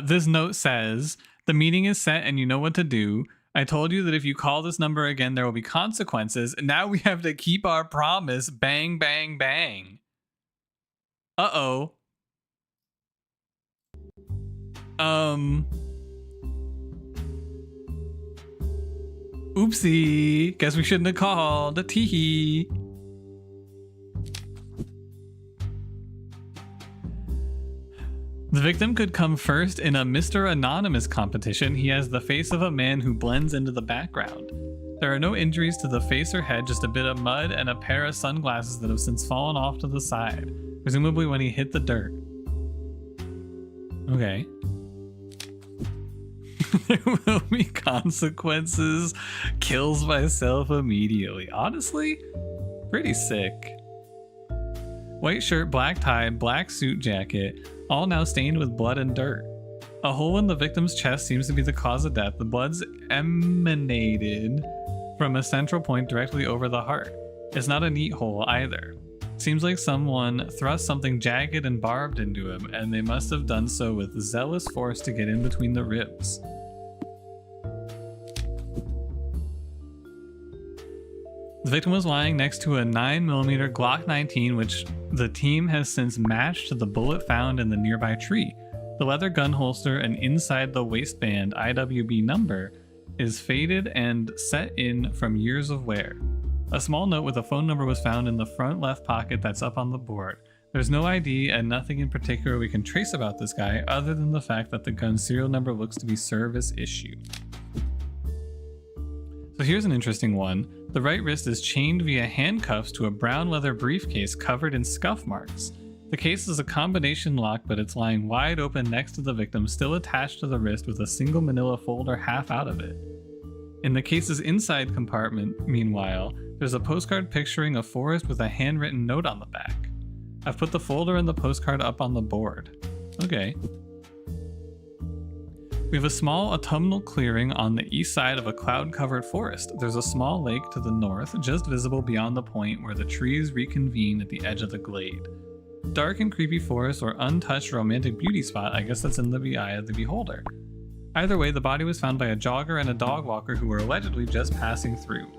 This note says, the meeting is set and you know what to do. I told you that if you call this number again, there will be consequences. And now we have to keep our promise. Bang, bang, bang. Uh-oh. Oopsie. Guess we shouldn't have called. Teehee. The victim could come first in a Mr. Anonymous competition. He has the face of a man who blends into the background. There are no injuries to the face or head, just a bit of mud and a pair of sunglasses that have since fallen off to the side, presumably when he hit the dirt. Okay. There will be consequences. Kills myself immediately. Honestly, pretty sick. White shirt, black tie, black suit jacket, all now stained with blood and dirt. A hole in the victim's chest seems to be the cause of death. The blood's emanated from a central point directly over the heart. It's not a neat hole either. Seems like someone thrust something jagged and barbed into him, and they must have done so with zealous force to get in between the ribs. The victim was lying next to a 9mm Glock 19, which the team has since matched to the bullet found in the nearby tree. The leather gun holster and inside the waistband IWB number is faded and set in from years of wear. A small note with a phone number was found in the front left pocket that's up on the board. There's no ID and nothing in particular we can trace about this guy other than the fact that the gun serial number looks to be service issue. So here's an interesting one. The right wrist is chained via handcuffs to a brown leather briefcase covered in scuff marks. The case is a combination lock, but it's lying wide open next to the victim, still attached to the wrist with a single manila folder half out of it. In the case's inside compartment, meanwhile, there's a postcard picturing a forest with a handwritten note on the back. I've put the folder and the postcard up on the board. Okay. We have a small autumnal clearing on the east side of a cloud-covered forest. There's a small lake to the north, just visible beyond the point where the trees reconvene at the edge of the glade. Dark and creepy forest or untouched romantic beauty spot, I guess that's in the eye of the beholder. Either way, the body was found by a jogger and a dog walker who were allegedly just passing through.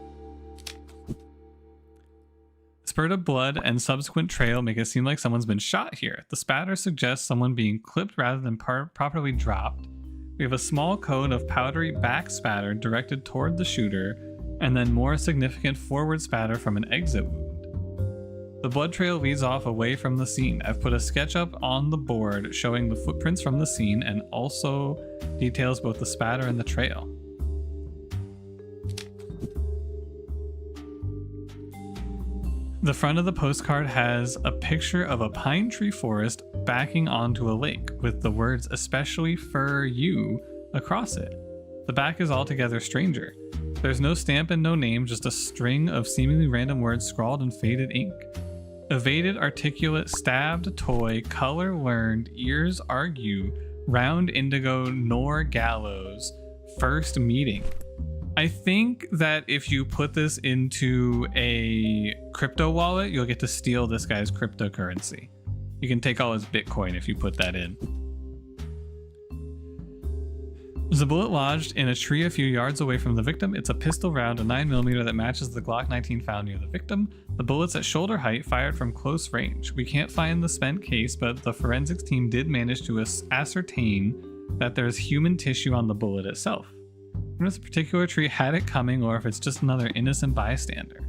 Spurt of blood and subsequent trail make it seem like someone's been shot here. The spatter suggests someone being clipped rather than properly dropped. We have a small cone of powdery back spatter directed toward the shooter, and then more significant forward spatter from an exit wound. The blood trail leads off away from the scene. I've put a sketch up on the board showing the footprints from the scene and also details both the spatter and the trail. The front of the postcard has a picture of a pine tree forest backing onto a lake with the words "especially for you" across it. The back is altogether stranger. There's no stamp and no name, just a string of seemingly random words scrawled in faded ink. Evaded, articulate, stabbed, toy, color learned, ears argue, round indigo, nor gallows, first meeting. I think that if you put this into a crypto wallet, you'll get to steal this guy's cryptocurrency. You can take all his Bitcoin if you put that in. There's a bullet lodged in a tree a few yards away from the victim. It's a pistol round, a 9mm that matches the Glock 19 found near the victim. The bullet's at shoulder height, fired from close range. We can't find the spent case, but the forensics team did manage to ascertain that there's human tissue on the bullet itself. I wonder if this particular tree had it coming or if it's just another innocent bystander.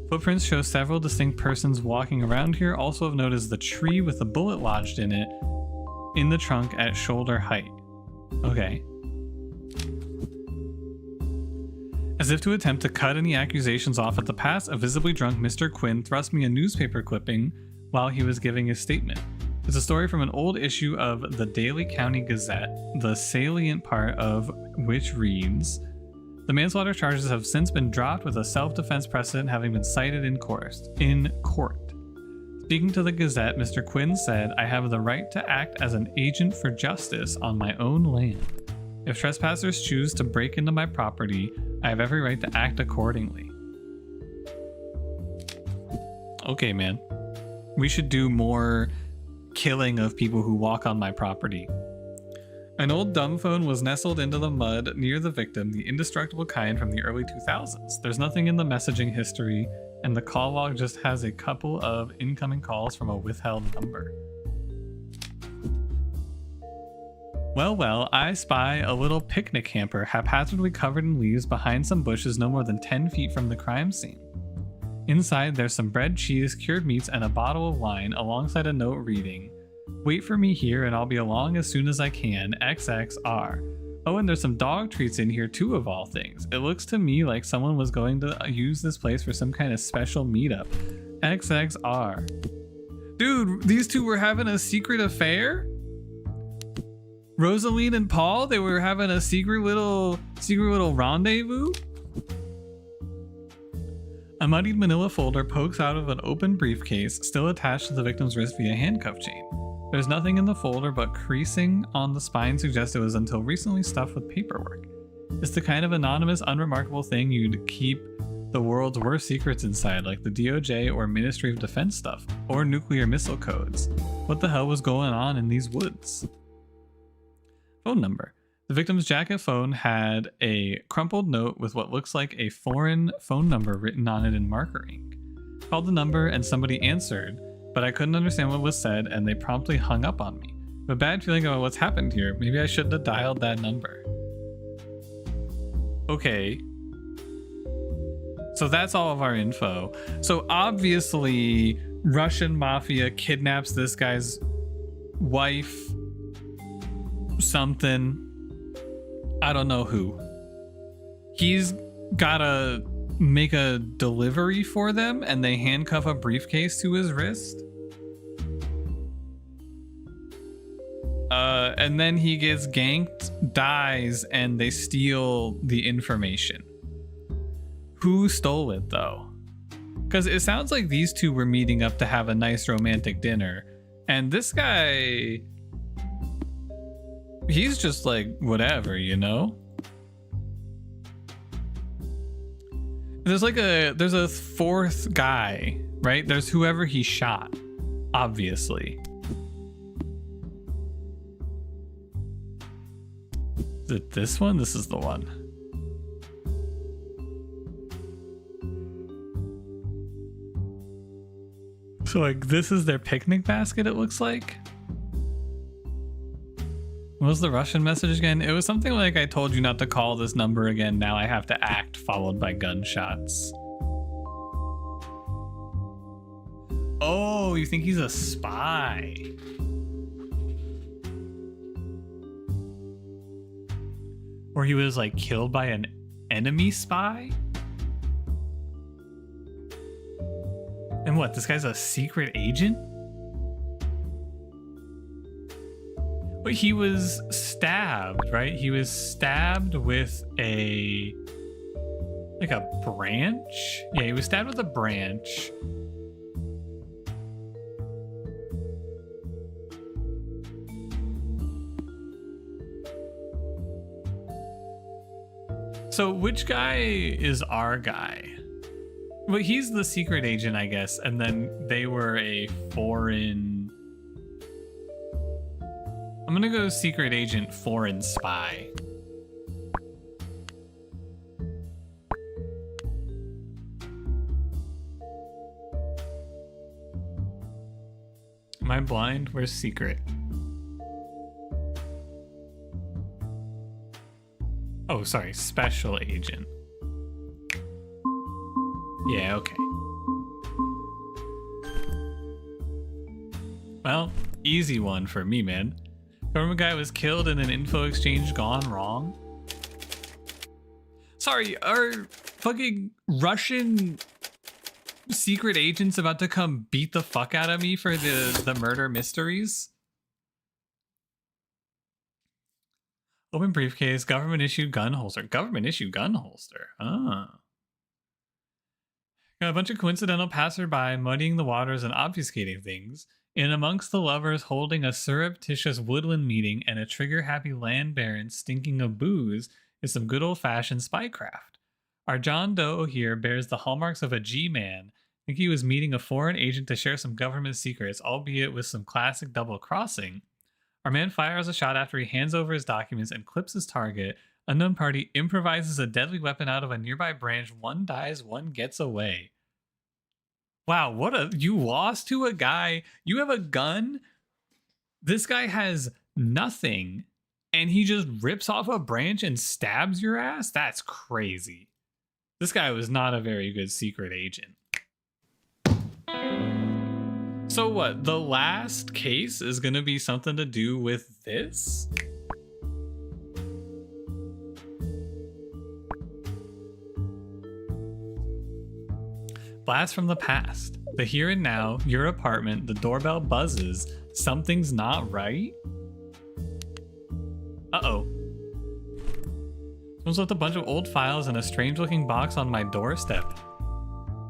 Footprints show several distinct persons walking around here. Also of note is the tree with the bullet lodged in it in the trunk at shoulder height. Okay. As if to attempt to cut any accusations off at the pass, a visibly drunk Mr. Quinn thrust me a newspaper clipping while he was giving his statement. It's a story from an old issue of the Daly County Gazette, the salient part of which reads, "The manslaughter charges have since been dropped with a self-defense precedent having been cited in court. Speaking to the Gazette, Mr. Quinn said, I have the right to act as an agent for justice on my own land. If trespassers choose to break into my property, I have every right to act accordingly." Okay, man. We should do more killing of people who walk on my property. An old dumb phone was nestled into the mud near the victim, the indestructible kind from the early 2000s. There's nothing in the messaging history, and the call log just has a couple of incoming calls from a withheld number. Well, I spy a little picnic hamper haphazardly covered in leaves behind some bushes no more than 10 feet from the crime scene. Inside, there's some bread, cheese, cured meats, and a bottle of wine alongside a note reading, "Wait for me here and I'll be along as soon as I can, XXR. Oh, and there's some dog treats in here too, of all things. It looks to me like someone was going to use this place for some kind of special meetup. XXR. Dude, these two were having a secret affair? Rosaline and Paul, they were having a secret little rendezvous? A muddied manila folder pokes out of an open briefcase, still attached to the victim's wrist via handcuff chain. There's nothing in the folder, but creasing on the spine suggests it was until recently stuffed with paperwork. It's the kind of anonymous, unremarkable thing you'd keep the world's worst secrets inside, like the DOJ or Ministry of Defense stuff, or nuclear missile codes. What the hell was going on in these woods? Phone number. The victim's jacket phone had a crumpled note with what looks like a foreign phone number written on it in marker ink. Called the number and somebody answered, but I couldn't understand what was said and they promptly hung up on me. I have a bad feeling about what's happened here. Maybe I shouldn't have dialed that number. Okay. So that's all of our info. So obviously, Russian mafia kidnaps this guy's wife, something. I don't know who. He's gotta make a delivery for them and they handcuff a briefcase to his wrist. And then he gets ganked, dies, and they steal the information. Who stole it though? Because it sounds like these two were meeting up to have a nice romantic dinner, and this guy, he's just like whatever, you know? There's a fourth guy, right? There's whoever he shot, obviously. Is it this one? This is the one. So like this is their picnic basket, it looks like. What was the Russian message again? It was something like, I told you not to call this number again, now I have to act, followed by gunshots. Oh, you think he's a spy? Or he was like killed by an enemy spy? And what, this guy's a secret agent? But he was stabbed, right? He was stabbed with a branch? Yeah, he was stabbed with a branch. So which guy is our guy? Well, he's the secret agent, I guess, and then they were a foreign... I'm gonna go secret agent, foreign spy. Am I blind? Where's secret? Oh, sorry, special agent. Yeah, okay. Well, easy one for me, man. Government guy was killed in an info exchange gone wrong. Sorry, are fucking Russian secret agents about to come beat the fuck out of me for the murder mysteries? Open briefcase, government issued gun holster. Government issued gun holster. Ah. Got a bunch of coincidental passerby muddying the waters and obfuscating things. In amongst the lovers holding a surreptitious woodland meeting and a trigger-happy land baron stinking of booze is some good old-fashioned spycraft. Our John Doe here bears the hallmarks of a G-man. I think he was meeting a foreign agent to share some government secrets, albeit with some classic double-crossing. Our man fires a shot after he hands over his documents and clips his target. Unknown party improvises a deadly weapon out of a nearby branch. One dies, one gets away. Wow, you lost to a guy. You have a gun. This guy has nothing. And he just rips off a branch and stabs your ass? That's crazy. This guy was not a very good secret agent. So what? The last case is going to be something to do with this? Blast from the past. The here and now, your apartment, the doorbell buzzes. Something's not right? Uh-oh. Someone's left a bunch of old files and a strange-looking box on my doorstep.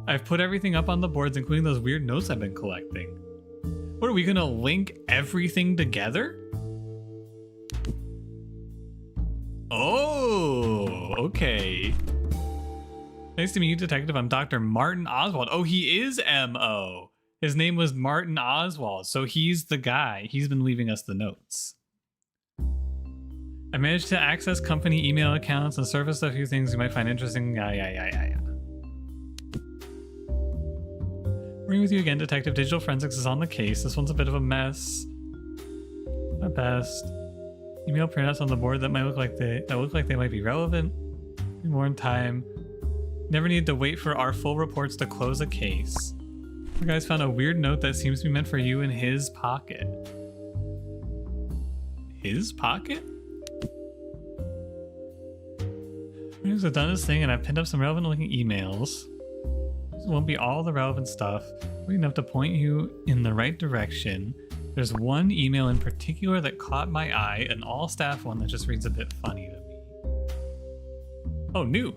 I've put everything up on the boards, including those weird notes I've been collecting. What, are we gonna link everything together? Oh, okay. Nice to meet you, Detective. I'm Dr. Martin Oswald. Oh, he is M.O. His name was Martin Oswald, so he's the guy. He's been leaving us the notes. I managed to access company email accounts and surface a few things you might find interesting. Yeah. Working with you again, Detective. Digital Forensics is on the case. This one's a bit of a mess. At best. Email printouts on the board that look like they might be relevant. Need more time. Never need to wait for our full reports to close a case. You guys found a weird note that seems to be meant for you in his pocket. His pocket? He's done his thing and I've pinned up some relevant looking emails. This won't be all the relevant stuff, but enough to point you in the right direction. There's one email in particular that caught my eye, an all staff one that just reads a bit funny to me. Oh, new.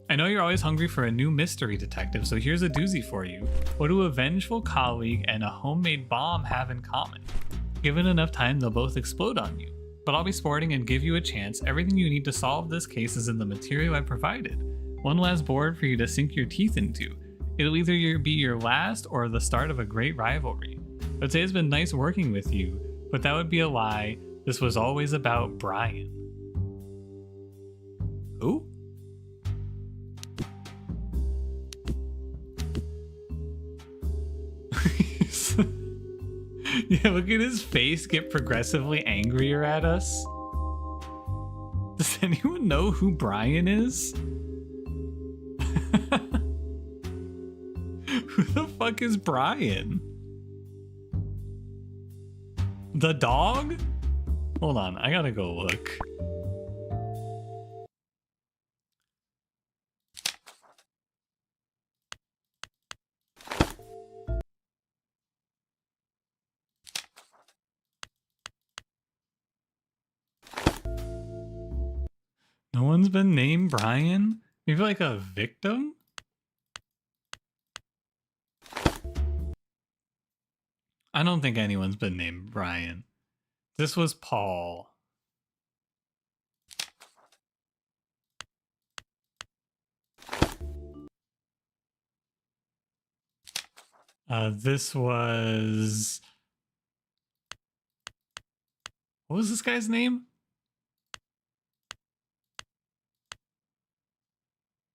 I know you're always hungry for a new mystery, Detective, so here's a doozy for you. What do a vengeful colleague and a homemade bomb have in common? Given enough time, they'll both explode on you. But I'll be sporting and give you a chance. Everything you need to solve this case is in the material I provided. One last board for you to sink your teeth into. It'll either be your last or the start of a great rivalry. I'd say it's been nice working with you, but that would be a lie. This was always about Brian. Who? Yeah, look at his face get progressively angrier at us. Does anyone know who Brian is? Who the fuck is Brian? The dog? Hold on, I gotta go look. No one's been named Brian? Maybe like a victim? I don't think anyone's been named Brian. This was Paul. This was... What was this guy's name?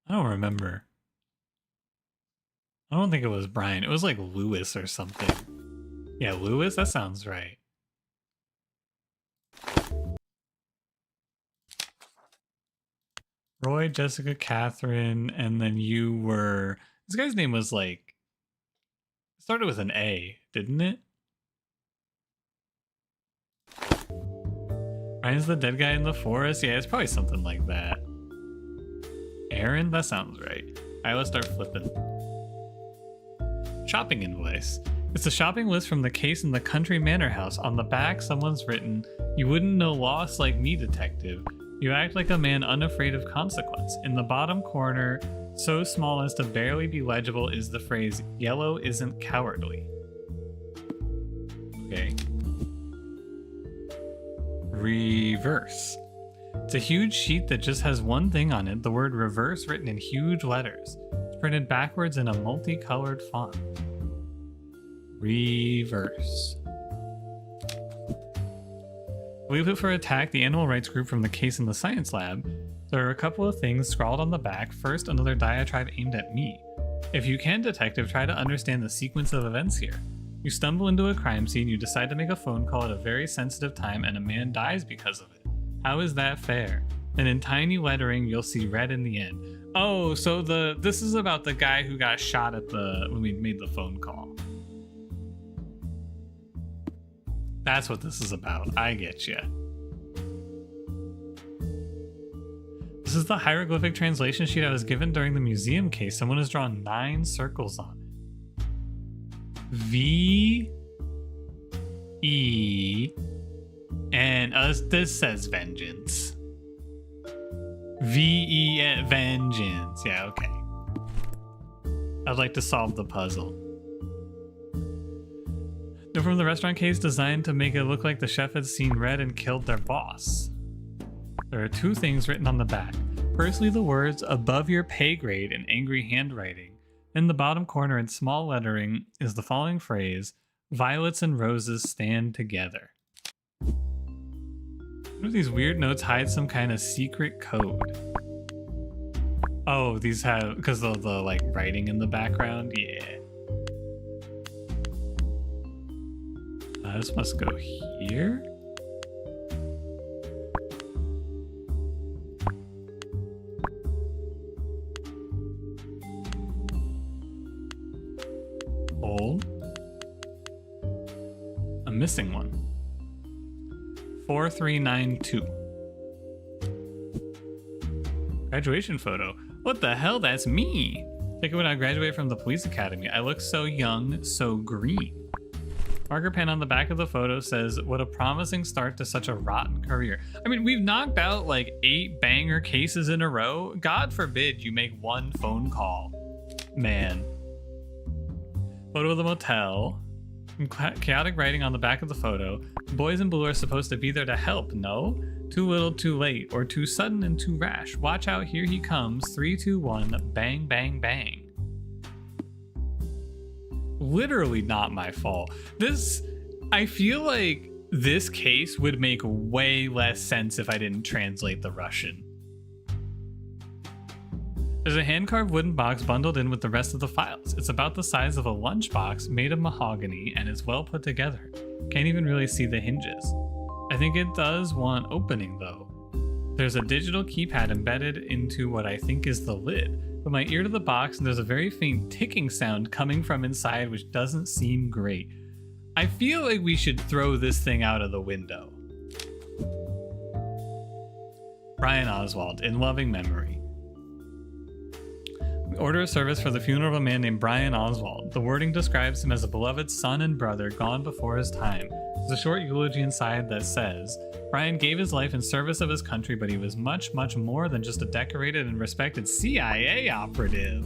I don't remember. I don't think it was Brian. It was like Lewis or something. Yeah, Lewis? That sounds right. Roy, Jessica, Catherine, and then you were... This guy's name was like... It started with an A, didn't it? Brian's the dead guy in the forest? Yeah, it's probably something like that. Aaron? That sounds right. Alright, let's start flipping. Shopping invoice. It's a shopping list from the case in the Country Manor House. On the back, someone's written, "You wouldn't know loss like me, detective. You act like a man unafraid of consequence." In the bottom corner, so small as to barely be legible, is the phrase, "Yellow isn't cowardly." Okay. Reverse. It's a huge sheet that just has one thing on it, the word reverse written in huge letters. It's printed backwards in a multicolored font. Reverse. Leaflet for attack, the animal rights group from the case in the science lab. There are a couple of things scrawled on the back. First, another diatribe aimed at me. If you can, detective, try to understand the sequence of events here. You stumble into a crime scene, you decide to make a phone call at a very sensitive time, and a man dies because of it. How is that fair? And in tiny lettering, you'll see red in the end. Oh, so this is about the guy who got shot at when we made the phone call. That's what this is about. I get you. This is the hieroglyphic translation sheet I was given during the museum case. Someone has drawn 9 circles on it. V E and this says vengeance. V E vengeance. Yeah, okay. I'd like to solve the puzzle. They're from the restaurant case, designed to make it look like the chef had seen red and killed their boss. There are 2 things written on the back. Firstly, the words "above your pay grade" in angry handwriting. In the bottom corner in small lettering is the following phrase, "Violets and roses stand together." What if these weird notes hide some kind of secret code? Oh, these have, because of the like writing in the background? Yeah. This must go here? Hole. I'm missing one. 4392. Graduation photo. What the hell? That's me. Take it when I graduated from the police academy. I look so young, so green. Marker pen on the back of the photo says, "What a promising start to such a rotten career." I mean, we've knocked out like 8 banger cases in a row. God forbid you make one phone call. Man. Photo of the motel. Chaotic writing on the back of the photo. Boys in blue are supposed to be there to help, no? Too little, too late, or too sudden and too rash. Watch out, here he comes. 3, 2, 1, bang, bang, bang. Literally not my fault. I feel like this case would make way less sense if I didn't translate the Russian. There's a hand-carved wooden box bundled in with the rest of the files. It's about the size of a lunchbox made of mahogany and is well put together. Can't even really see the hinges. I think it does want opening though. There's a digital keypad embedded into what I think is the lid. Put my ear to the box and there's a very faint ticking sound coming from inside, which doesn't seem great. I feel like we should throw this thing out of the window. Brian Oswald, in loving memory. We order a service for the funeral of a man named Brian Oswald. The wording describes him as a beloved son and brother gone before his time. There's a short eulogy inside that says, Brian gave his life in service of his country, but he was much, much more than just a decorated and respected CIA operative.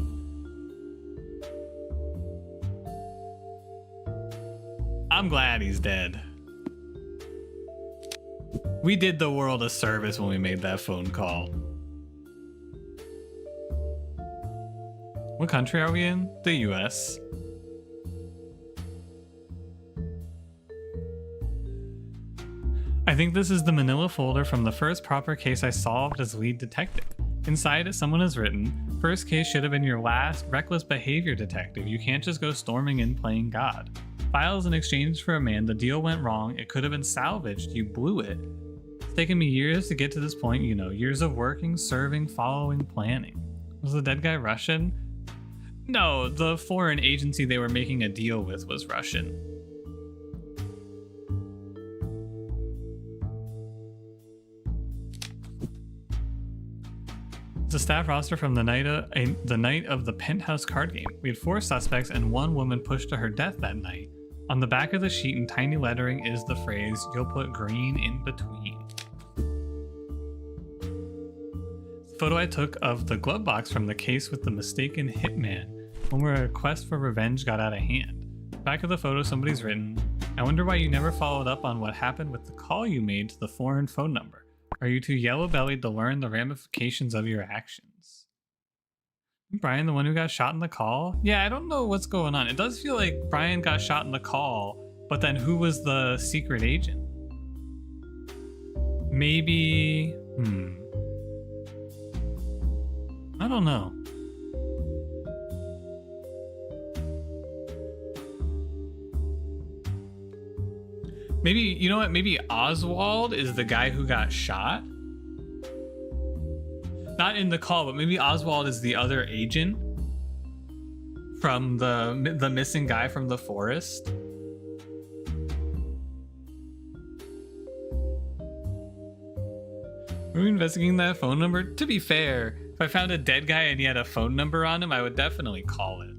I'm glad he's dead. We did the world a service when we made that phone call. What country are we in? The US. I think this is the manila folder from the first proper case I solved as lead detective. Inside it, someone has written, "First case should have been your last. Reckless behavior detective. You can't just go storming in playing God. Files in exchange for a man. The deal went wrong. It could have been salvaged. You blew it. It's taken me years to get to this point, you know. Years of working, serving, following, planning." Was the dead guy Russian? No, the foreign agency they were making a deal with was Russian. The staff roster from the night of the Penthouse card game. We had 4 suspects and 1 woman pushed to her death that night. On the back of the sheet in tiny lettering is the phrase, "You'll put green in between." The photo I took of the glove box from the case with the mistaken hitman when our quest for revenge got out of hand. Back of the photo, somebody's written, "I wonder why you never followed up on what happened with the call you made to the foreign phone number. Are you too yellow-bellied to learn the ramifications of your actions?" Brian, the one who got shot in the call? Yeah, I don't know what's going on. It does feel like Brian got shot in the call, but then who was the secret agent? Maybe... I don't know. Maybe, you know what? Maybe Oswald is the guy who got shot. Not in the call, but maybe Oswald is the other agent from the missing guy from the forest. Are we investigating that phone number? To be fair, if I found a dead guy and he had a phone number on him, I would definitely call it.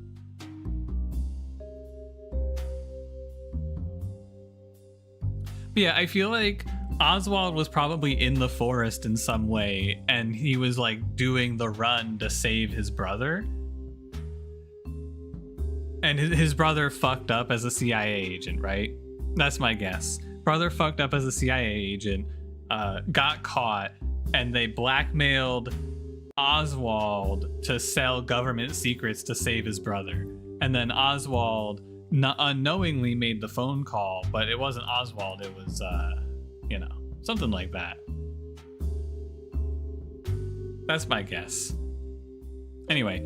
But yeah, I feel like Oswald was probably in the forest in some way, and he was like doing the run to save his brother. And his brother fucked up as a CIA agent, right? That's my guess. Brother fucked up as a CIA agent, got caught, and they blackmailed Oswald to sell government secrets to save his brother. And then Oswald unknowingly made the phone call, but it wasn't Oswald, it was, you know, something like that. That's my guess. Anyway,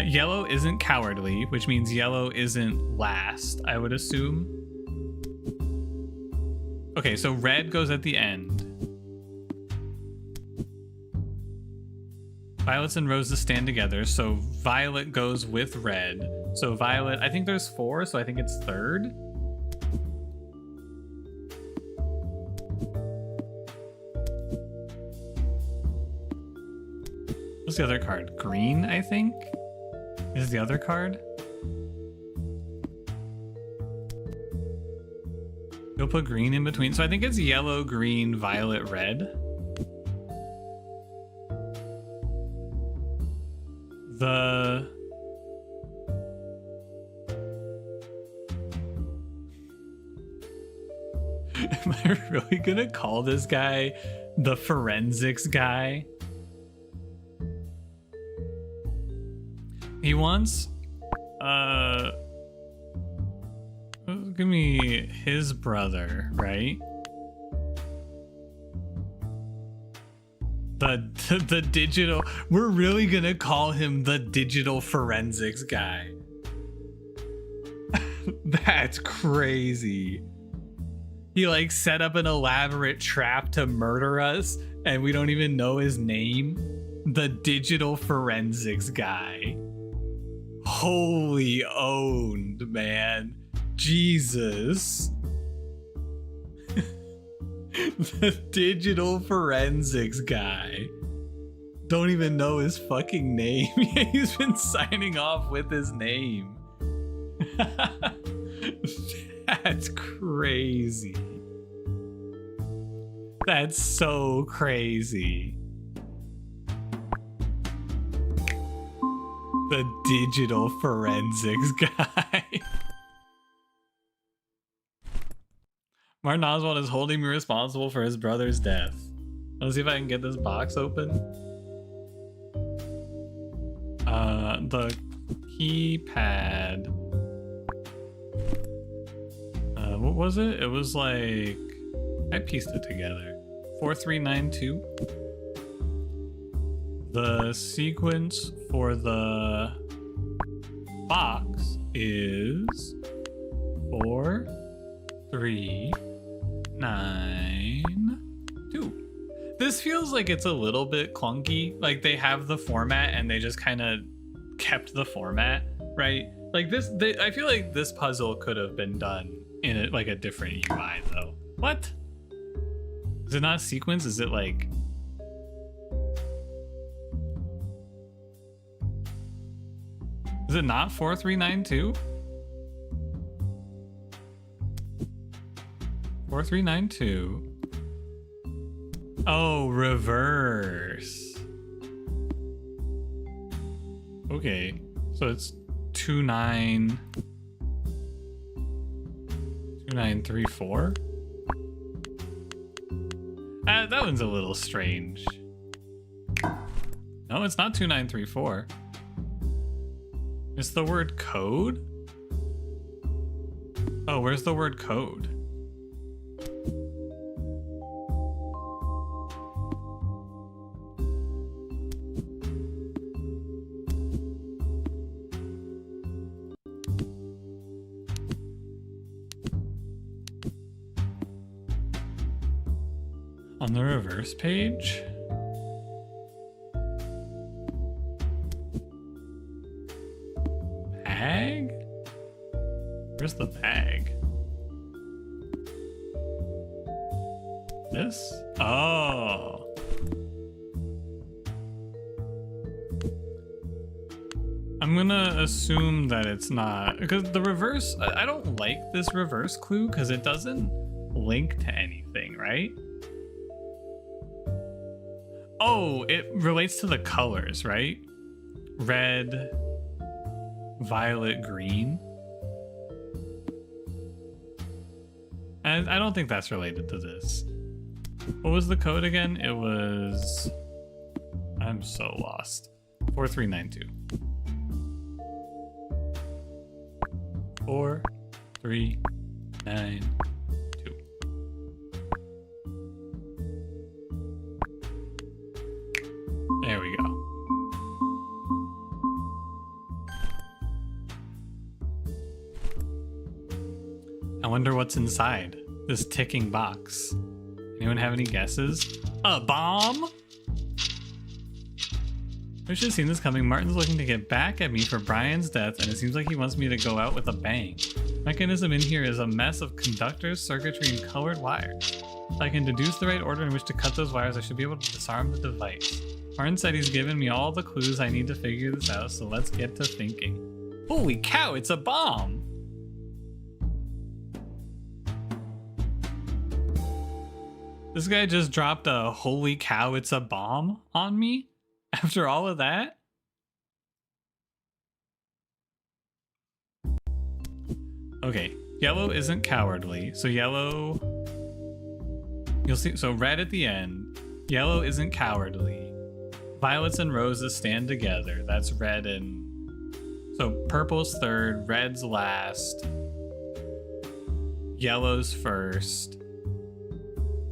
yellow isn't cowardly, which means yellow isn't last, I would assume. Okay, so red goes at the end. Violets and roses stand together, so violet goes with red. So violet, I think there's 4, so I think it's third. What's the other card? Green, I think, is the other card. You'll put green in between. So I think it's yellow, green, violet, red. Am I really gonna call this guy the forensics guy? He wants, give me his brother, right? The digital, we're really gonna call him the digital forensics guy. That's crazy. He like set up an elaborate trap to murder us and we don't even know his name. The digital forensics guy. Holy owned, man. Jesus. The digital forensics guy. Don't even know his fucking name. He's been signing off with his name. That's crazy. That's so crazy. The digital forensics guy. Martin Oswald is holding me responsible for his brother's death. Let's see if I can get this box open. The keypad. What was it? It was like, I pieced it together. 4392. The sequence for the box is 4, 3, 9, 2. This feels like it's a little bit clunky. Like they have the format and they just kind of kept the format, right? Like this, I feel like this puzzle could have been done in like a different UI though. What? Is it not a sequence? Is it like... Is it not 4392? 4392. Oh, reverse. Okay, so it's 2934. That one's a little strange. No, it's not 2934. It's the word code? Oh, where's the word code? On the reverse page? Bag? Where's the bag? This? Oh. I'm gonna assume that it's not, because the reverse, I don't like this reverse clue because it doesn't link to anything, right? Oh, it relates to the colors, right? Red, violet, green. And I don't think that's related to this. What was the code again? It was... I'm so lost. 4392. 4392. There we go. I wonder what's inside this ticking box. Anyone have any guesses? A bomb? We should have seen this coming. Martin's looking to get back at me for Brian's death, and it seems like he wants me to go out with a bang. Mechanism in here is a mess of conductors, circuitry, and colored wires. If I can deduce the right order in which to cut those wires, I should be able to disarm the device. Martin said he's given me all the clues I need to figure this out, so let's get to thinking. Holy cow, it's a bomb! This guy just dropped a holy cow, it's a bomb on me? After all of that? Okay, yellow isn't cowardly, so yellow... You'll see, so red at the end. Yellow isn't cowardly. Violets and roses stand together. That's red and... So purple's third, red's last. Yellow's first.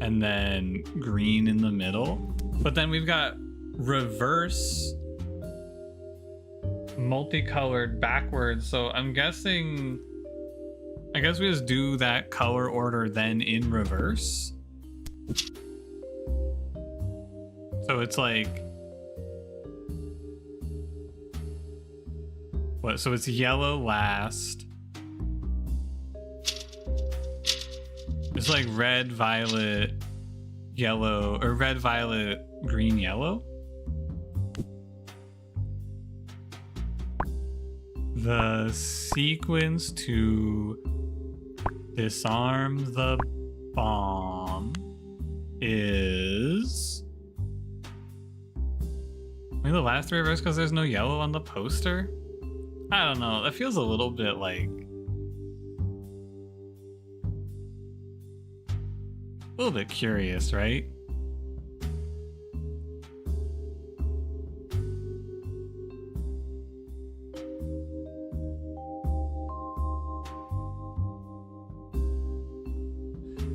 And then green in the middle. But then we've got reverse multicolored backwards. So I'm guessing... I guess we just do that color order then in reverse. So it's like... What? So it's yellow last. It's like red, violet, yellow, or red, violet, green, yellow. The sequence to disarm the bomb is maybe the last three reverse because there's no yellow on the poster. I don't know. That feels a little bit like a little bit curious, right?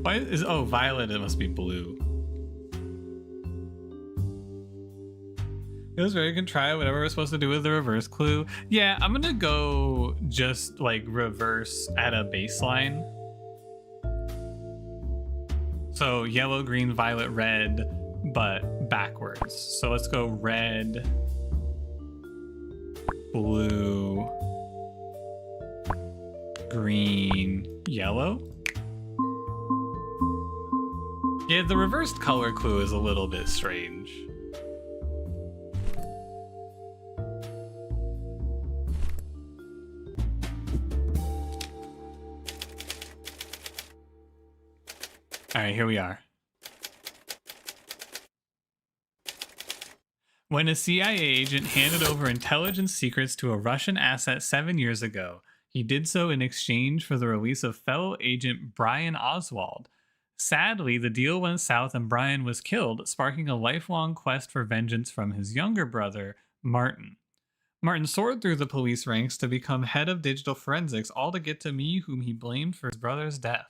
Why is violet? It must be blue. It was very good try. Whatever we're supposed to do with the reverse clue. Yeah, I'm gonna go just like reverse at a baseline. So yellow, green, violet, red, but backwards. So let's go red, blue, green, yellow. Yeah, the reversed color clue is a little bit strange. All right, here we are. When a CIA agent handed over intelligence secrets to a Russian asset 7 years ago, he did so in exchange for the release of fellow agent Brian Oswald. Sadly, the deal went south and Brian was killed, sparking a lifelong quest for vengeance from his younger brother, Martin. Martin soared through the police ranks to become head of digital forensics, all to get to me, whom he blamed for his brother's death.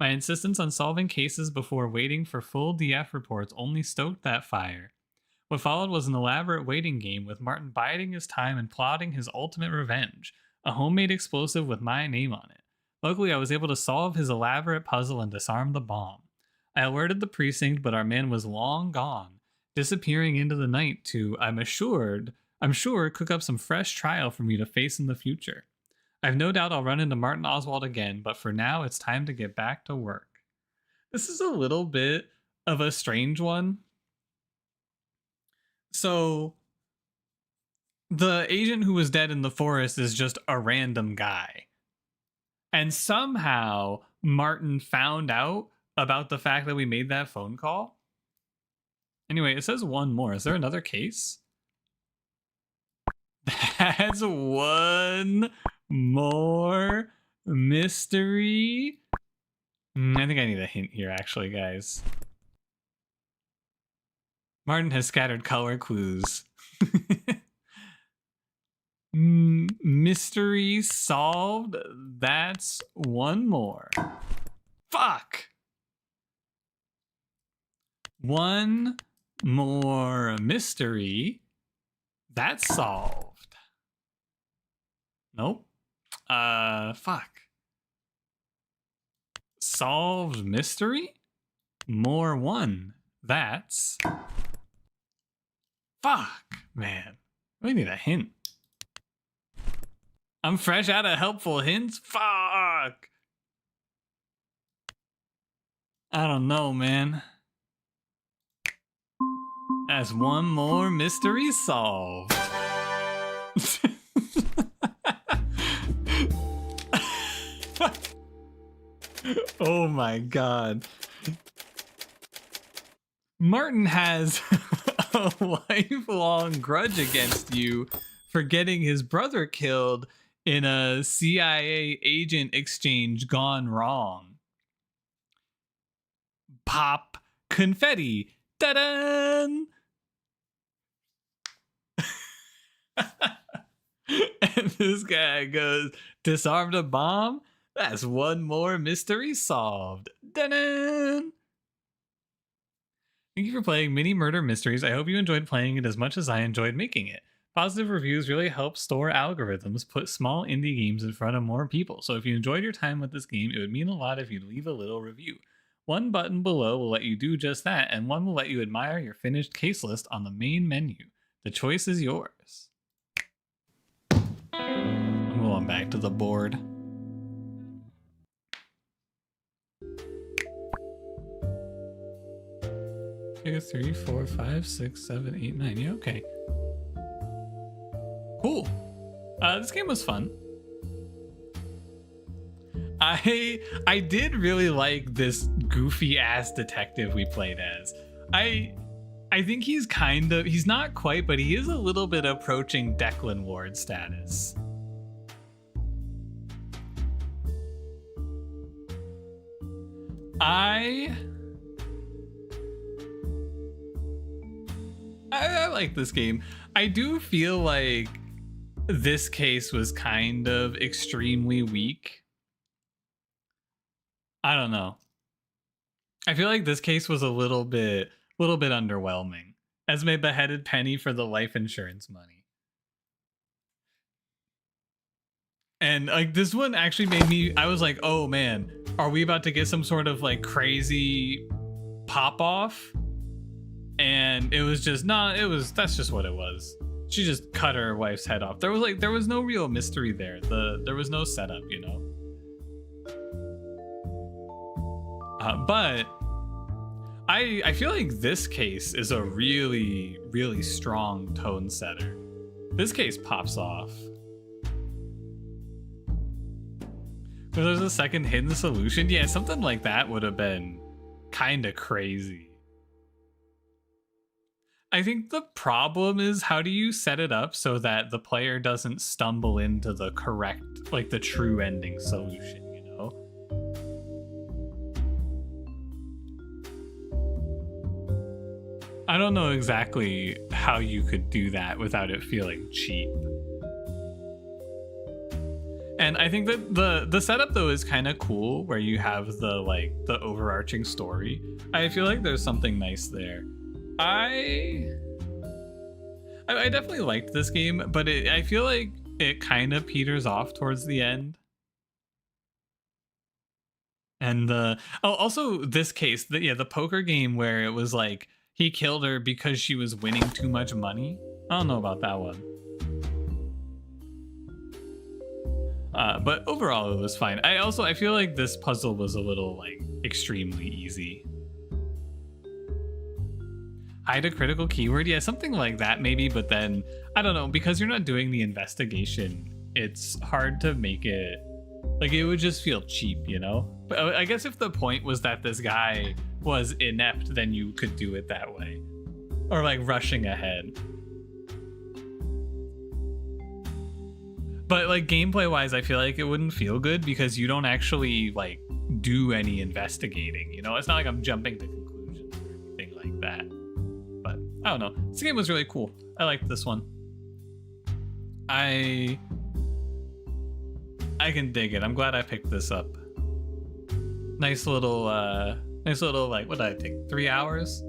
My insistence on solving cases before waiting for full DF reports only stoked that fire. What followed was an elaborate waiting game, with Martin biding his time and plotting his ultimate revenge, a homemade explosive with my name on it. Luckily, I was able to solve his elaborate puzzle and disarm the bomb. I alerted the precinct, but our man was long gone, disappearing into the night to, I'm sure, cook up some fresh trial for me to face in the future. I've no doubt I'll run into Martin Oswald again, but for now, it's time to get back to work. This is a little bit of a strange one. So, the agent who was dead in the forest is just a random guy. And somehow Martin found out about the fact that we made that phone call. Anyway, it says one more. Is there another case? That's one more mystery. I think I need a hint here, actually, guys. Martin has scattered color clues. Mystery solved. That's one more. Fuck. One more mystery. That's solved. Nope. Fuck. Solved mystery? More one. That's... Fuck, man. We need a hint. I'm fresh out of helpful hints? Fuck. I don't know, man. That's one more mystery solved. Oh my god. Martin has a lifelong grudge against you for getting his brother killed in a CIA agent exchange gone wrong. Pop confetti. Ta-da! And this guy goes, disarmed a bomb? That's one more mystery solved. Ta-da! Thank you for playing Mini Murder Mysteries. I hope you enjoyed playing it as much as I enjoyed making it. Positive reviews really help store algorithms, put small indie games in front of more people. So if you enjoyed your time with this game, it would mean a lot if you'd leave a little review. One button below will let you do just that, and one will let you admire your finished case list on the main menu. The choice is yours. I'm going back to the board. Okay, 3, 4, 5, 6, 7, 8, 9. Yeah, okay. Cool. This game was fun. I did really like this goofy ass detective we played as. I think he's not quite, but he is a little bit approaching Declan Ward status. I like this game. I do feel like this case was kind of extremely weak. I don't know. I feel like this case was a little bit underwhelming. Esme beheaded Penny for the life insurance money. And like this one actually made me, I was like, oh man, are we about to get some sort of like crazy pop off? And it was just that's just what it was. She just cut her wife's head off. There was no real mystery there. There was no setup, you know. But I feel like this case is a really, really strong tone setter. This case pops off. There's a second hidden solution. Yeah, something like that would have been kind of crazy. I think the problem is, how do you set it up so that the player doesn't stumble into the correct, like the true ending solution, you know? I don't know exactly how you could do that without it feeling cheap. And I think that the setup though is kind of cool, where you have the overarching story. I feel like there's something nice there. I definitely liked this game, but I feel like it kind of peters off towards the end. And also this case, the poker game where it was like he killed her because she was winning too much money. I don't know about that one. But overall it was fine. I feel like this puzzle was a little like extremely easy. Hide a critical keyword, yeah, something like that maybe, but then I don't know, because you're not doing the investigation, it's hard to make it like, it would just feel cheap, you know? But I guess if the point was that this guy was inept, then you could do it that way, or like rushing ahead. But like gameplay wise, I feel like it wouldn't feel good because you don't actually like do any investigating, you know? It's not like I'm jumping to conclusions or anything like that. But I don't know. This game was really cool. I liked this one. I can dig it. I'm glad I picked this up. Nice little like, what did I take? 3 hours?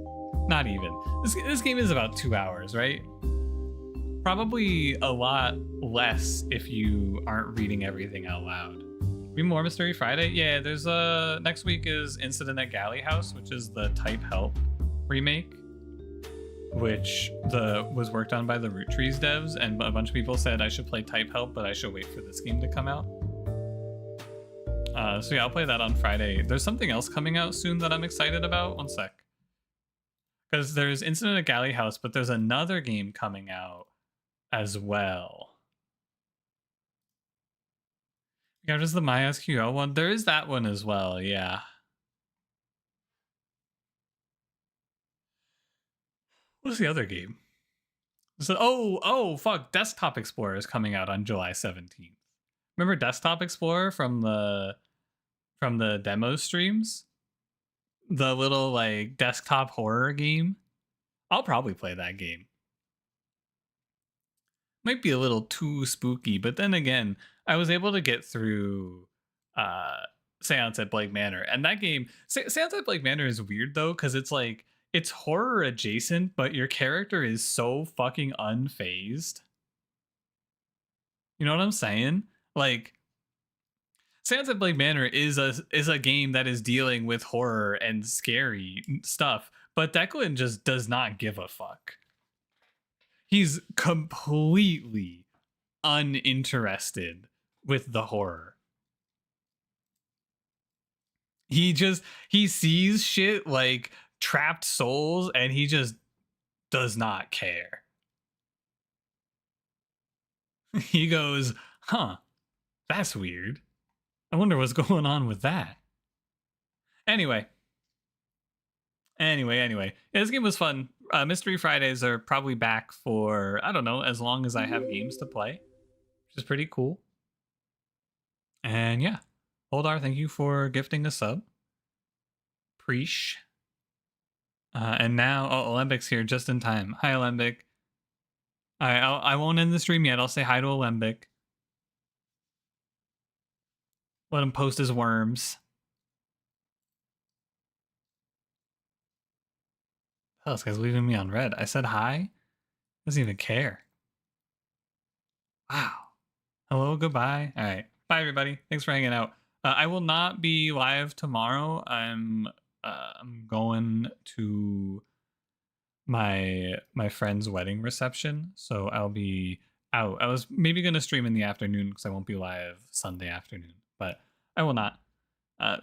Not even. This game is about 2 hours, right? Probably a lot less if you aren't reading everything out loud. Be more Mystery Friday? Yeah, there's next week is Incident at Galley House, which is the Type Help remake, which was worked on by the Root Trees devs, and a bunch of people said I should play Type Help, but I should wait for this game to come out. So yeah, I'll play that on Friday. There's something else coming out soon that I'm excited about. One sec. Because there's Incident at Galley House, but there's another game coming out as well. Yeah, there's the MySQL one. There is that one as well, yeah. What's the other game? So, oh, fuck. Desktop Explorer is coming out on July 17th. Remember Desktop Explorer from the demo streams? The little like desktop horror game? I'll probably play that game. Might be a little too spooky, but then again, I was able to get through Seance at Blake Manor, and that game, Seance at Blake Manor is weird though, because it's like, it's horror adjacent, but your character is so fucking unfazed. You know what I'm saying? Like, Seance at Blake Manor is a game that is dealing with horror and scary stuff, but Declan just does not give a fuck. He's completely uninterested with the horror. He sees shit like trapped souls and he just does not care. He goes, huh, that's weird. I wonder what's going on with that. Anyway, Anyway, yeah, this game was fun. Mystery Fridays are probably back for, I don't know, as long as I have games to play, which is pretty cool. And yeah, Holdar, thank you for gifting a sub. Preesh. And now, Alembic's here just in time. Hi, Alembic. I won't end the stream yet. I'll say hi to Alembic. Let him post his worms. Oh, this guy's leaving me on red. I said hi. Doesn't even care. Wow. Hello, goodbye. All right. Bye, everybody. Thanks for hanging out. I will not be live tomorrow. I'm going to my friend's wedding reception, so I'll be out. I was maybe gonna stream in the afternoon because I won't be live Sunday afternoon, but I will not.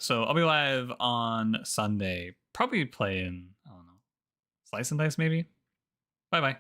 So I'll be live on Sunday, probably playing, I don't know, Slice and Dice maybe. Bye bye.